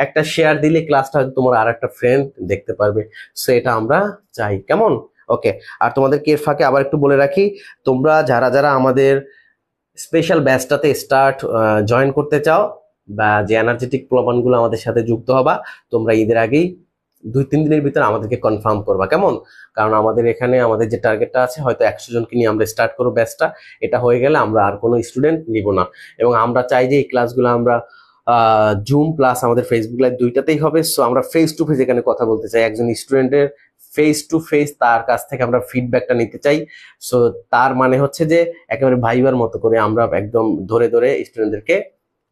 একটা শেয়ার দিলে ক্লাসটা তোমার আর একটা ফ্রেন্ড দেখতে পারবে। সো এটা আমরা চাই। কেমন? ওকে, আর তোমাদেরকে এর ফাঁকে আবার একটু বলে রাখি, তোমরা যারা যারা আমাদের স্পেশাল ব্যাচটাতে জয়েন করতে চাও বা যে এনার্জেটিক প্লবানগুলো আমাদের সাথে যুক্ত হবা, তোমরা ঈদের আগেই 2-3 দিনের ভিতরে আমাদেরকে কনফার্ম করবা। কেমন? কারণ আমাদের এখানে আমাদের যে টার্গেটটা আছে, হয়তো 100 জনকে নিয়ে আমরা স্টার্ট করবো ব্যাচটা। এটা হয়ে গেলে আমরা আর কোনো স্টুডেন্ট নিব না, এবং আমরা চাই যে এই ক্লাসগুলো আমরা জুম প্লাস আমাদের ফেসবুক লাইভ দুইটাতেই হবে। সো আমরা ফেস টু ফেস এখানে কথা বলতে চাই, একজন স্টুডেন্টের ফেস টু ফেস তার কাছ থেকে আমরা ফিডব্যাকটা নিতে চাই। সো তার মানে হচ্ছে যে একেবারে ভাইবার মতো করে আমরা একদম ধরে ধরে স্টুডেন্টদেরকে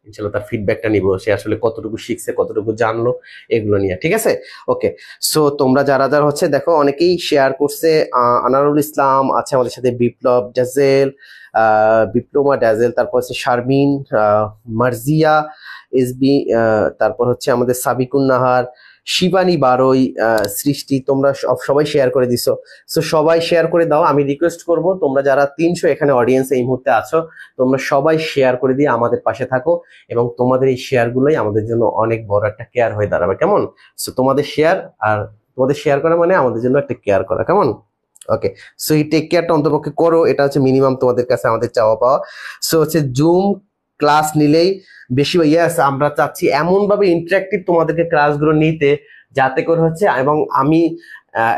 ইনশাল্লাহ তার ফিডব্যাকটা নিব, সে আসলে কতটুকু শিখছে, কতটুকু জানলো, এগুলো নিয়ে। ঠিক আছে, ওকে। সো তোমরা যারা যারা হচ্ছে দেখো অনেকেই শেয়ার করছে, আনারুল ইসলাম আছে আমাদের সাথে, বিপ্লব ডাজেল, বিপ্লোমা ডাজেল, তারপর হচ্ছে শারমিন, মার্জিয়া এসবি, তারপর হচ্ছে আমাদের সাবিকুন নাহার, শিবানী বারোই, সৃষ্টি। তোমরা সবাই শেয়ার করে দিছো। সো সবাই শেয়ার করে দাও। আমি রিকোয়েস্ট করব তোমরা যারা 300 এখানে অডিয়েন্স এই মুহূর্তে আছো, তোমরা সবাই শেয়ার করে দিয়ে আমাদের পাশে থাকো, এবং তোমাদের এই শেয়ারগুলোই আমাদের জন্য অনেক বড় একটা কেয়ার হয়ে দাঁড়াবে। কেমন? সো তোমাদের শেয়ার, আর তোমাদের শেয়ার করা মানে আমাদের জন্য একটা কেয়ার করা। কেমন? ওকে, সো এই টেক কেয়ারটা অন্তপক্ষে করো, এটা হচ্ছে মিনিমাম তোমাদের কাছে আমাদের চাওয়া পাওয়া। সো হচ্ছে জুম ক্লাস নিলেই বেশি, ইয়াস আমরা চাচ্ছি এমন ভাবে ইন্টারেক্টিভ তোমাদেরকে ক্লাসগুলো নিতে, যাতে করে হচ্ছে, এবং আমি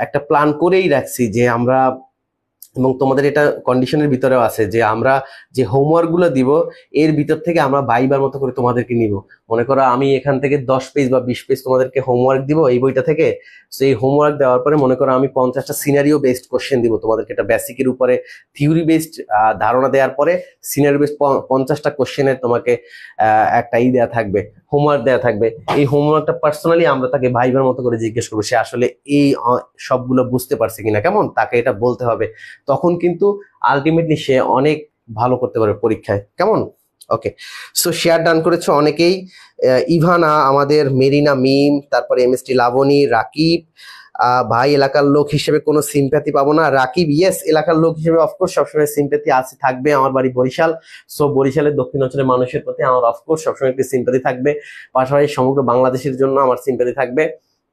একটা প্ল্যান করেই রাখছি যে আমরা, এবং তোমাদের এটা কন্ডিশনের ভিতরেও আছে যে আমরা যে হোমওয়ার্ক গুলো দিব এর ভিতর থেকে আমরা বাইবার মতো করে তোমাদেরকে নিব। মনে করো আমি এখান থেকে 10 পেজ বা 20 পেজ তোমাদেরকে হোমওয়ার্ক দিব এই বইটা থেকে। সেই হোমওয়ার্ক দেওয়ার পরে মনে করো আমি 50টা সিনারিও বেসড কোশ্চেন দিব তোমাদেরকে, এটা বেসিকের উপরে থিওরি বেসড ধারণা দেওয়ার পরে সিনারিও বেসড 50টা কোশ্চেনের তোমাকে একটা দেওয়া থাকবে, হোমওয়ার্ক দেওয়া থাকবে। এই হোমওয়ার্কটা পার্সোনালি আমরা তাকে ভাইবার মতো করে জিজ্ঞেস করবো সে আসলে এই সবগুলো বুঝতে পারছে কিনা। কেমন? তাকে এটা বলতে হবে, তখন কিন্তু আলটিমেটলি সে অনেক ভালো করতে পারবে পরীক্ষায়। কেমন? ওকে, সো শেয়ার ডান করেছো অনেকেই, ইভানা, আমাদের মেরিনা মিম, তারপরে এমএসটি লাবণী, রাকিব, ভাই এলাকার লোক হিসেবে কোনো সিম্প্যাথি পাবো না। রাকিব ইয়েস, এলাকার লোক হিসেবে অফকোর্স সবসময় সিম্প্যাথি আছে, থাকবে। আমার বাড়ি বরিশাল, সো বরিশালের দক্ষিণ অঞ্চলের মানুষের প্রতি আমার অফকোর্স সবসময় একটি সিম্প্যাথি থাকবে। পাশাপাশি সমগ্র বাংলাদেশের জন্য আমার সিম্প্যাথি থাকবে।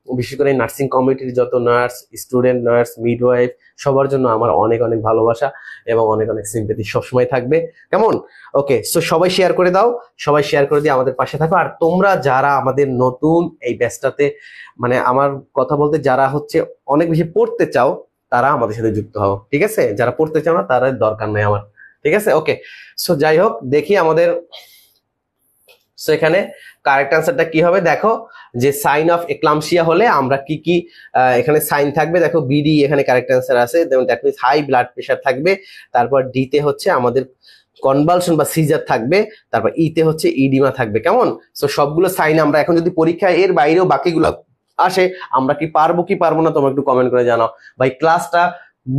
বিশেষ করে নার্সিং কমিউনিটির যত নার্স, স্টুডেন্ট নার্স, মিডওয়াইফ সবার জন্য আমার অনেক অনেক ভালোবাসা এবং অনেক অনেক সিম্প্যাথি সবসময় থাকবে। কেমন? ওকে, সো সবাই শেয়ার করে দাও, সবাই শেয়ার করে দিয়ে আমাদের পাশে থাকো। আর তোমরা যারা আমাদের নতুন এই ব্যাচটাতে, মানে আমার কথা বলতে যারা হচ্ছে অনেক বেশি পড়তে চাও, তারা আমাদের সাথে যুক্ত হও, ঠিক আছে? যারা পড়তে চাও না তারা দরকার নেই আমার, ঠিক আছে? ওকে, সো যাই হোক, দেখি আমাদের সো এখানে কারেক্ট আনসারটা কি হবে। দেখো যে সাইন অফ এক্লামসিয়া হলে আমরা কি কি এখানে সাইন থাকবে। দেখো বিডি এখানে কারেক্ট আনসার আছে, that means high blood pressure থাকবে। তারপর ডিতে হচ্ছে আমাদের কনভালশন বা সিজার থাকবে। তারপর ইতে হচ্ছে ইডিমা থাকবে। কেমন? সো সবগুলো সাইন আমরা এখন যদি পরীক্ষায় এর বাইরেও বাকিগুলো আসে, আমরা কি পারবো কি পারবো না তোমরা একটু কমেন্ট করে জানাও। ভাই ক্লাসটা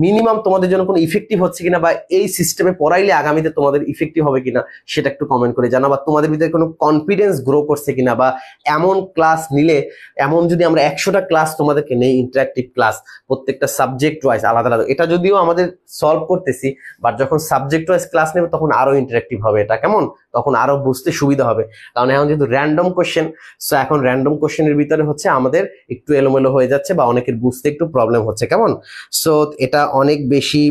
মিনিমাম তোমাদের জন্য কোনো ইফেক্টিভ হচ্ছে কিনা, বা এই সিস্টেমে পড়াইলে আগামীতে তোমাদের ইফেক্টিভ হবে কিনা সেটা একটু কমেন্ট করে জানাও। বা তোমাদের ভিতরে কোনো কনফিডেন্স গ্রো করছে কিনা, বা এমন ক্লাস নিলে, এমন যদি আমরা 100টা ক্লাস তোমাদেরকে নেই, ইন্টারাক্টিভ ক্লাস প্রত্যেকটা সাবজেক্ট ওয়াইজ আলাদা আলাদা, এটা যদিও আমাদের সলভ করতেছি, বাট যখন সাবজেক্ট ওয়াইজ ক্লাস নেবে তখন আরো ইন্টারাক্টিভ হবে এটা। কেমন? তখন আরো বুঝতে সুবিধা হবে, কারণ এখন যেহেতু র্যান্ডম কোশ্চেন, সো এখন র্যান্ডম কোশ্চেনের ভিতরে হচ্ছে আমাদের একটু এলোমেলো হয়ে যাচ্ছে বা অনেকের বুঝতে একটু প্রবলেম হচ্ছে। কেমন? সো এটা অনেক বেশি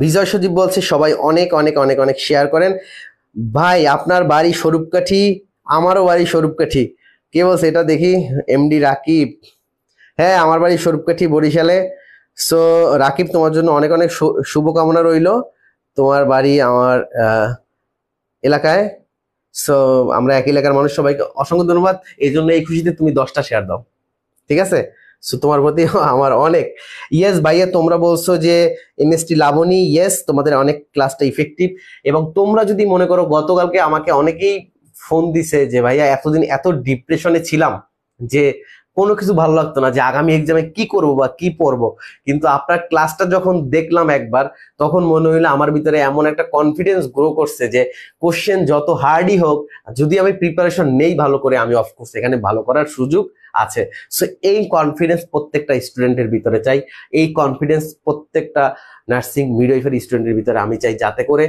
বিজয় সজীব বলছে সবাই অনেক অনেক অনেক অনেক শেয়ার করেন। ভাই আপনার বাড়ি স্বরূপকাঠি, আমারও বাড়ি স্বরূপকাঠি। কে বলছে এটা দেখি? এমডি রাকিব। হ্যাঁ, আমার বাড়ি স্বরূপকাঠি, বরিশালে। সো রাকিব, তোমার জন্য অনেক অনেক শুভকামনা রইল। তোমার বাড়ি আমার এলাকায়, সো আমরা এক এলাকার মানুষ, সবাইকে অসংখ্য ধন্যবাদ। এই জন্য এই খুশিতে তুমি 10টা শেয়ার দাও, ঠিক আছে? সো তোমার প্রতি আমার অনেক ইয়েস। ভাইয়া তোমরা বলছো যে এমএসটি লাবণী, ইয়েস তোমাদের অনেক ক্লাসটা ইফেক্টিভ। এবং তোমরা যদি মনে করো, গতকালকে আমাকে অনেকেই ফোন দিছে যে ভাইয়া এতদিন এত ডিপ্রেশনে ছিলাম যে কোনো কিছু ভালো লাগতো না, যে আগামী এক্সামে কি করবো বা কি পড়বো, কিন্তু আপনার ক্লাসটা যখন দেখলাম একবার, তখন মনে হইলো আমার ভিতরে এমন একটা কনফিডেন্স গ্রো করছে যে কোশ্চেন যত হার্ডই হোক, যদি আমি প্রিপারেশন নেই ভালো করে, আমি অফকোর্স এখানে ভালো করার সুযোগ আছে। সো এই কনফিডেন্স প্রত্যেকটা স্টুডেন্টের ভিতরে চাই, এই কনফিডেন্স প্রত্যেকটা নার্সিং মিডওয়াইফারি স্টুডেন্টের ভিতরে আমি চাই, যাতে করে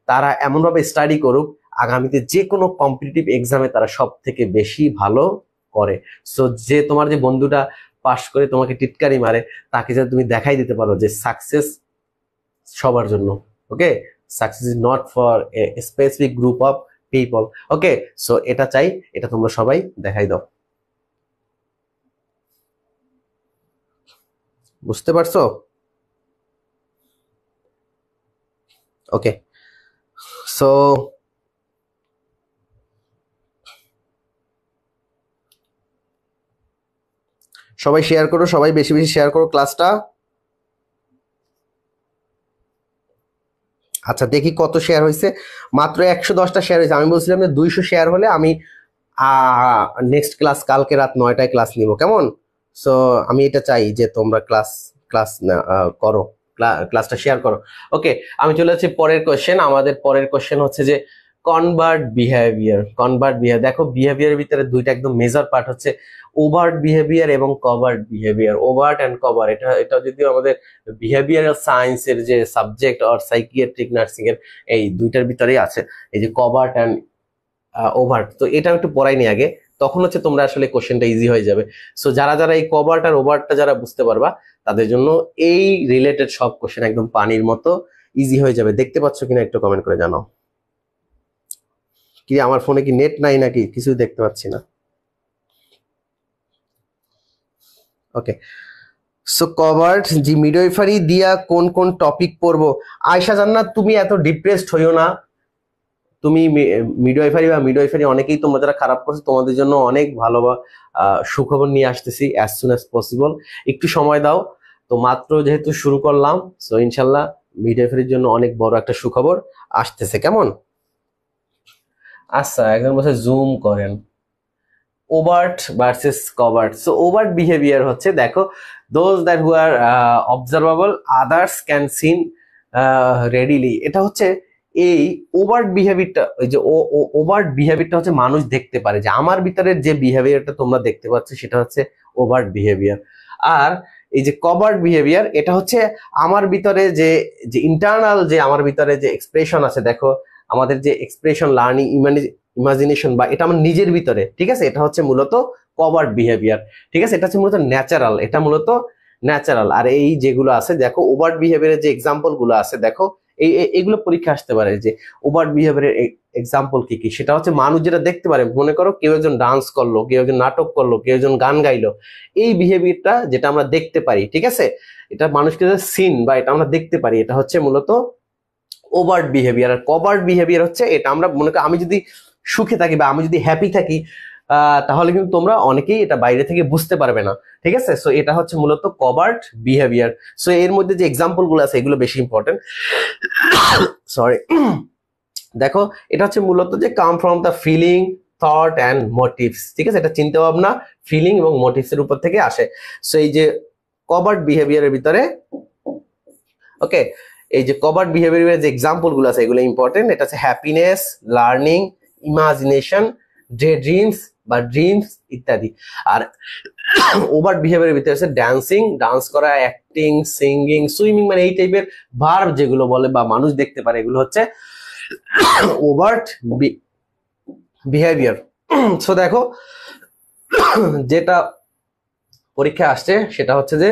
তারা এমনভাবে স্টাডি করুক আগামীতে যে কোনো কম্পিটিটিভ এক্সামে তারা সব থেকে বেশি ভালো করে। সো যে তোমার যে বন্ধুটা পাশ করে তোমাকে টিটকারি মারে, তাকে যাতে তুমি দেখাই দিতে পারো যে সাকসেস সবার জন্য। Okay, success is not for a specific group of people. Okay, so এটা চাই, এটা তোমরা সবাই দেখাই দাও। বুঝতে পারছো? ওকে, সো সবাই শেয়ার করো, সবাই বেশি বেশি শেয়ার করো ক্লাসটা। আচ্ছা দেখি কত শেয়ার হয়েছে। মাত্র 110টা শেয়ার হয়েছে। আমি বলছিলাম যে 200 শেয়ার হলে আমি নেক্সট ক্লাস কালকে রাত 9টায় ক্লাস নিব। কেমন? সো আমি এটা চাই যে তোমরা ক্লাস ক্লাস করো, ক্লাসটা শেয়ার করো। ওকে, আমি চলে যাচ্ছি পরের কোশ্চেন। আমাদের পরের কোশ্চেন হচ্ছে যে কনভার্ট বিহেভিয়ার। কনভার্ট বিহেভিয়ার, দেখো বিহেভিয়ারের ভিতরে দুইটা একদম মেজর পার্ট হচ্ছে ওভার্ট বিহেভিয়ার এবং covert behaviour. Overt and cover, এটা যদিও আমাদের বিহেভিয়ারাল সায়েন্সের যে সাবজেক্ট আর সাইকিয়াট্রিক নার্সিং এর এই দুইটার ভিতরেই আছে, এই যে কভার্ট অ্যান্ড ওভার্ট। তো এটা একটু পড়াই নি আগে, তখন হচ্ছে তোমরা আসলে কোশ্চেনটা ইজি হয়ে যাবে। সো যারা যারা এই কভার্ট আর ওভার্টটা যারা বুঝতে পারবা, তাদের জন্য এই রিলেটেড সব কোশ্চেন একদম পানির মতো ইজি হয়ে যাবে। দেখতে পাচ্ছ কিনা একটু কমেন্ট করে জানাও। কি আমার ফোনে কি নেট নাই নাকি? কিছু দেখতে পাচ্ছি না। ওকে, সো কভার্ট জি মিডওয়াইফারি দিয়া কোন কোন টপিক পড়বো? আয়শা জান্নাত, তুমি এত ডিপ্রেসড হইও না। তুমি মিডওয়াইফারি বা মিডওয়াইফারি অনেকেই তোমরা যারা খারাপ করছো, তোমাদের জন্য অনেক ভালো বা সুখবর নিয়ে আসতেছি অ্যাজ সুন অ্যাজ পসিবল। একটু সময় দাও। তো মাত্র যেহেতু শুরু করলাম, সো ইনশাল্লাহ মিডওয়াইফারির জন্য অনেক বড় একটা সুখবর আসতেছে। কেমন? আচ্ছা, একজন বলছে জুম করেন। Overt versus covert. So overt behaviour হচ্ছে, দেখো those that who are observable others can seen readily. এটা হচ্ছে এই ওভার্ট বিহেভিয়ারটা, ওই যে ওভার্ট বিহেভিয়ারটা হচ্ছে মানুষ দেখতে পারে যে আমার ভিতরের যে বিহেভিয়ারটা তোমরা দেখতে পাচ্ছ সেটা হচ্ছে ওভার্ট বিহেভিয়ার। আর এই যে কভার্ট বিহেভিয়ার, এটা হচ্ছে আমার ভিতরে যে যে ইন্টারনাল যে আমার ভিতরে যে এক্সপ্রেশন আছে, দেখো আমাদের যে এক্সপ্রেশন, লার্নিং, ইমাজিনেশন, বা এটা আমার নিজের ভিতরে, ঠিক আছে, এটা হচ্ছে মূলত কভার্ট বিহেভিয়ার, ঠিক আছে, এটা হচ্ছে মূলত ন্যাচারাল, এটা মূলত ন্যাচারাল। আর এই যেগুলো আছে দেখো ওভার্ট বিহেভিয়ারের যে এক্সাম্পল গুলো আছে, দেখো এইগুলো পরীক্ষা আসতে পারে যে ওভার্ট বিহেভিয়ারের এক্সাম্পল কি কি। সেটা হচ্ছে মানুষ যেটা দেখতে পারে, মনে করো কেউ একজন ডান্স করলো, কেউ একজন নাটক করলো, কেউ একজন গান গাইলো, এই বিহেভিয়ারটা যেটা আমরা দেখতে পারি, ঠিক আছে, এটা মানুষকে সিন বা এটা আমরা দেখতে পারি, এটা হচ্ছে মূলত ওভার্ট বিহেভিয়ার। আর কভার্ট বিহেভিয়ার হচ্ছে এটা আমরা মনে করি, আমি যদি সুখে থাকি বা আমি যদি হ্যাপি থাকি, তাহলে কিন্তু তোমরা অনেকেই এটা বাইরে থেকে বুঝতে পারবে না, ঠিক আছে। সো এটা হচ্ছে মূলত কভার্ট বিহেভিয়ার। সো এর মধ্যে যে এক্সাম্পল গুলো আছে এগুলো বেশি ইম্পর্টেন্ট। সরি, দেখো এটা হচ্ছে মূলত যে come from the feeling, thought and motives, ঠিক আছে, এটা চিন্তা ভাবনা, ফিলিং এবং মোটিভস এর উপর থেকে আসে। সো এই যে কভার্ট বিহেভিয়ারের ভিতরে, ওকে, এই যে কভার্ট বিহেভিয়ারের যে এক্সাম্পল গুলো আছে এগুলো ইম্পর্টেন্ট। এটা হচ্ছে happiness, learning, imagination, day dreams বা ড্রিমস ইত্যাদি। আর ওভার্ট বিহেভিয়ারের ভিতরে আছে ড্যান্সিং, ডান্স করা, অ্যাক্টিং, সিঙ্গিং, সুইমিং, মানে এই টাইপের ভার্ব যেগুলো বলে বা মানুষ দেখতে পারে, এগুলো হচ্ছে ওভার্ট বিহেভিয়ার। সো দেখো যেটা পরীক্ষা আসছে সেটা হচ্ছে যে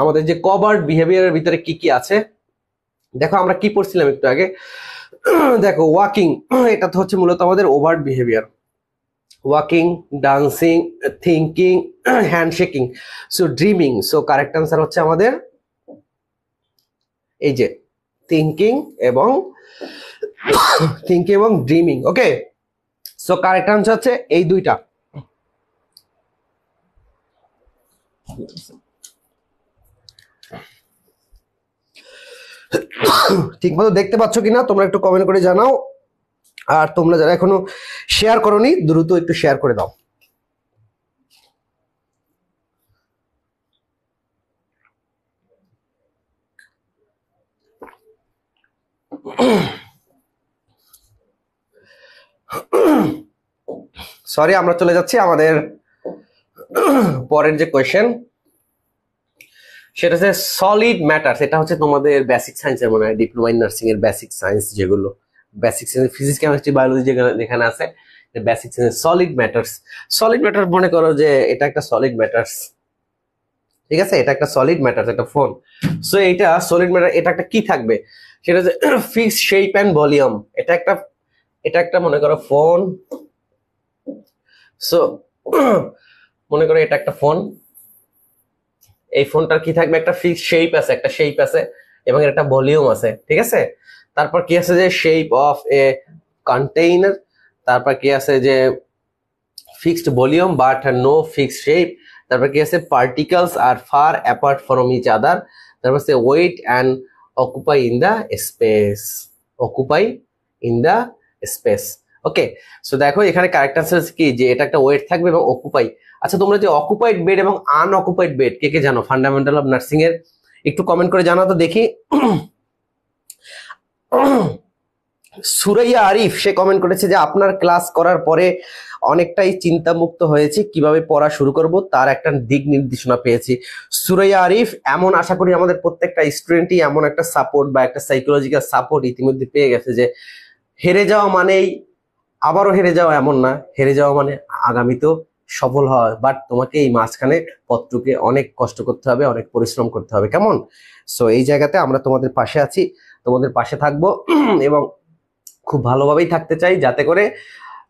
আমাদের যে কভার্ট বিহেভিয়ারের ভিতরে কি কি আছে। দেখো আমরা কি পড়ছিলাম একটু আগে, দেখো ওয়াকিং, এটা তো হচ্ছে মূলত আমাদের overt behaviour. Walking, dancing, thinking, handshaking. So dreaming, so correct answer হচ্ছে আমাদের এই যে থিঙ্কিং এবং dreaming. Okay, so correct answer হচ্ছে এই দুইটা। ঠিক মতো দেখতে পাচ্ছ কিনা তোমরা একটু কমেন্ট করে জানাও। আর তোমরা যারা এখনো শেয়ার করোনি দ্রুত একটু শেয়ার করে দাও। সরি, আমরা চলে যাচ্ছি আমাদের পরের যে কোয়েশ্চেন, সেটা হচ্ছে সলিড ম্যাটারস। এটা হচ্ছে তোমাদের বেসিক সায়েন্সের মনে হয়, ডিপ্লোমা ইন নার্সিং এর বেসিক সায়েন্স, যেগুলো basic science, physics, chemistry, biology যেখানে আছে, basic science. Solid matters, solid matter মনে করো যে এটা একটা সলিড ম্যাটারস, ঠিক আছে, এটা একটা সলিড ম্যাটারস, একটা ফোন। সো এটা সলিড ম্যাটার, এটা একটা কি থাকবে, সেটা হচ্ছে ফিক্সড শেপ অ্যান্ড ভলিউম। এটা একটা মনে করো ফোন। সো মনে করো এটা একটা ফোন, এই ফোনটার কি থাকবে, একটা ফিক্সড শেপ আছে, একটা শেপ আছে এবং একটা ভলিউম আছে, ঠিক আছে। তারপর কি আছে যে শেপ অফ এ কন্টেইনার, তারপর কি আছে যে fixed volume but no fixed shape, তারপর কি আছে particles are far apart from each other, তারপর আছে weight and occupy in the space, occupy in the space. Okay, so দেখো এখানে কারেক্ট আনসার কি, যে এটা একটা ওয়েট থাকবে এবং অকুপাই। আচ্ছা, তোমরা যে অকুপাইড বেড এবং আনঅকুপাইড বেড কে কে জানো ফান্ডামেন্টাল অফ নার্সিং এর, একটু কমেন্ট করে জানাও তো দেখি। সুরাইয়া আরিফ সে কমেন্ট করেছে যে আপনার ক্লাস করার পরে অনেকটাই চিন্তামুক্ত হয়েছি, কিভাবে পড়া শুরু করব তার একটা দিক নির্দেশনা পেয়েছি। সুরাইয়া আরিফ, এমন আশা করি আমাদের প্রত্যেকটা স্টুডেন্টই এমন একটা সাপোর্ট বা একটা সাইকোলজিক্যাল সাপোর্ট ইতিমধ্যে পেয়ে গেছে, যে হেরে যাওয়া মানেই আবারও হেরে যাওয়া এমন না, হেরে যাওয়া মানে আগামীতেও সফল হওয়া। বাট তোমাকে এই মাঝখানে পথটুকে অনেক কষ্ট করতে হবে, অনেক পরিশ্রম করতে হবে, কেমন। সো এই জায়গাতে আমরা তোমাদের পাশে আছি, তোমাদের পাশে থাকবো এবং খুব ভালোভাবেই থাকতে চাই, যাতে করে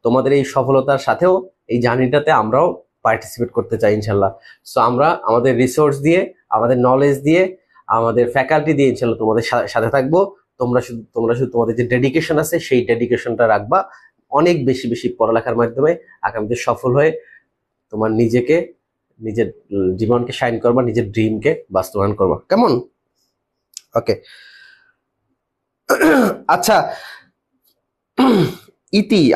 তোমাদের এই সফলতার সাথেও এই জার্নিটাতে আমরাও পার্টিসিপেট করতে চাই ইনশাল্লাহ। সো আমরা আমাদের রিসোর্স দিয়ে, আমাদের নলেজ দিয়ে, আমাদের ফ্যাকাল্টি দিয়ে ইনশাল্লাহ তোমাদের সাথে থাকবো। তোমরা শুধু তোমাদের যে ডেডিকেশন আছে সেই ডেডিকেশনটা রাখবা, অনেক বেশি বেশি পড়ালেখার মাধ্যমে আগামীতে সফল হয়ে তোমার নিজের জীবনকে শাইন করবা, নিজের ড্রিমকে বাস্তবায়ন করবা, কেমন। ওকে, আচ্ছা,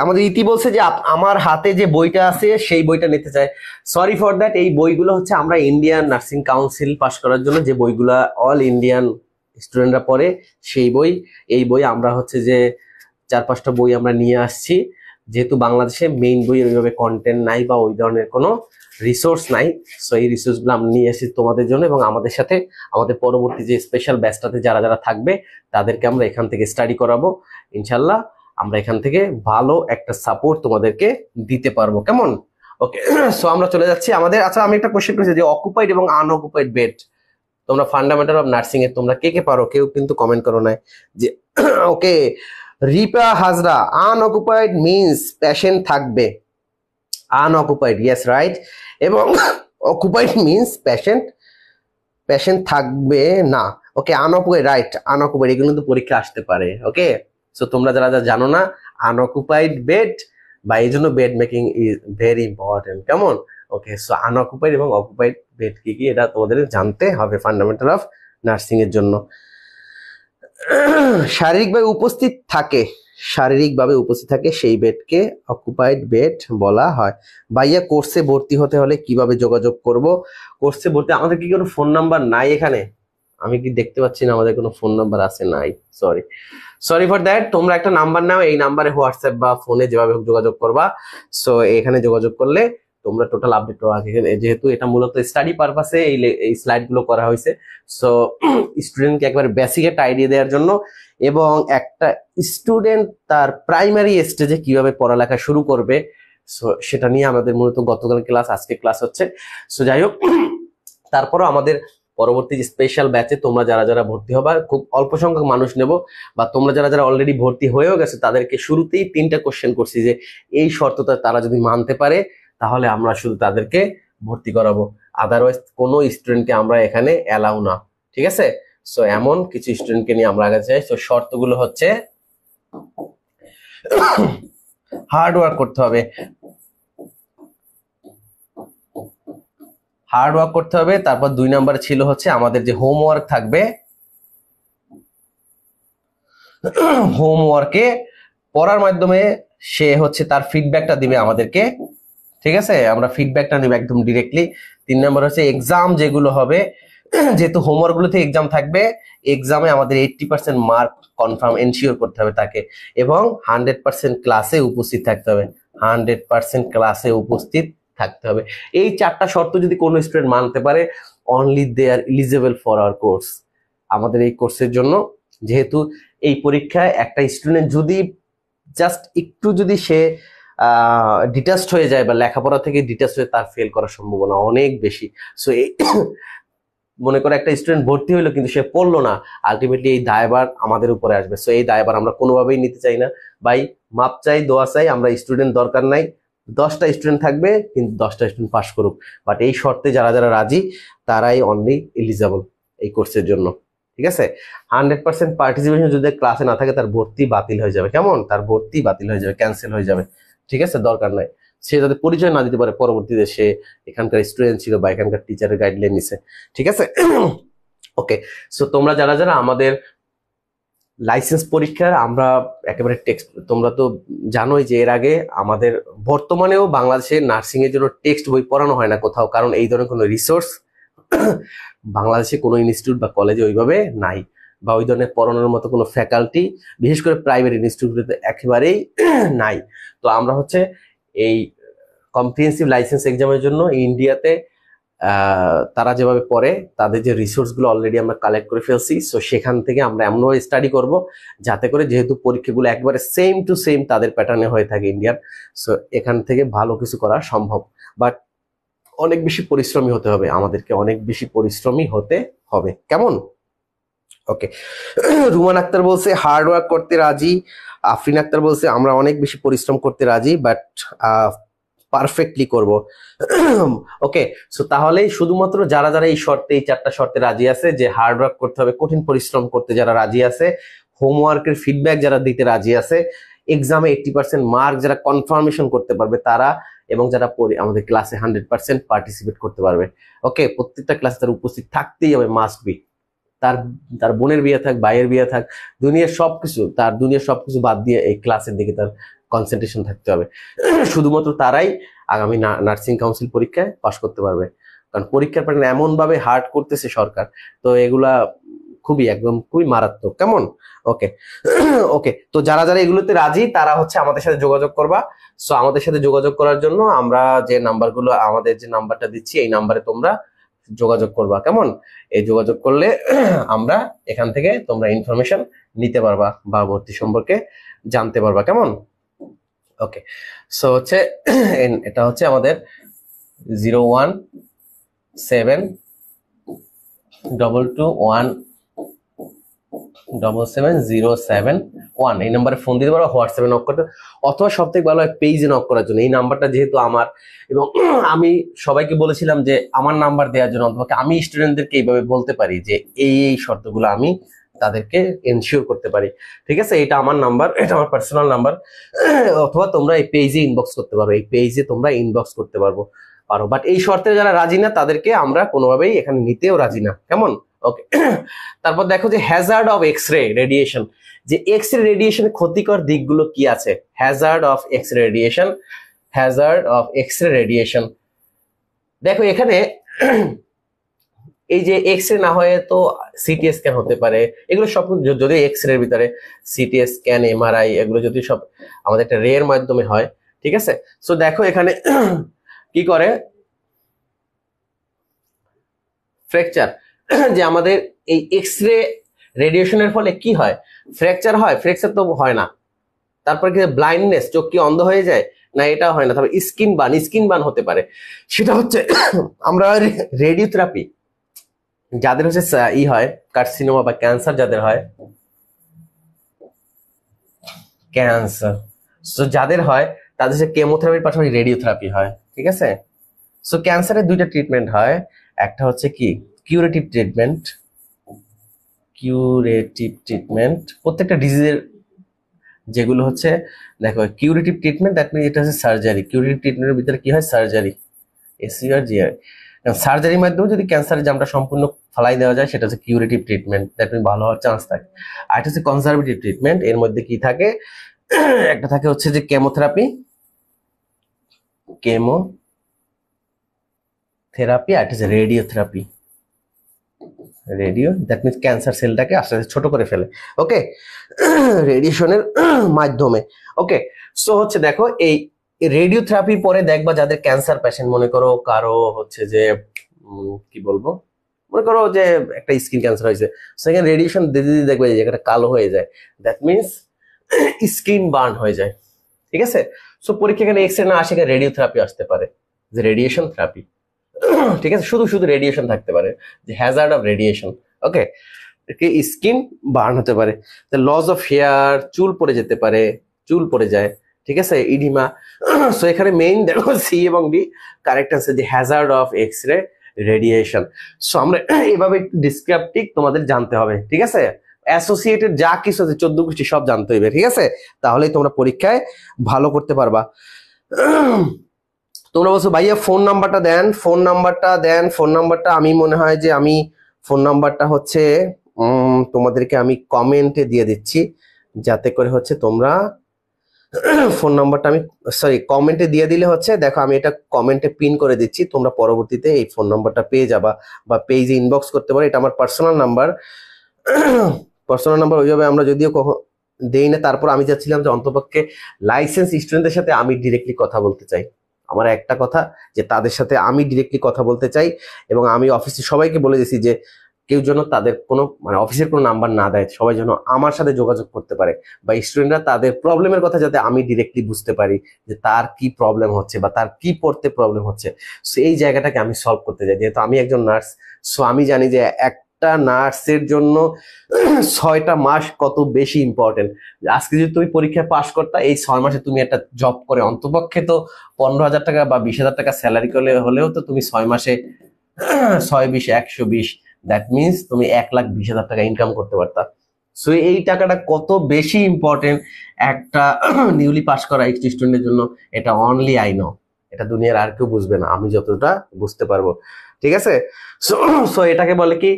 আমাদের ইতি বলছে যে আমার হাতে যে বইটা আছে সেই বইটা নিতে চায়। সরি ফর দ্যাট, এই বইগুলো হচ্ছে আমরা ইন্ডিয়ান নার্সিং কাউন্সিল পাস করার জন্য যে বইগুলা অল ইন্ডিয়ান স্টুডেন্টরা পড়ে সেই বই, এই বই আমরা হচ্ছে যে 4-5টা বই আমরা নিয়ে আসছি, যেহেতু বাংলাদেশে মেইন বইয়ের ওইভাবে কন্টেন্ট নাই বা ওই ধরনের কোনো রিসোর্স নাই, সো এই রিসোর্সগুলো আমরা নিয়ে এসেছি তোমাদের জন্য, এবং আমাদের সাথে আমাদের পরবর্তী যে স্পেশাল ব্যাচটাতে যারা যারা থাকবে তাদেরকে আমরা এখান থেকে স্টাডি করাবো ইনশাল্লাহ। আমরা এখান থেকে ভালো একটা সাপোর্ট তোমাদেরকে দিতে পারবো, কেমন? ওকে, সো আমরা চলে যাচ্ছি আমাদের। আচ্ছা, আমি একটা কোশ্চেন করেছি যে অকুপাইড এবং আনঅকুপাইড বেড, তোমরা ফান্ডামেন্টাল অফ নার্সিং এর তোমরা কে কে পারো? কেউ কিন্তু কমেন্ট করো না যে ওকে। রিপা হাজরা, আনঅকুপাইড মিন্স পেশেন্ট থাকবে, আনঅকুপাইড, ইয়েস রাইট, এবং অকুপাইড মিন্স পেশেন্ট থাকবে না। ওকে, আনঅকুপাইড, রাইট, আনঅকুপাইড, এগুলো কিন্তু পরীক্ষা আসতে পারে। ওকে, সো তোমরা যারা যারা জানো না আনঅকুপাইড বেড, বা এই জন্য bed making is very important, কেমন? ওকে, সো আনঅকুপাইড এবং অকুপাইড বেড কি কি এটা তোমাদের জানতে হবে ফান্ডামেন্টাল অফ নার্সিং এর জন্য। শারীরিকভাবে উপস্থিত থাকে, শারীরিকভাবে উপস্থিত থাকে সেই বেডকে অকুপাইড বেড বলা হয়। ভাইয়া, কোর্সে ভর্তি হতে হলে কিভাবে যোগাযোগ করব? কোর্সে ভর্তি, আমাদের কি কোনো ফোন নাম্বার নাই এখানে? আমি কি দেখতে পাচ্ছি না আমাদের কোনো ফোন নাম্বার আছে? নাই, সরি ফর দ্যাট। তোমরা একটা নাম্বার নাও, এই নাম্বারে হোয়াটসঅ্যাপ বা ফোনে যেভাবে হোক যোগাযোগ করবা। সো এখানে যোগাযোগ করলে তোমরা টোটাল আপডেট পাবা। যেহেতু এটা মূলত স্টাডি পারপাসে এই স্লাইড গুলো করা হয়েছে, সো স্টুডেন্টকে একবার বেসিক একটা আইডিয়া দেওয়ার জন্য, এবং একটা স্টুডেন্ট তার প্রাইমারি স্টেজে কিভাবে পড়ালেখা শুরু করবে, সো সেটা নিয়ে আমাদের মূলত গতকাল ক্লাস, আজকে ক্লাস হচ্ছে। সো যাই হোক, তারপরও আমাদের পরবর্তী যে স্পেশাল ব্যাচে তোমরা যারা যারা ভর্তি হবা, খুব অল্প সংখ্যক মানুষ নেব, বা তোমরা যারা যারা অলরেডি ভর্তি হয়েও গেছে তাদেরকে শুরুতেই 3টা কোশ্চেন করছি যে এই শর্তটা তারা যদি মানতে পারে তাহলে আমরা শুধু তাদেরকে ভর্তি করাবো, আদারওয়াইজ কোনো স্টুডেন্টকে আমরা এখানে অ্যালাউ না, ঠিক আছে? সো এমন কিছু স্টুডেন্টকে নিয়ে আমরা আগে যাই। সো শর্তগুলো হচ্ছে হার্ড ওয়ার্ক করতে হবে, তারপর 2 নাম্বার ছিল হচ্ছে আমাদের যে হোমওয়ার্ক থাকবে, হোমওয়ার্কে পড়ার মাধ্যমে সে হচ্ছে তার ফিডব্যাকটা দিবে আমাদেরকে, ঠিক আছে? আমরা ফিডব্যাকটা নিব একদম ডিরেক্টলি। 3 নাম্বার হচ্ছে এক্সাম যেগুলো হবে, যেহেতু হোমওয়ার্ক গুলোতে এক্সাম থাকবে, এক্সামে আমাদের 80% মার্ক কনফার্ম এনশিওর করতে হবে তাকে, এবং 100% ক্লাসে উপস্থিত থাকতে হবে, 100% ক্লাসে উপস্থিত থাকতে হবে। এই 4টা শর্ত যদি কোনো স্টুডেন্ট মানতে পারে, only they are eligible for our course, আমাদের এই কোর্সের জন্য। যেহেতু এই পরীক্ষায় একটা স্টুডেন্ট যদি জাস্ট একটু যদি সে ডিটাচড হয়ে যায় বা লেখাপড়া থেকে ডিটাচড হয়ে, তার ফেল করার সম্ভাবনা অনেক বেশি। সো এই মনে করে একটা স্টুডেন্ট ভর্তি হইলো কিন্তু সে পড়লো না, আলটিমেটলি এই দায়ভার আমাদের উপরে আসবে। সো এই দায়ভার আমরা কোনোভাবেই নিতে চাই না ভাই, মাপ চাই, দোয়া চাই, আমরা স্টুডেন্ট দরকার নাই, 10টা স্টুডেন্ট থাকবে কিন্তু 10টা স্টুডেন্ট পাস করুক, বাট এই শর্তে যারা যারা রাজি তারাই অনলি এলিজিবল এই কোর্সের জন্য, ঠিক আছে? 100% পার্টিসিপেশন যদি ক্লাসে না থাকে তার ভর্তি বাতিল হয়ে যাবে, কেমন? তার ভর্তি বাতিল হয়ে যাবে, ক্যান্সেল হয়ে যাবে, ঠিক আছে? দরকার নাই, সে যাতে পরিচয় না দিতে পারে পরবর্তীতে সে এখানকার স্টুডেন্ট ছিল বা এখানকার টিচারের গাইডলাইন নিছে, ঠিক আছে? ওকে, সো তোমরা যারা যারা আমাদের লাইসেন্স পরীক্ষার আমরা একেবারে টেক্সট, তোমরা তো জানোই যে এর আগে আমাদের বর্তমানেও বাংলাদেশে নার্সিং এর জন্য টেক্সট বই পড়ানো হয় না কোথাও, কারণ এই ধরনের কোনো রিসোর্স বাংলাদেশে কোনো ইনস্টিটিউট বা কলেজে ওইভাবে নাই, বা ওই ধরনের পড়ানোর মতো কোনো ফ্যাকাল্টি বিশেষ করে প্রাইভেট ইনস্টিটিউটে একেবারেই নাই। তো আমরা হচ্ছে এই কম্প্রিহেন্সিভ লাইসেন্স এক্সামের জন্য ইন্ডিয়াতে তারা যেভাবে পড়ে তাদের যে রিসোর্সগুলো অলরেডি আমরা কালেক্ট করে ফেলছি, সো সেখান থেকে আমরা এমনভাবে স্টাডি করব যাতে করে, যেহেতু পরীক্ষাগুলো একবারে সেম টু সেম তাদের প্যাটার্নে হয়ে থাকে ইন্ডিয়ান, সো এখান থেকে ভালো কিছু করা সম্ভব, বাট অনেক বেশি পরিশ্রমী হতে হবে, আমাদেরকে অনেক বেশি পরিশ্রমী হতে হবে, কেমন? ওকে, রুমান আক্তার বলছে হার্ড ওয়ার্ক করতে রাজি, আফরিন আক্তার বলছে আমরা অনেক বেশি পরিশ্রম করতে রাজি, বাট পারফেক্টলি করব। ওকে, সো তাহলেই শুধুমাত্র যারা যারা এই শর্তে, এই 4টা শর্তে রাজি আছে, যে হার্ড ওয়ার্ক করতে হবে, কঠিন পরিশ্রম করতে যারা রাজি আছে, হোমওয়ার্কের ফিডব্যাক যারা দিতে রাজি আছে, এক্সামে 80% মার্ক যারা কনফার্মেশন করতে পারবে তারা, এবং যারা আমাদের ক্লাসে 100% পার্টিসিপেট করতে পারবে। ওকে, প্রত্যেকটা ক্লাসে তার উপস্থিত থাকতেই হবে, মাস্ট বি। তার তার বোনের বিয়ে থাক, ভাইয়ের বিয়ে থাক, দুনিয়ার সবকিছু বাদ দিয়ে এই ক্লাসের দিকে তার কনসেন্ট্রেশন থাকতে হবে। শুধুমাত্র তারাই আগামী নার্সিং কাউন্সিল পরীক্ষায় পাশ করতে পারবে, কারণ পরীক্ষার প্যাটার্ন এমন ভাবে হার্ড করতেছে সরকার, তো এগুলা খুবই একদম খুবই মারাত্মক, কেমন? ওকে ওকে, তো যারা যারা এগুলোতে রাজি তারা হচ্ছে আমাদের সাথে যোগাযোগ করবা। সো আমাদের সাথে যোগাযোগ করার জন্য আমরা যে নাম্বারগুলো, আমাদের যে নাম্বারটা দিচ্ছি এই নাম্বারে তোমরা যোগাযোগ করবা, কেমন? এই যোগাযোগ করলে আমরা এখান থেকে তোমরা ইনফরমেশন নিতে পারবা বা ভর্তি সম্পর্কে জানতে পারবা, কেমন? ওকে, সো হচ্ছে এটা হচ্ছে আমাদের 01722170701 এই নাম্বারে ফোন দিতে পারো, হোয়াটসঅ্যাপে নক করতে, অথবা সব থেকে ভালো হয় পেজে নক করার জন্য। এই নাম্বারটা যেহেতু আমার, এবং আমি সবাইকে বলেছিলাম যে আমার নাম্বার দেওয়ার জন্য, অথবা আমি স্টুডেন্টদেরকে এইভাবে বলতে পারি যে এই এই শর্তগুলো আমি তাদেরকে এনশিওর করতে পারি, ঠিক আছে? এটা আমার নাম্বার, এটা আমার পার্সোনাল নাম্বার। অথবা তোমরা এই পেজে ইনবক্স করতে পারো, এই পেজে তোমরা ইনবক্স করতে পারো। বাট এই শর্তে যারা রাজি না তাদেরকে আমরা কোনোভাবেই এখানে নিতেও রাজি না, কেমন? ওকে, তারপর দেখো যে Hazard of X ray radiation, যে এক্স রে রেডিয়েশনের ক্ষতিকর দিকগুলো কি আছে। Hazard of X ray radiation, Hazard of X ray radiation, দেখো এখানে এই যে এক্স রে না হয়ে তো সিটি স্ক্যান হতে পারে, এগুলো সব যদি এক্স রে ভিতরে সিটি স্ক্যান, এমআরআই এগুলো যদি সব আমাদের একটা রে এর মাধ্যমে হয়, ঠিক আছে? সো দেখো এখানে কি করে ফ্র্যাকচার, যে আমাদের এই এক্স রে রেডিয়েশনের ফলে কি হয়, ফ্র্যাকচার হয়? ফ্র্যাকচার তো হয় না। তারপর কি ব্লাইন্ডনেস, চোখ কি অন্ধ হয়ে যায়? না, এটা হয় না। তারপর স্কিন বার্ন হতে পারে, সেটা হচ্ছে আমরা রেডিওথেরাপি যাদের হচ্ছে হয় কার্সিনোমা বা ক্যান্সার যাদের হয়, ক্যান্সার, সো যাদের হয় তাদের হচ্ছে কেমোথেরাপির পাশাপাশি রেডিওথেরাপি হয়, ঠিক আছে? সো ক্যান্সারের দুইটা ট্রিটমেন্ট হয়, একটা হচ্ছে কি কিউরেটিভ ট্রিটমেন্ট, প্রত্যেকটা ডিজিজের যেগুলো হচ্ছে, দেখো কিউরেটিভ ট্রিটমেন্ট দ্যাট মিনস এটা হচ্ছে সার্জারি। কিউরেটিভ ট্রিটমেন্টের ভিতরে কি হয়, সার্জারি, এসিআরজিআর। সার্জারির মাধ্যমে যদি ক্যান্সারের জামটা সম্পূর্ণ ফালাই দেওয়া যায় সেটা হচ্ছে কিউরেটিভ ট্রিটমেন্ট, দ্যাট মিনস ভালো হওয়ার চান্স থাকে। আর এটা হচ্ছে কনজারভেটিভ ট্রিটমেন্ট, এর মধ্যে কি থাকে, একটা থাকে হচ্ছে যে কেমোথেরাপি, আর এটা হচ্ছে রেডিওথেরাপি, দ্যাট মিনস ক্যান্সার সেলটাকে আস্তে আস্তে ছোট করে ফেলে, ওকে, রেডিয়েশনের মাধ্যমে। ওকে, সো হচ্ছে দেখো এই রেডিওথেরাপি পরে দেখবা যাদের ক্যান্সার পেশেন্ট, মনে করো কারো হচ্ছে যে কি বলবো, মনে করো যে একটা স্কিন ক্যান্সার হয়েছে, সেখানে রেডিয়েশন দিতে দিতে দেখবে যে জায়গাটা কালো হয়ে যায়, দ্যাট মিনস স্কিন বার্ন হয়ে যায়, ঠিক আছে? সো পরীক্ষা এখানে এক্স রে না আসে, রেডিওথেরাপি আসতে পারে, যে রেডিয়েশন থেরাপি, ঠিক আছে? শুধু শুধু রেডিয়েশন থাকতে পারে, যে Hazard of radiation. Okay, skin burn হতে পারে, লস অফ হেয়ার, চুল পড়ে যেতে পারে, চুল পড়ে যায়, ঠিক আছে? ইডিমা। সো এখানে মেইন দেখো সি এবং ডি কারেক্ট আছে, যে Hazard of X ray radiation. So আমরা এইভাবে একটু ডিসক্রিপটিভ তোমাদের জানতে হবে, ঠিক আছে? অ্যাসোসিয়েটেড যা কিছু আছে 14 গোষ্ঠী সব জানতে হবে, ঠিক আছে? তাহলেই তোমরা পরীক্ষায় ভালো করতে পারবা। তোমরা বলছো ভাইয়া ফোন নাম্বারটা দেন, ফোন নাম্বারটা আমি মনে হয় যে আমি ফোন নাম্বারটা হচ্ছে তোমাদেরকে আমি কমেন্টে দিয়ে দিচ্ছি, যাতে করে হচ্ছে তোমরা ফোন নাম্বারটা আমি কমেন্টে দিয়ে দিলে হচ্ছে, দেখো আমি এটা কমেন্টে পিন করে দিচ্ছি, তোমরা পরবর্তীতে এই ফোন নাম্বারটা পেয়ে যাবা বা পেজে ইনবক্স করতে পারো। এটা আমার পার্সোনাল নাম্বার, ওইভাবে আমরা যদিও দেই না, তারপর আমি চাচ্ছিলাম যে অন্তপক্ষে লাইসেন্স স্টুডেন্টদের সাথে আমি ডিরেক্টলি কথা বলতে চাই। আমার একটা কথা যে তাদের সাথে আমি ডিরেক্টলি কথা বলতে চাই, এবং আমি অফিসে সবাইকে বলে দিয়েছি যে কেউ যেন তাদের কোনো মানে অফিসের কোনো নাম্বার না দেয়, সবাই যেন আমার সাথে যোগাযোগ করতে পারে, বা স্টুডেন্টরা তাদের প্রবলেমের কথা যাতে আমি ডিরেক্টলি বুঝতে পারি যে তার কি প্রবলেম হচ্ছে বা তার কি পড়তে প্রবলেম হচ্ছে। সো এই জায়গাটাকে আমি সলভ করতে চাই, যেহেতু আমি একজন নার্স। সো আমি জানি যে একটা নার্সের জন্য 6টা মাস কত বেশি ইম্পর্টেন্ট। আজকে যদি তুমি পরীক্ষায় পাশ করতা, এই 6 মাসে তুমি একটা জব করে অন্তপক্ষে তো 15,000 টাকা বা 20,000 টাকা স্যালারি করলে হলেও তো তুমি 6 মাসে 6-20-120, দ্যাট মিনস তুমি 1,20,000 টাকা ইনকাম করতে পারতা। সো এই টাকাটা কত বেশি ইম্পর্টেন্ট একটা নিউলি পাস করা স্টুডেন্টের জন্য, এটা অনলি আই নো, এটা দুনিয়ার আর কেউ বুঝবে না, আমি যতটা বুঝতে পারবো, ঠিক আছে? সো এটাকে বলে কি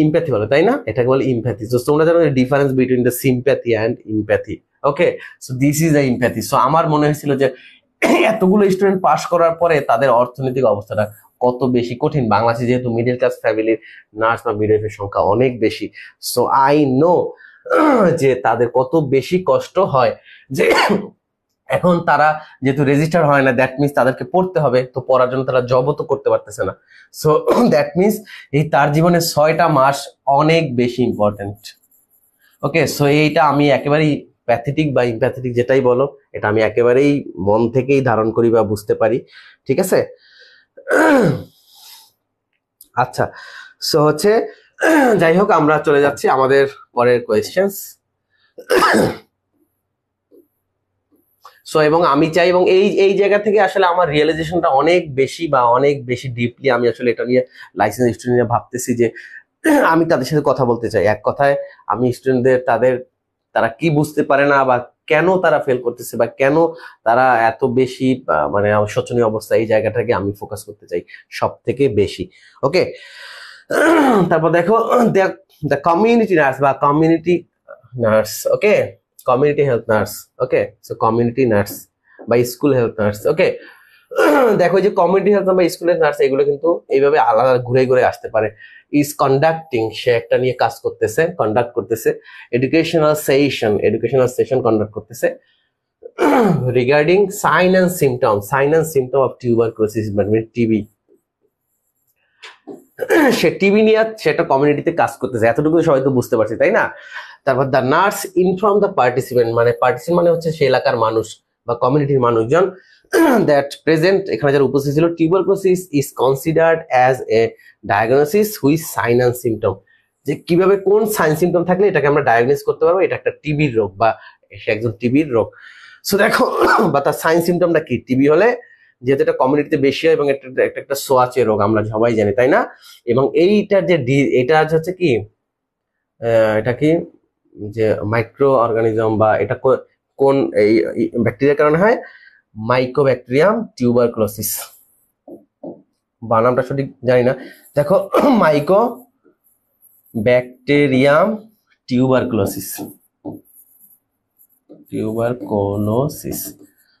ইমপ্যাথি বলে, তাই না? এটাকে বলে ইমপ্যাথি। সো তোমরা জানো difference between the sympathy and empathy. Okay, so this is the empathy. So আমার মনে হয়েছিল যে এতগুলো স্টুডেন্ট পাস করার পরে তাদের অর্থনৈতিক অবস্থাটা কত বেশি কঠিন। বাংলাদেশে যেহেতু মিডল ক্লাস ফ্যামিলির নার্স বা মিডওয়াইফের সংখ্যা অনেক বেশি, সো আই নো যে তাদের কত বেশি কষ্ট হয়। যে এখন তারা যেহেতু রেজিস্টার হয় না, দ্যাট মিনস তাদেরকে পড়তে হবে, তো পড়ার জন্য তারা জবও তো করতে পারতেছে না। সো দ্যাট মিনস এই তার জীবনে 6টা মাস অনেক বেশি ইম্পর্টেন্ট। ওকে, সো এইটা আমি একেবারেই প্যাথেটিক বা ইম্প্যাথেটিক যেটাই বলো, এটা আমি একেবারেই মন থেকেই ধারণ করি বা বুঝতে পারি। ঠিক আছে, আচ্ছা, সো হচ্ছে যাই হোক, আমরা চলে যাচ্ছি আমাদের পরের কোয়েশ্চেন্স। সো এবং আমি চাই, এবং এই এই জায়গা থেকে আসলে আমার রিয়েলাইজেশনটা অনেক বেশি বা অনেক বেশি ডিপলি আমি আসলে এটা নিয়ে লাইসেন্স স্টুডেন্ট নিয়ে ভাবতেছি যে আমি তাদের সাথে কথা বলতে চাই। এক কথায় আমি স্টুডেন্টদের তারা কি বুঝতে পারে না, বা কেন তারা ফেল করতেছে, বা কেন তারা এত বেশি মানে শোচনীয় অবস্থা, এই জায়গাটাকে আমি ফোকাস করতে চাই সব থেকে বেশি। ওকে, তারপর দেখো দ্য কমিউনিটি নার্স বা কমিউনিটি নার্স, ওকে, কমিউনিটি হেলথ নার্স, ওকে, সো কমিউনিটি নার্স বা স্কুল হেলথ নার্স। ওকে, দেখো যে কমিউনিটি হেলথ বা স্কুল হেলথ নার্স এগুলো কিন্তু এইভাবে আলাদা ঘুরে ঘুরে আসতে পারে। ইজ কন্ডাক্টিং, সে একটা নিয়ে কাজ করতেছে, কন্ডাক্ট করতেছে। এডুকেশনাল সেশন কন্ডাক্ট করতেছে regarding sign and symptom of tuberculosis, মানে টিবি। সে টিবি নিয়ে সেটা কমিউনিটিতে কাজ করতেছে, এতটুকু সবাই তো বুঝতে পারছি, তাই না? তারপর the nurse inform the participant, মানে পার্টিসিপেন্ট মানে হচ্ছে সে এলাকার মানুষ বা কমিউনিটির মানুষজন, দ্যাট প্রেজেন্ট, এখানে যারা উপস্থিত ছিল, tuberculosis is considered as a diagnosis which sign and symptom, যে কিভাবে কোন সাইন সিমটম থাকলে এটাকে আমরা ডায়াগনোস করতে পারবো এটা একটা টিবির রোগ বা সে একজন টিবির রোগ। সো দেখো, বা তার সাইন সিমটমটা কি? টিবি হলে যেহেতু এটা কমিউনিটিতে বেশি হয় এবং একটা সোয়াচে রোগ, আমরা সবাই জানি, তাই না? এবং এইটার যে এটা হচ্ছে কি, এটা কি যে মাইক্রো অর্গানিজম, বা এটা কোন এই ব্যাকটেরিয়ার কারণে হয়? মাইকোব্যাকটেরিয়াম টিউবারকুলোসিস, বানামটা সঠিক জানি না। দেখো, মাইকো ব্যাকটেরিয়াম টিউবারকুলোসিস,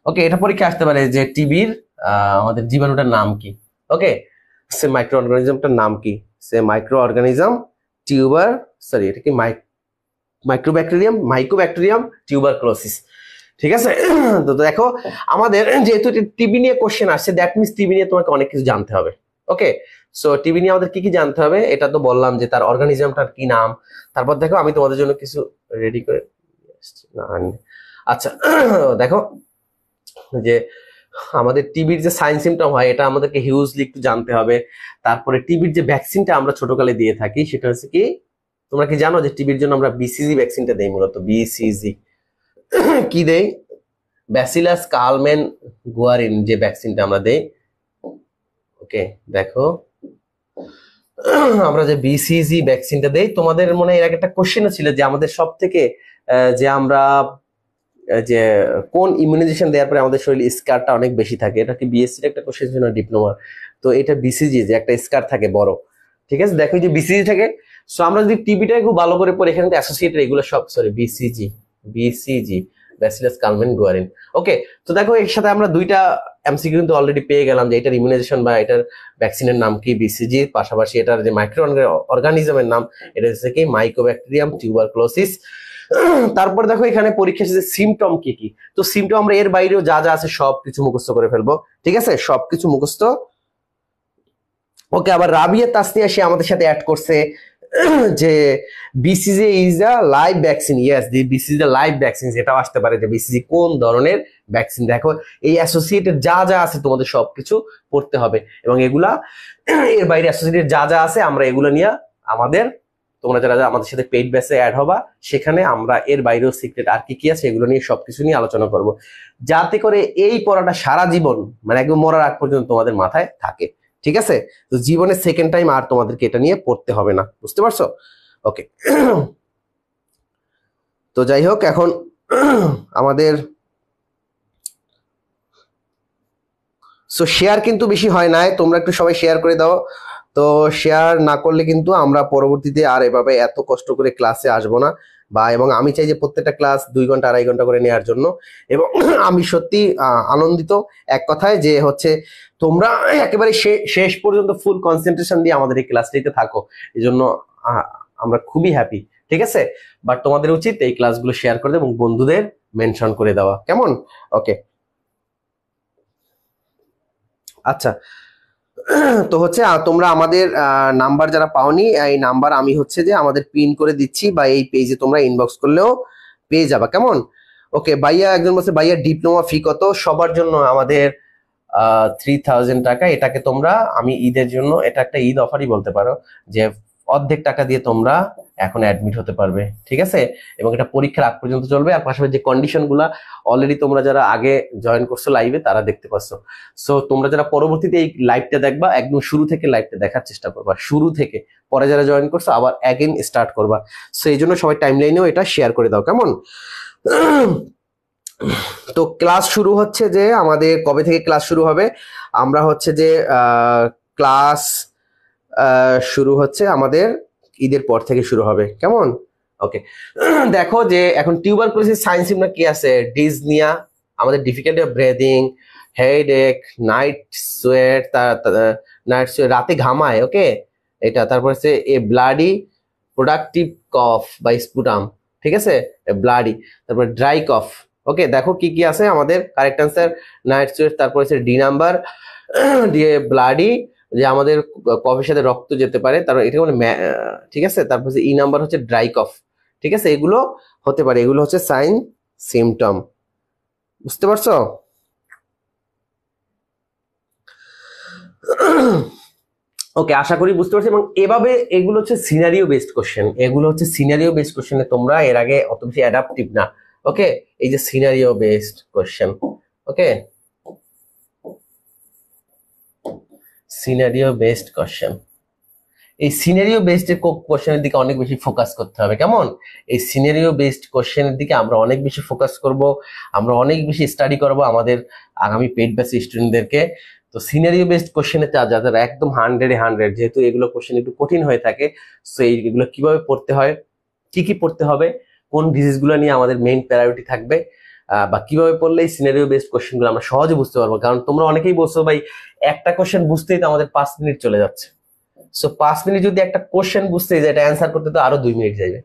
ওকে, এটা পরীক্ষা আসতে পারে যে টিবির আমাদের জীবাণুটার নাম কি। ওকে, সে মাইক্রো অর্গানিজমটার নাম কি? সে মাইক্রো অর্গানিজম এটা কি মাইকোব্যাকটেরিয়াম টিউবারকুলোসিস। ঠিক আছে, তো দেখো আমাদের যেহেতু টিবি নিয়ে কোশ্চেন আসছে, দ্যাট মিনস টিবি নিয়ে তোমাকে অনেক কিছু জানতে হবে। ওকে, সো টিবি নিয়ে আমাদের কি কি জানতে হবে, এটা তো বললাম যে তার অর্গানিজমটার কি নাম। তারপর দেখো আমি তোমাদের জন্য কিছু রেডি করে, আচ্ছা, দেখো যে আমাদের টিবির যে সাইন সিমটম হয় এটা আমাদেরকে হিউজলি একটু জানতে হবে। তারপরে টিবির যে ভ্যাকসিনটা আমরা ছোটকালে দিয়ে থাকি সেটা হচ্ছে কি, তোমরা কি জানো যে টিবির জন্য আমরা বিসিজি ভ্যাকসিনটা দেই? মূলত বিসিজি কি দেই? ব্যাসিলাস কালমেন গুয়ারিন যে ভ্যাকসিনটা আমরা দেই। ওকে, দেখো আমরা যে বিসিজি ভ্যাকসিনটা দেই, তোমাদের মনে এর আগে একটা কোশ্চেন ছিল যে আমাদের সব থেকে যে আমরা যে কোন ইমিউনাইজেশন দেওয়ার পরে আমাদের শরীরে স্কারটা অনেক বেশি থাকে, এটা কি বিএসসির একটা কোশ্চেন ছিল, ডিপ্লোমা? তো এটা বিসিজি, যে একটা স্কার থাকে বড়। ঠিক আছে, দেখো যে বিসিজি থাকে। সো আমরা যদি টিবিটা খুব ভালো করে পড়ি, এখানে অ্যাসোসিয়েটেড এগুলো সব, সরি বিসিজি ব্যাসিলাস কালমেন গুয়ারিন। ওকে, তো দেখো এর সাথে আমরা দুইটা এমসিকিউ কিন্তু অলরেডি পেয়ে গেলাম, যে এটার ইমিউনাইজেশন বা এটার ভ্যাকসিনের নাম কি বিসিজি, পাশাপাশি এটার যে মাইক্রো অর্গানিজমের নাম এটা হচ্ছে কি মাইকোব্যাকটেরিয়াম টিউবারকুলোসিস। তারপর দেখো এখানে পরীক্ষা এসেছে সিমটম কি কি। তো সিমটম আমরা এর বাইরেও যা যা আছে সবকিছু মুখস্থ করে ফেলবো। ঠিক আছে, সবকিছু মুখস্থ। ওকে, আবার রাবিয়া তাসনিয়া সে আমাদের সাথে অ্যাড করছে যে BCG is a live vaccine. Yes, BCG the live vaccine, এটাও আসতে পারে যে বিসিজি কোন ধরনের ভ্যাকসিন। দেখো এই অ্যাসোসিয়েটেড যা যা আছে তোমাদের সবকিছু পড়তে হবে, এবং এগুলা এর বাইরে অ্যাসোসিয়েটেড যা যা আছে আমরা এগুলো নিয়ে আমাদের, তোমরা যারা আমাদের সাথে পেইড ব্যাচে অ্যাড হবা সেখানে আমরা এর বাইরেও সিক্রেট আর কি কি আছে এগুলো নিয়ে সবকিছু নিয়ে আলোচনা করব, যাতে করে এই পড়াটা সারা জীবন, মানে একদম মরার আগ পর্যন্ত তোমাদের মাথায় থাকে। ঠিক আছে, তো জীবনে সেকেন্ড টাইম আর তোমাদেরকে এটা নিয়ে পড়তে হবে না, বুঝতে পারছো? ওকে, তো যাই হোক, এখন আমাদের সো শেয়ার কিন্তু বেশি হয় নাই, তোমরা একটু সবাই শেয়ার করে দাও। তো শেয়ার না করলে কিন্তু আমরা পরবর্তীতে আর এভাবে এত কষ্ট করে ক্লাসে আসবো না, বা এবং আমি চাই যে প্রত্যেকটা ক্লাস 2 ঘন্টা 2.5 ঘন্টা করে নেওয়ার জন্য। এবং আমি সত্যি আনন্দিত এক কথায় যে হচ্ছে তোমরা একেবারে শেষ পর্যন্ত ফুল কনসেন্ট্রেশন দিয়ে আমাদের এই ক্লাসটিতে থাকো, এই জন্য আমরা খুবই হ্যাপি। ঠিক আছে, বাট তোমাদের উচিত এই ক্লাসগুলো শেয়ার করে দেওয়া এবং বন্ধুদের মেনশন করে দেওয়া, কেমন? ওকে, আচ্ছা। তো হচ্ছে তোমরা আমাদের নাম্বার যারা পাওনি, এই নাম্বার আমি হচ্ছে যে আমাদের পিন করে দিচ্ছি, বা এই পেজে তোমরা ইনবক্স করলেও পেয়ে যাবা, কেমন? ওকে, ভাইয়া একজন বলছে ভাইয়া ডিপ্লোমা ফি কত? সবার জন্য আমাদের 3000 টাকা। এটাকে তোমরা, আমি ঈদের জন্য এটা একটা ঈদ অফারই বলতে পারো, যে অর্ধেক টাকা দিয়ে তোমরা এখন অ্যাডমিট হতে পারবে। ঠিক আছে, এবং এটা পরীক্ষার আগ পর্যন্ত চলবে। আর পাশাপাশি যে কন্ডিশন গুলা অলরেডি তোমরা যারা আগে জয়েন করছো লাইভে তারা দেখতে পাচ্ছ। সো তোমরা যারা পরবর্তীতে এই লাইভটা দেখবা, একদম শুরু থেকে লাইভটা দেখার চেষ্টা করবা, শুরু থেকে। পরে যারা জয়েন করছো আবার অ্যাগেন স্টার্ট করবা। সো এই জন্য সবাই টাইম লাইনেও এটা শেয়ার করে দাও, কেমন? তো ক্লাস শুরু হচ্ছে যে আমাদের কবে থেকে ক্লাস শুরু হবে? আমরা হচ্ছে যে ক্লাস শুরু হচ্ছে আমাদের ঈদের পর থেকে শুরু হবে, কেমন? ওকে, দেখো যে এখন টিউবারকুলোসিস সাইন সিমটম কি আছে? ডিজনিয়া, আমাদের difficulty of breathing, headache, night sweat, night sweat, রাতে ঘামায়, ওকে, এটা। তারপর হচ্ছে এ ব্লাডি প্রোডাক্টিভ কফ বা স্পুটাম, ঠিক আছে, ব্লাডি। তারপর ড্রাই কফ। ওকে, দেখো কি কি আছে আমাদের। কারেক্ট অ্যান্সার নাইট সোয়েট, তারপর হচ্ছে ডি নাম্বার, দিয়ে ব্লাডি, যে আমাদের কফের সাথে রক্ত যেতে পারে, তারপর এটা মানে ঠিক আছে। তারপর হচ্ছে ই নাম্বার হচ্ছে ড্রাই কফ, ঠিক আছে। এগুলো হতে পারে, এগুলো হচ্ছে সাইন সিমটম, বুঝতে পারছো? ওকে, আশা করি বুঝতে পারছি। এবং এভাবে এগুলো হচ্ছে সিনারিও বেসড কোশ্চেন, এগুলো হচ্ছে সিনারিও বেসড কোশ্চেনে তোমরা এর আগে অত বেশি অ্যাডাপটিভ না। ওকে, এই যে সিনারিও বেসড কোশ্চেন, ওকে, সিনারিও বেসড কোশ্চেন, এই সিনারিও বেসড কোশ্চেনের দিকে অনেক বেশি ফোকাস করতে হবে, কেমন? এই সিনারিও বেসড কোশ্চেনের দিকে আমরা অনেক বেশি ফোকাস করব, আমরা অনেক বেশি স্টাডি করব আমাদের আগামী পেইড ব্যাচ স্টুডেন্টদেরকে। তো সিনারিও বেসড কোশ্চেনে যাদের একদম 100-100, যেহেতু এগুলো কোশ্চেন একটু কঠিন হয়ে থাকে, সো এইগুলো কিভাবে পড়তে হয়, কি কি পড়তে হবে, কোন ডিজিজগুলো নিয়ে আমাদের মেইন প্রায়োরিটি থাকবে, বা কিভাবে পড়লে এই সিনারিও বেসড কোশ্চেনগুলো আমরা সহজে বুঝতে পারবো। কারণ তোমরা অনেকেই বলছো ভাই একটা কোশ্চেন বুঝতেই তো আমাদের 5 মিনিট চলে যাচ্ছে। সো 5 মিনিট যদি একটা কোশ্চেন বুঝতে যায়, এটা অ্যান্সার করতে তো আরো 2 মিনিট যাবে,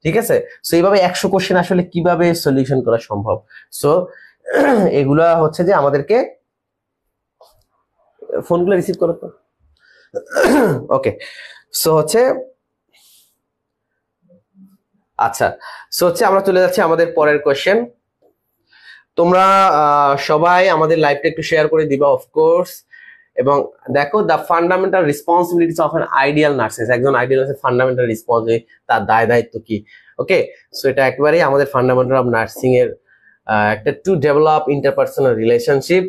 ঠিক আছে। সো এইভাবে 100 কোশ্চেন আসলে কিভাবে সলিউশন করা সম্ভব? সো এগুলা হচ্ছে যে আমাদেরকে, ফোনগুলো রিসিভ করো তো। ওকে, সো হচ্ছে, আচ্ছা, সো হচ্ছে আমরা চলে যাচ্ছি আমাদের পরের কোশ্চেন। তোমরা সবাই আমাদের লাইভটা একটু শেয়ার করে দিবা অফকোর্স। এবং দেখো, the fundamental responsibilities of an ideal nurses, একজন আইডিয়াল নার্সের ফান্ডামেন্টাল রেসপন্সিবিলিটি, তার দায় দায়িত্ব কি? ওকে, সো এটা একেবারেই আমাদের ফান্ডামেন্টাল অফ নার্সিং এর একটা, টু ডেভেলপ ইন্টারপার্সোনাল রিলেশনশিপ,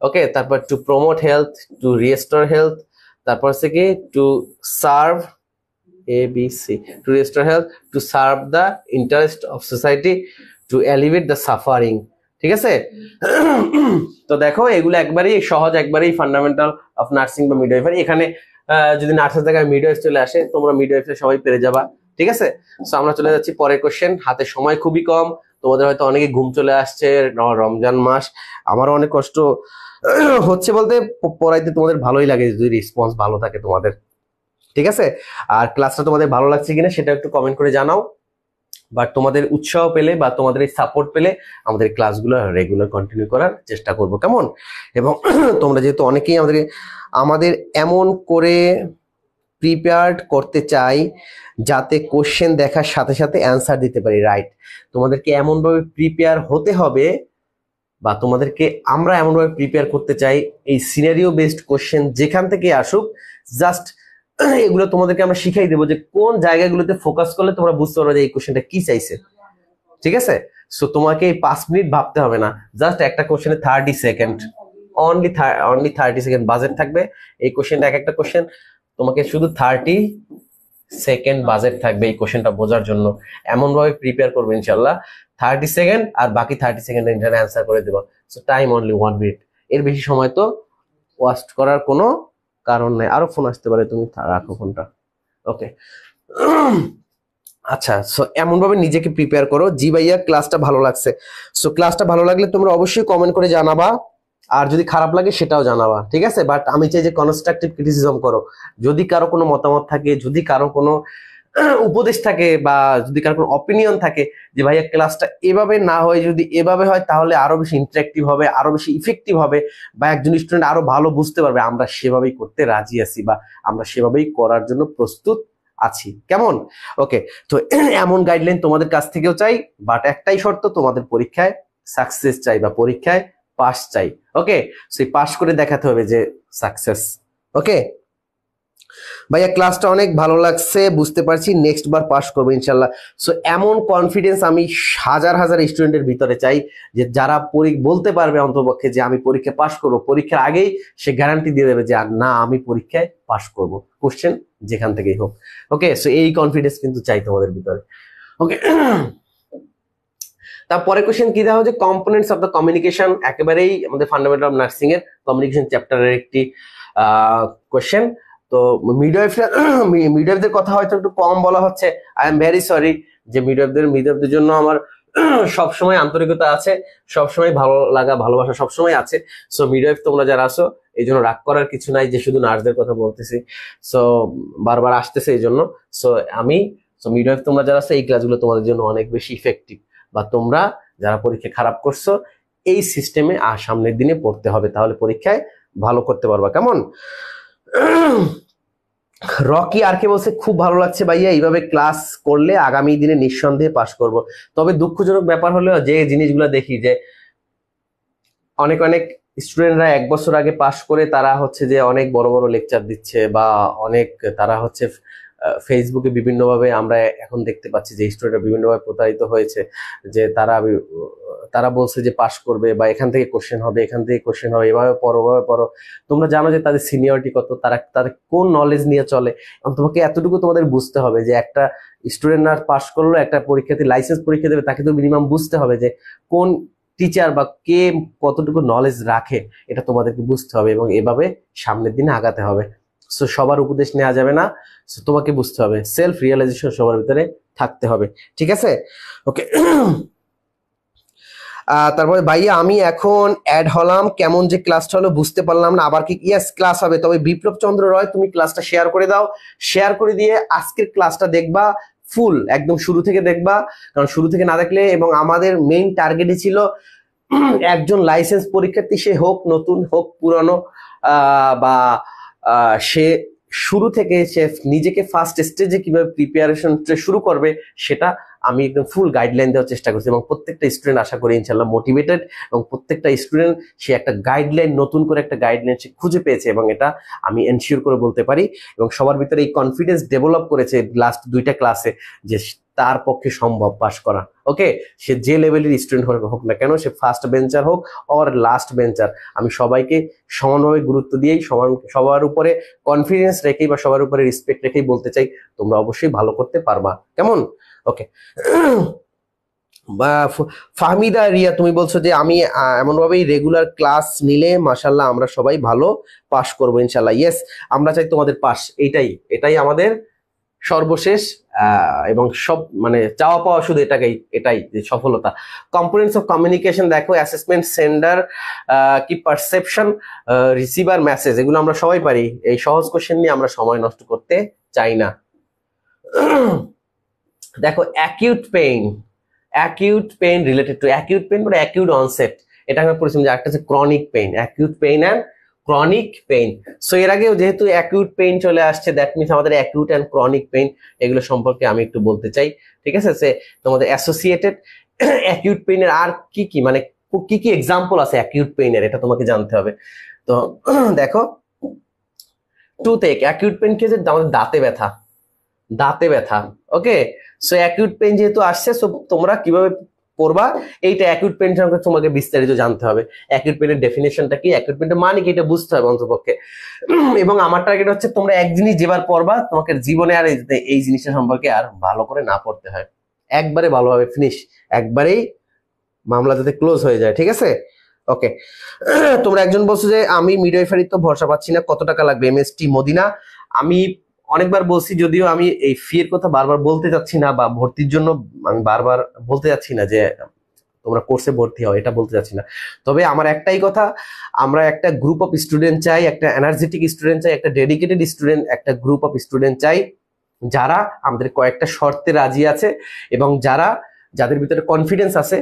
ওকে, তারপর to promote health, to restore health, তারপর হচ্ছে কি to serve, ABC, to restore health, to serve the interest of society, two elevate the suffering, ঠিক আছে। তো দেখো এগুলো একবারেই সহজ, একবারেই ফান্ডামেন্টাল অফ নার্সিং বা মিডওয়াইফারি। এখানে যদি নার্সের জায়গায় মিডওয়াইফ চলে আসে, তোমরা মিডওয়াইফে সবাই পেরে যাবা, ঠিক আছে। সো আমরা চলে যাচ্ছি পরের কোশ্চেন। হাতে সময় খুবই কম, তোমাদের হয়তো অনেকে ঘুম চলে আসছে, রমজান মাস, আমারও অনেক কষ্ট হচ্ছে বলতে, পড়াইতে তোমাদের ভালোই লাগে যদি রেসপন্স ভালো থাকে তোমাদের, ঠিক আছে। আর ক্লাসটা তোমাদের ভালো লাগছে কিনা সেটা একটু কমেন্ট করে জানাও। বাট তোমাদের উৎসাহ পেলে বা তোমাদের এই সাপোর্ট পেলে আমাদের ক্লাসগুলো রেগুলার কন্টিনিউ করার চেষ্টা করব, কেমন? এবং তোমরা যেহেতু অনেকেই আমাদের এমন করে প্রিপেয়ার্ড করতে চাই যাতে কোশ্চেন দেখার সাথে সাথে অ্যান্সার দিতে পারি, রাইট? তোমাদেরকে এমনভাবে প্রিপেয়ার হতে হবে, বা তোমাদেরকে আমরা এমনভাবে প্রিপেয়ার করতে চাই, এই সিনারিও বেসড কোশ্চেন যেখান থেকে আসুক, জাস্ট এগুলো তোমাদেরকে আমরা শিখাই দেবো যে কোন জায়গাগুলোতে ফোকাস করলে তোমরা বুঝতে পারবে যে এই কোশ্চেনটা কি চাইছে, ঠিক আছে। সো তোমাকে এই 5 মিনিট ভাবতে হবে না, জাস্ট একটা কোশ্চেনে 30 সেকেন্ড, অনলি 30 সেকেন্ড বাজেট থাকবে। এই কোশ্চেনটা, এক একটা কোশ্চেন তোমাকে শুধু 30 সেকেন্ড বাজেট থাকবে এই কোশ্চেনটা বোঝার জন্য। এমন ভাবে প্রিপেয়ার করবে ইনশাল্লাহ, 30 সেকেন্ড, আর বাকি 30 সেকেন্ড ইন্টারনেট অ্যান্সার করে দেবো। সো টাইম অনলি 1 মিনিট, এর বেশি সময় তো ওয়াস্ট করার কোনো কারণ নেই। আরো ফোন আসতে পারে, তুমি রাখো ফোনটা। ওকে, আচ্ছা, সো এমন ভাবে নিজেকে প্রিপেয়ার করো। জি ভাইয়া, ক্লাসটা ভালো লাগছে। সো ক্লাসটা ভালো লাগলে তোমরা অবশ্যই কমেন্ট করে জানাবা, আর যদি খারাপ লাগে সেটাও জানাবা, ঠিক আছে? বাট আমি চাই যে কনস্ট্রাকটিভ ক্রিটিসিজম করো। যদি কারো কোনো মতামত থাকে, যদি কারো কোনো উপদেশ থাকে, বা যদি কারো কোনো অপিনিয়ন থাকে যে ভাইয়া ক্লাসটা এভাবে না হয়, যদি এভাবে হয় তাহলে আরো বেশি ইন্টারেক্টিভ হবে, আরো বেশি ইফেক্টিভ হবে, বা একজন স্টুডেন্ট আরো ভালো বুঝতে পারবে, আমরা সেভাবেই করতে রাজি আছি, বা আমরা সেভাবেই করার জন্য প্রস্তুত আছি। কেমন? ওকে। তো এমন গাইডলাইন তোমাদের কাছ থেকেও চাই, বাট একটাই শর্ত, তোমাদের পরীক্ষায় সাকসেস চাই, বা পরীক্ষায় পাস চাই। ওকে, সেই পাস করে দেখাতে হবে যে সাকসেস। ওকে ভাইয়া, ক্লাসটা অনেক ভালো লাগছে, বুঝতে পারছি, নেক্সট বার পাস করবো ইনশাল্লাহ। সো এমন কনফিডেন্স আমি হাজার হাজার স্টুডেন্টের ভিতরে চাই, যে যারা বলতে পারবে অন্তপক্ষে যে আমি পরীক্ষা পাস করবো, পরীক্ষার আগেই সে গ্যারান্টি দিয়ে দেবে যে না, আমি পরীক্ষায় পাস করব, কোশ্চেন যেখান থেকেই হোক। ওকে, সো এই কনফিডেন্স কিন্তু চাই তোমাদের ভিতরে। ওকে, তারপরে কোশ্চেন কি দেওয়া হচ্ছে, কম্পোনেন্টস অফ দ্য কমিউনিকেশন, একেবারেই আমাদের ফান্ডামেন্টাল অফ নার্সিং এর কমিউনিকেশন চ্যাপ্টারের একটি কোশ্চেন। তো মিডওয়াইফদের কথা হয়তো একটু কম বলা হচ্ছে, আই এম ভেরি সরি, যে মিডওয়াইফদের জন্য আমার সবসময় আন্তরিকতা আছে, সবসময় ভালো লাগা ভালোবাসা সবসময় আছে। সো মিডওয়াইফ তোমরা যারা আছো, এই জন্য রাগ করার কিছু নাই যে শুধু নার্সদের কথা বলতেছি, সো বারবার আসতেছে এই জন্য। সো মিডওয়াইফ তোমরা যারা আছো, এই ক্লাসগুলো তোমাদের জন্য অনেক বেশি ইফেক্টিভ, বা তোমরা যারা পরীক্ষা খারাপ করছো, এই সিস্টেমে সামনের দিনে পড়তে হবে, তাহলে পরীক্ষায় ভালো করতে পারবা। কেমন? রকি আর কে বলছে, খুব ভালো লাগছে ভাইয়া, এইভাবে ক্লাস করলে আগামী দিনে নিঃসন্দেহে পাস করব। তবে দুঃখজনক ব্যাপার হলো, যে জিনিসগুলো দেখি যে অনেক অনেক স্টুডেন্টরা 1 বছর আগে পাস করে তারা হচ্ছে যে অনেক বড় বড় লেকচার দিচ্ছে, বা অনেক তারা হচ্ছে ফেসবুকে বিভিন্নভাবে আমরা এখন দেখতে পাচ্ছি যে স্টুডেন্টরা বিভিন্নভাবে প্রতারিত হয়েছে, যে তারা বলছে যে পাস করবে, বা এখান থেকে কোশ্চেন হবে, এখান থেকে কোশ্চেন হবে, এভাবে পড়ো, এভাবে পড়ো। তোমরা জানো যে তাদের সিনিয়রিটি কত, তারা কোন নলেজ নিয়ে চলে। তোমাকে এতটুকু তোমাদের বুঝতে হবে যে একটা স্টুডেন্ট আর পাস করলো, একটা পরীক্ষাতে লাইসেন্স পরীক্ষা দেবে, তাকে তো মিনিমাম বুঝতে হবে যে কোন টিচার বা কে কতটুকু নলেজ রাখে, এটা তোমাদেরকে বুঝতে হবে, এবং এভাবে সামনের দিনে আগাতে হবে। সো সবার উপদেশ নেওয়া যাবে না, সো তোমাকে বুঝতে হবে, সেলফ রিয়েলাইজেশন সবার ভিতরে থাকতে হবে, ঠিক আছে? ওকে। তারপরে ভাইয়া, আমি এখন অ্যাড হলাম, কেমন যে ক্লাসটা হলো বুঝতে পারলাম না, আবার কি? ইয়েস, ক্লাস হবে, তবে বিপ্লব চন্দ্র রয়, তুমি ক্লাসটা শেয়ার করে দাও, শেয়ার করে দিয়ে আজকের ক্লাসটা দেখবা, ফুল একদম শুরু থেকে দেখবা, কারণ শুরু থেকে না দেখলে, এবং আমাদের মেইন টার্গেটই ছিল একজন লাইসেন্স পরীক্ষার্থী, সে হোক নতুন হোক পুরানো, বা সে শুরু থেকে সে নিজেকে ফার্স্ট স্টেজে কিভাবে প্রিপারেশন শুরু করবে, সেটা আমি একদম ফুল গাইডলাইন দেওয়ার চেষ্টা করছি, এবং প্রত্যেকটা স্টুডেন্ট আশা করি ইনশাল্লাহ মোটিভেটেড, এবং প্রত্যেকটা স্টুডেন্ট সে একটা গাইডলাইন, নতুন করে একটা গাইডলাইন সে খুঁজে পেয়েছে, এবং এটা আমি এনশিওর করে বলতে পারি, এবং সবার ভিতরে এই কনফিডেন্স ডেভেলপ করেছে লাস্ট 2টা ক্লাসে, যে তার পক্ষে সম্ভব পাস করা। ওকে, সে যে লেভেলের স্টুডেন্ট হোক না কেন, সে ফার্স্ট বেঞ্চার হোক অর লাস্ট বেঞ্চার, আমি সবাইকে সমানভাবে গুরুত্ব দিয়েই, সবার উপরে কনফিডেন্স রেখেই, বা সবার উপরে রেসপেক্ট রেখেই বলতে চাই, তোমরা অবশ্যই ভালো করতে পারবা। কেমন? ওকে। বা ফাহমিদা রিয়া, তুমি বলছো যে আমি এমনভাবেই রেগুলার ক্লাস নিলে মাশাল্লাহ আমরা সবাই ভালো পাস করবো ইনশাল্লাহ। ইয়েস, আমরা চাই তোমাদের পাস, এটাই আমাদের সর্বশেষ, এবং সব মানে চাওয়া পাওয়া শুধু এটাই যে সফলতা। কম্পোনেন্টস অফ কমিউনিকেশন দেখো, অ্যাসেসমেন্ট, সেন্ডার, কি পারসেপশন, রিসিভার, মেসেজ, এগুলো আমরা সবাই পারি। এই সহজ কোশ্চেন নিয়ে আমরা সময় নষ্ট করতে চাই না। দেখো, acute pain related two acute pain, মানে অ্যাকিউট অনসেট, এটা আমরা পড়েছিলাম যে একটা হচ্ছে chronic pain, acute pain and chronic pain. So এর আগেও যেহেতু অ্যাকিউট পেইন চলে আসছে, দ্যাট মিনস আমাদের অ্যাকিউট অ্যান্ড ক্রনিক পেইন, এগুলো সম্পর্কে আমি একটু বলতে চাই, ঠিক আছে? সে তোমাদের অ্যাসোসিয়েটেড অ্যাকিউট পেইনের আর কি কি, মানে কি কি এক্সাম্পল আছে অ্যাকিউট পেইনের, এটা তোমাকে জানতে হবে। তো দেখো, টুথেক, অ্যাকিউট পেইন কি হচ্ছে, আমাদের দাঁতে ব্যথা। ওকে, সো অ্যাকিউট পেইন যেহেতু আসছে, সো তোমরা কিভাবে পড়বা, এইটা অ্যাকিউট পেইন সম্পর্কে তোমাকে বিস্তারিত জানতে হবে। অ্যাকিউট পেইনের ডেফিনেশনটা কি, অ্যাকিউট পেইনের মানে কি, এটা বুঝতে হবে অন্তপক্ষে। এবং আমার টার্গেট হচ্ছে তোমরা এক জিনিস যেবার পড়বা, তোমাকে জীবনে আর এই জিনিসটা সম্পর্কে আর ভালো করে না পড়তে হয়, একবারে ভালোভাবে ফিনিশ, একবারেই মামলা যাতে ক্লোজ হয়ে যায়, ঠিক আছে? ওকে। তোমরা একজন বলছো যে আমি মিডওয়াইফারি তো ভরসা পাচ্ছি না, কত টাকা লাগবে? এমএসটি মদিনা, আমি অনেকবার বলছি, যদিও আমি এই ফি এর কথা বারবার বলতে চাচ্ছি না, বা ভর্তির জন্য আমি বারবার বলতে যাচ্ছি না যে তোমরা কোর্সে ভর্তি হও, এটা বলতে চাচ্ছি না। তবে আমার একটাই কথা, আমরা একটা গ্রুপ অফ স্টুডেন্ট চাই, একটা এনার্জেটিক স্টুডেন্ট চাই, একটা ডেডিকেটেড স্টুডেন্ট, একটা গ্রুপ অফ স্টুডেন্ট চাই যারা আমাদের কয়েকটা শর্তে রাজি আছে, এবং যাদের ভিতরে কনফিডেন্স আছে,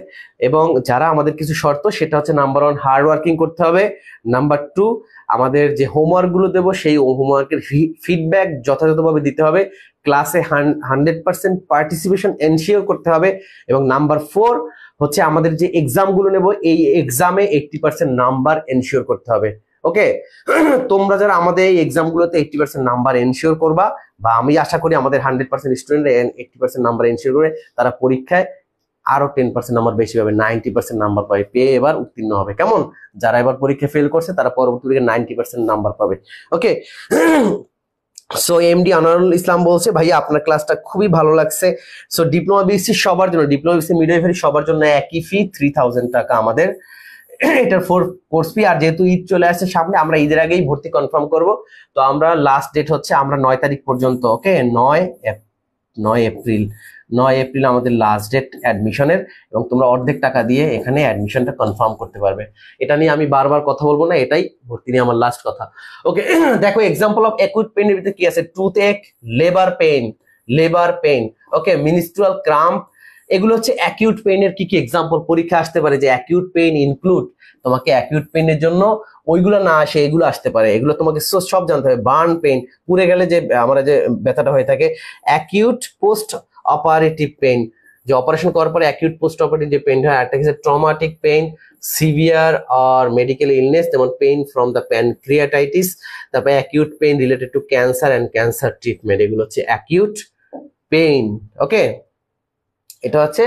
এবং যারা আমাদের কিছু শর্ত, সেটা হচ্ছে নাম্বার 1 হার্ড ওয়ার্কিং করতে হবে, নাম্বার 2 আমাদের যে হোমওয়ার্ক গুলো দেবো সেই হোমওয়ার্কের ফিডব্যাক যথাযথভাবে দিতে হবে, ক্লাসে 100% পার্টিসিপেশন এনশিওর করতে হবে, এবং নাম্বার 4 হচ্ছে আমাদের যে এক্সাম গুলো নেব এই এক্সামে 80% নাম্বার এনশিওর করতে হবে। ওকে, তোমরা যারা আমাদের এই এক্সাম গুলোতে 80% নাম্বার এনশিওর করবা, বা আমি আশা করি আমাদের 100% স্টুডেন্ট 80% নাম্বার এনশিওর করে তারা পরীক্ষায় আরো 10% নাম্বার বেশি পাবে, 90% নাম্বার পাবে, পেয়ে এবার উত্তীর্ণ হবে। কেমন? যারা এবার পরীক্ষা ফেল করছে তারা পরবর্তীতে 90% নাম্বার পাবে। ওকে, সো এমডি আনোয়ারুল ইসলাম বলছে, ভাইয়া আপনার ক্লাসটা খুবই ভালো লাগছে। সো ডিপ্লোমা বিএসসি সবার জন্য, ডিপ্লোমা বিএসসি মিডওয়াইফারি সবার জন্য একই ফি 3000 টাকা আমাদের এটার কোর্স ফি। আর যেহেতু ঈদ চলে আসছে সামনে, আমরা ঈদের আগেই ভর্তি কনফার্ম করব। তো আমরা লাস্ট ডেট হচ্ছে আমরা 9 তারিখ পর্যন্ত, ওকে, 9 এপ্রিল আমাদের লাস্ট ডেট অ্যাডমিশনের, এবং তোমরা অর্ধেক টাকা দিয়ে এখানে অ্যাডমিশনটা কনফার্ম করতে পারবে। এটা নিয়ে আমি বারবার কথা বলবো না, এটাই ভর্তি নিয়ে আমার লাস্ট কথা। ওকে, দেখো এক্সাম্পল অফ অ্যাকুট পেইনের ভিতরে কি আছে, টুথ এক, লেবার পেইন, ওকে, মিনিস্ট্রুয়াল ক্রাম্প, এগুলো হচ্ছে অ্যাকিউট পেইনের কি কি এক্সাম্পল পরীক্ষা আসতে পারে, যে অ্যাকিউট পেইন ইনক্লুড, তোমাকে অ্যাকিউট পেইনের জন্য ওইগুলো না আসে, এগুলো আসতে পারে, এগুলো তোমাকে সব জানতে হবে। বার্ন পেইন, পুড়ে গেলে যে আমরা যে ব্যথাটা হয়ে থাকে, অ্যাকিউট পোস্ট অপারেটিভ পেইন, যে অপারেশন করার পরে অ্যাকিউট পোস্ট অপারেটিভ যে পেইন হয়, একটা হচ্ছে ট্রমাটিক পেইন, সিভিয়ার আর মেডিকেল ইলনেস, যেমন পেইন ফ্রম দ্য প্যানক্রিয়াটাইটিস, তারপরে acute pain related to cancer and cancer treatment, এগুলো হচ্ছে অ্যাকিউট পেইন। ওকে, এটা হচ্ছে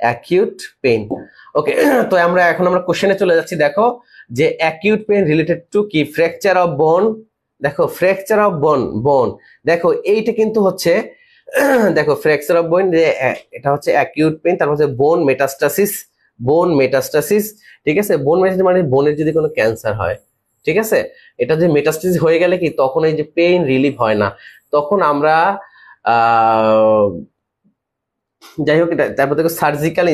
অ্যাকিউট পেইন। ওকে, তো আমরা কোশ্চেনে চলে যাচ্ছি। দেখো যে অ্যাকিউট পেইন রিলেটেড টু কি, ফ্র্যাকচার অফ বোন, দেখো ফ্র্যাকচার অফ বোন, দেখো এইটা কিন্তু হচ্ছে দেখো ফ্র্যাকচার অফ বোন, যে এটা হচ্ছে অ্যাকিউট পেইন, তারপর হচ্ছে বোন মেটাস্টাসিস, ঠিক আছে। বোন মেটাস্টাসিস মানে বোনের যদি কোনো ক্যান্সার হয়, ঠিক আছে, এটা যে মেটাস্টাসিস হয়ে গেলে কি, তখন এই যে পেইন রিলিভ হয় না, তখন আমরা যাই হোক, তারপর দেখো সার্জিক্যাল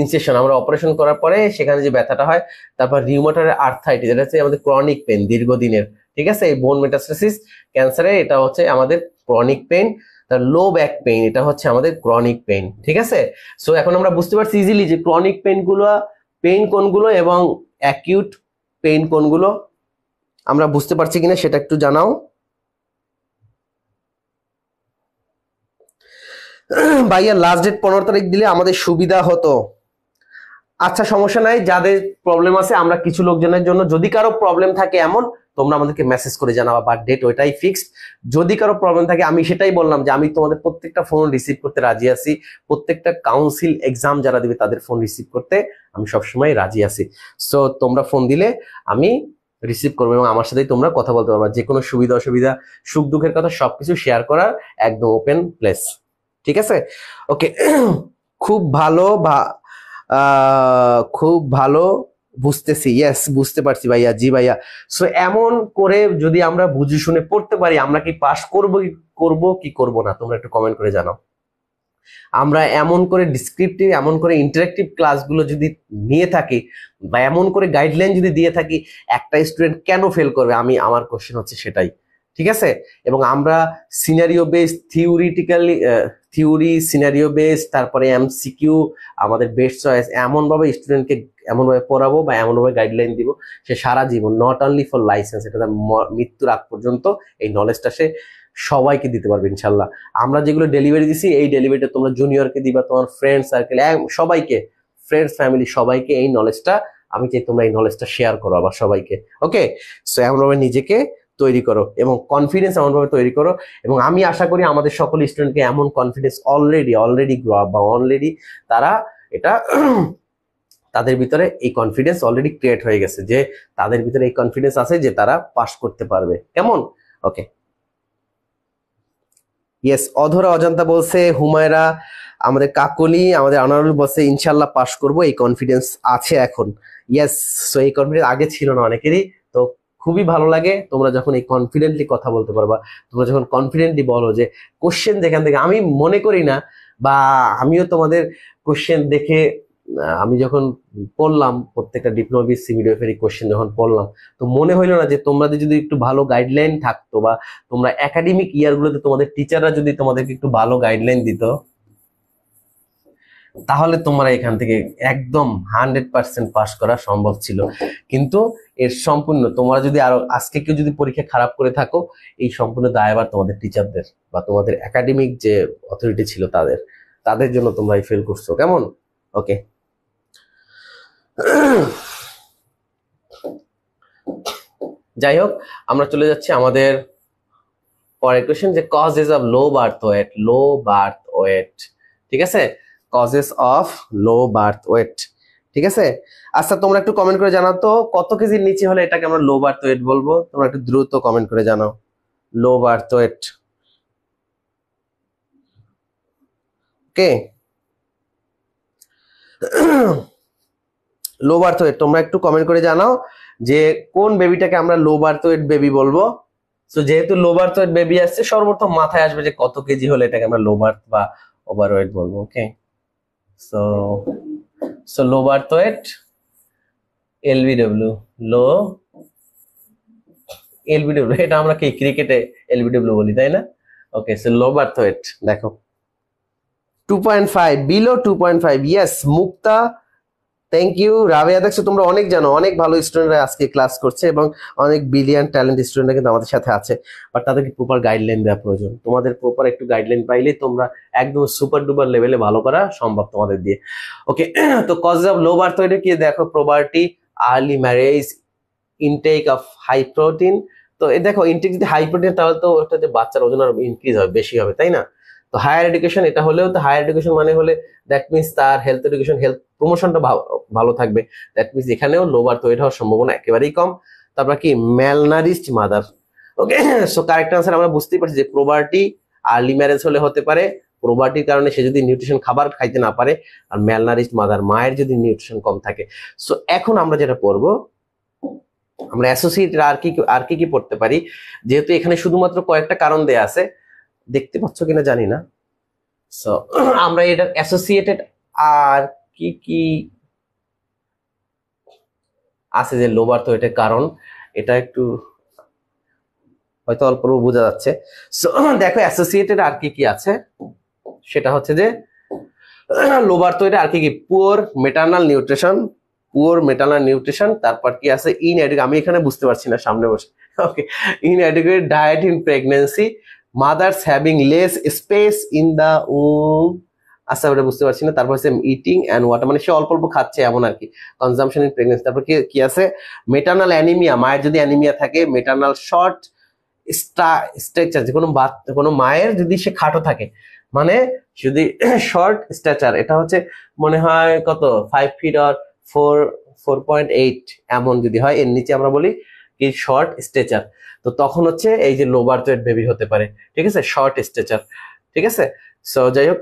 ইনসেশন, আমরা অপারেশন করার পরে সেখানে যে ব্যথাটা হয়। তারপর রিউমাটয়েড আর্থ্রাইটিস, এটা হচ্ছে আমাদের ক্রনিক পেন, দীর্ঘদিনের, ঠিক আছে। এই বোন মেটাস্টাসিস ক্যান্সারে, এটা হচ্ছে আমাদের ক্রনিক পেন। তার লো ব্যাক পেইন, এটা হচ্ছে আমাদের ক্রনিক পেইন, ঠিক আছে। সো এখন আমরা বুঝতে পারছি ইজিলি যে ক্রনিক পেইন কোনগুলো এবং অ্যাকিউট পেইন কোনগুলো, আমরা বুঝতে পারছি কিনা সেটা একটু জানাও। ভাইয়া লাস্ট ডেট 15 তারিখ দিলে আমাদের সুবিধা হতো। আচ্ছা, সমস্যা নাই, যাদের প্রবলেম আছে, আমরা কিছু লোকজনের জন্য, যদি কারো প্রবলেম থাকে এমন, তোমরা আমাদেরকে মেসেজ করে জানাবা, বাট ডেট ওইটাই ফিক্সড। যদি কারো প্রবলেম থাকে, আমি সেটাই বললাম যে আমি তোমাদের প্রত্যেকটা ফোন রিসিভ করতে রাজি আছি, প্রত্যেকটা কাউন্সিল এক্সাম যারা দিবে তাদের ফোন রিসিভ করতে আমি সবসময় রাজি আছি। সো তোমরা ফোন দিলে আমি রিসিভ করবো, এবং আমার সাথেই তোমরা কথা বলতে পারবা, যে কোনো সুবিধা অসুবিধা, সুখ দুঃখের কথা সবকিছু শেয়ার করার একদম ওপেন প্লেস, ঠিক আছে। ওকে, খুব ভালো বুঝতেছি, ইয়েস বুঝতে পারছি ভাইয়া, জি ভাইয়া। সো এমন করে যদি আমরা বুঝে শুনে পড়তে পারি, আমরা কি পাস করব না, তোমরা একটু কমেন্ট করে জানাও। আমরা এমন করে ডিসক্রিপটিভ, এমন করে ইন্টারেক্টিভ ক্লাসগুলো যদি নিয়ে থাকি, বা এমন করে গাইডলাইন যদি দিয়ে থাকি, একটা স্টুডেন্ট কেন ফেল করবে, আমার কোশ্চেন হচ্ছে সেটাই, ঠিক আছে। এবং আমরা scenario base, theory scenario base, তারপরে এমসিকিউ, আমাদের বেস্ট চয়েস, এমনভাবে স্টুডেন্টকে এমনভাবে পড়াবো বা এমনভাবে গাইডলাইন দিব, সে সারা জীবন, নট অনলি ফর লাইসেন্স, এটা মৃত্যুর আগ পর্যন্ত এই নলেজটা সে সবাইকে দিতে পারবে ইনশাল্লাহ। আমরা যেগুলো ডেলিভারি দিছি, এই ডেলিভারিটা তোমরা জুনিয়রকে দিবা, তোমার ফ্রেন্ড সার্কেল, সবাইকে, ফ্রেন্ডস ফ্যামিলি সবাইকে এই নলেজটা, আমি চাই তোমরা এই নলেজটা শেয়ার করো আবার সবাইকে। ওকে, সো এমনভাবে নিজেকে তৈরি করো এবং কনফিডেন্স এমনভাবে তৈরি করো, এবং আমি আশা করি আমাদের সকল স্টুডেন্টকে এমন কনফিডেন্স অলরেডি গ্রো আপ, বা অলরেডি তারা এটা তাদের ভিতরে এই কনফিডেন্স অলরেডি ক্রিয়েট হয়ে গেছে, যে তাদের ভিতরে এই কনফিডেন্স আছে যে তারা পাস করতে পারবে। কেমন? ওকে, ইয়েস। অধরা অজান্তা বলছে, হুমায়রা, আমাদের কাকলি, আমাদের আনারুল বলছে ইনশাল্লাহ পাস করব, এই কনফিডেন্স আছে এখন। ইয়েস, সো এই কনফিডেন্স আগে ছিল না অনেকেরই, তো খুবই ভালো লাগে তোমরা যখন এই কনফিডেন্টলি কথা বলতে পারবা, তোমরা যখন কনফিডেন্টলি বলো যে কোশ্চেন যেখান থেকে আমি মনে করি না, বা আমিও তোমাদের কোশ্চেন দেখে আমি যখন পড়লাম প্রত্যেকটা ডিপ্লোমা বিএসসি মিডওয়াইফারি কোশ্চেন যখন পড়লাম, তো মনে হইলো না যে তোমাদের যদি একটু ভালো গাইডলাইন থাকতো, বা তোমরা একাডেমিক ইয়ারগুলোতে তোমাদের টিচাররা যদি তোমাদেরকে একটু ভালো গাইডলাইন দিত, তাহলে তোমরা এখান থেকে একদম 100% পাস করা সম্ভব ছিল। কিন্তু এর সম্পূর্ণ তোমরা যদি আরো আজকে কেউ যদি পরীক্ষা খারাপ করে থাকো, এই সম্পূর্ণ দায়ভার তোমাদের টিচারদের বা তোমাদের একাডেমিক যে অথরিটি ছিল তাদের জন্য তোমরা ফেল করছো। কেমন? ওকে, যাই হোক, আমরা চলে যাচ্ছি আমাদের পরের কোশ্চেন, যে causes of low birth wait. ঠিক আছে, causes of low birth wait. ঠিক আছে, আচ্ছা তোমরা একটু কমেন্ট করে জানাও তো কত কেজির নিচে হলে এটাকে আমরা লো বার্থ ওয়েট বলবো। তোমরা একটু দ্রুত কমেন্ট করে জানাও লো বার্থ ওয়েট। ওকে, লো বার্থ ওয়েট তোমরা একটু কমেন্ট করে জানাও যে কোন বেবিটাকে আমরা লো বার্থ ওয়েট বেবি বলবো। সো যেহেতু লো বার্থ ওয়েট বেবি আসছে, সর্বপ্রথম মাথায় আসবে যে কত কেজি হলে এটাকে আমরা লো বার্থ বা ওভার ওয়েট বলবো। Okay, so low birth weight LBW, low LBW, এটা আমরা কি ক্রিকেটে এলবিডব্লিউ বলি, তাই না? Okay, so low birth weight দেখো 2.5, below 2.5। Yes Mukta, thank you. Rabeya, দেখছো তোমরা অনেক জানো, অনেক ভালো স্টুডেন্টরা আজকে ক্লাস করছে এবং অনেক ব্রিলিয়ান্ট ট্যালেন্ট স্টুডেন্টরা কিন্তু আমাদের সাথে আছে, বাট তাদেরকে প্রপার গাইডলাইন দেওয়া প্রয়োজন। তোমাদের প্রপার একটু গাইডলাইন পাইলেই তোমরা একদম সুপার ডুপার লেভেলে ভালো করা সম্ভব তোমাদের দিয়ে। ওকে, তো cause of low birth weight কি দেখো, poverty, early marriage, intake of high protein. তো এই দেখো ইনটেক যদি হাই প্রোটিন, তাহলে তো ওটাতে বাচ্চার ওজন আরো ইনক্রিজ হবে, বেশি হবে, তাই না? তো হায়ার এডুকেশন, এটা হলেও তো হায়ার এডুকেশন মানে হলে দ্যাট মিনস তার হেলথ এডুকেশন, হেলথ প্রমোশনটা ভালো থাকবে। দ্যাট মিনস এখানেও লো বার্থ ওয়েট হওয়ার সম্ভাবনা একেবারেই কম। তারপর কি ম্যালনারিস্ট মাদার। ওকে, সো কারেক্ট আনসার আমরা বুঝতেই পারছি যে প্রবার্টি, আর্লি ম্যারেজ হলে হতে পারে, প্রবার্টির কারণে সে যদি নিউট্রিশন খাবার খাইতে না পারে, আর ম্যালনারিস্ট মাদার মায়ের যদি নিউট্রিশন কম থাকে। সো এখন আমরা যেটা পড়বো, আমরা অ্যাসোসিয়েটেড আর কি পড়তে পারি, যেহেতু এখানে শুধুমাত্র কয়েকটা কারণ দেয়া আছে, দেখতে পাচ্ছ কিনা জানি না। সো আমরা এটা অ্যাসোসিয়েটেড আর কি আছে যে লো বার্থ ওয়েটের কারণ, এটা একটু হয়তো অল্প বোঝা যাচ্ছে। সো দেখো অ্যাসোসিয়েটেড আর কি আছে, সেটা হচ্ছে যে লো বার্থ ওয়েটে আর কি পুয়ার মেটারনাল নিউট্রিশন, তারপর কি আছে ইনএডুকেট, আমি এখানে বুঝতে পারছি না সামনে বসে। Okay, inadequate diet in pregnancy, mothers having less space in the um, আচ্ছা ওটা বুঝতে পারছি না। তারপর হচ্ছে ইটিং অ্যান্ড ওয়াটার, মানে সে অল্প অল্প খাচ্ছে এমন আর কি, কনজাম্পশন ইন প্রেগন্যান্সি। তারপর কি আছে মেটারনাল অ্যানিমিয়া, মায়ের যদি অ্যানিমিয়া থাকে, মেটারনাল শর্ট স্ট্রাকচার, যে কোনো মায়ের যদি সে খাটো থাকে, মানে যদি শর্ট স্ট্যাচার, এটা হচ্ছে মনে হয় কত 5 ফিট আর 4.8 এমন যদি হয়, এর নিচে আমরা বলি কি শর্ট স্ট্যাচার। তো তখন হচ্ছে এই যে লো বার্থ ওয়েট বেবি হতে পারে। ঠিক আছে, শর্ট স্ট্যাচার। ঠিক আছে, সো যাই হোক,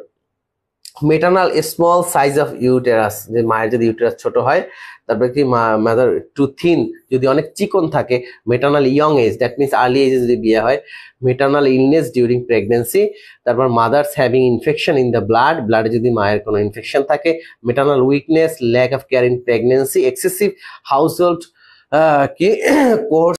মেটারনাল স্মল সাইজ অফ ইউটেরাস, যে মায়ের যদি ইউটেরাস ছোট হয়। তারপরে কি মাদার টু থিন, যদি অনেক চিকন থাকে। Maternal young age, that means early এজে যদি বিয়ে হয়। Maternal illness during pregnancy. তারপর mothers having infection in the ব্লাডে যদি মায়ের কোনো ইনফেকশন থাকে। Maternal weakness, lack of care in pregnancy, excessive household কি কোর্স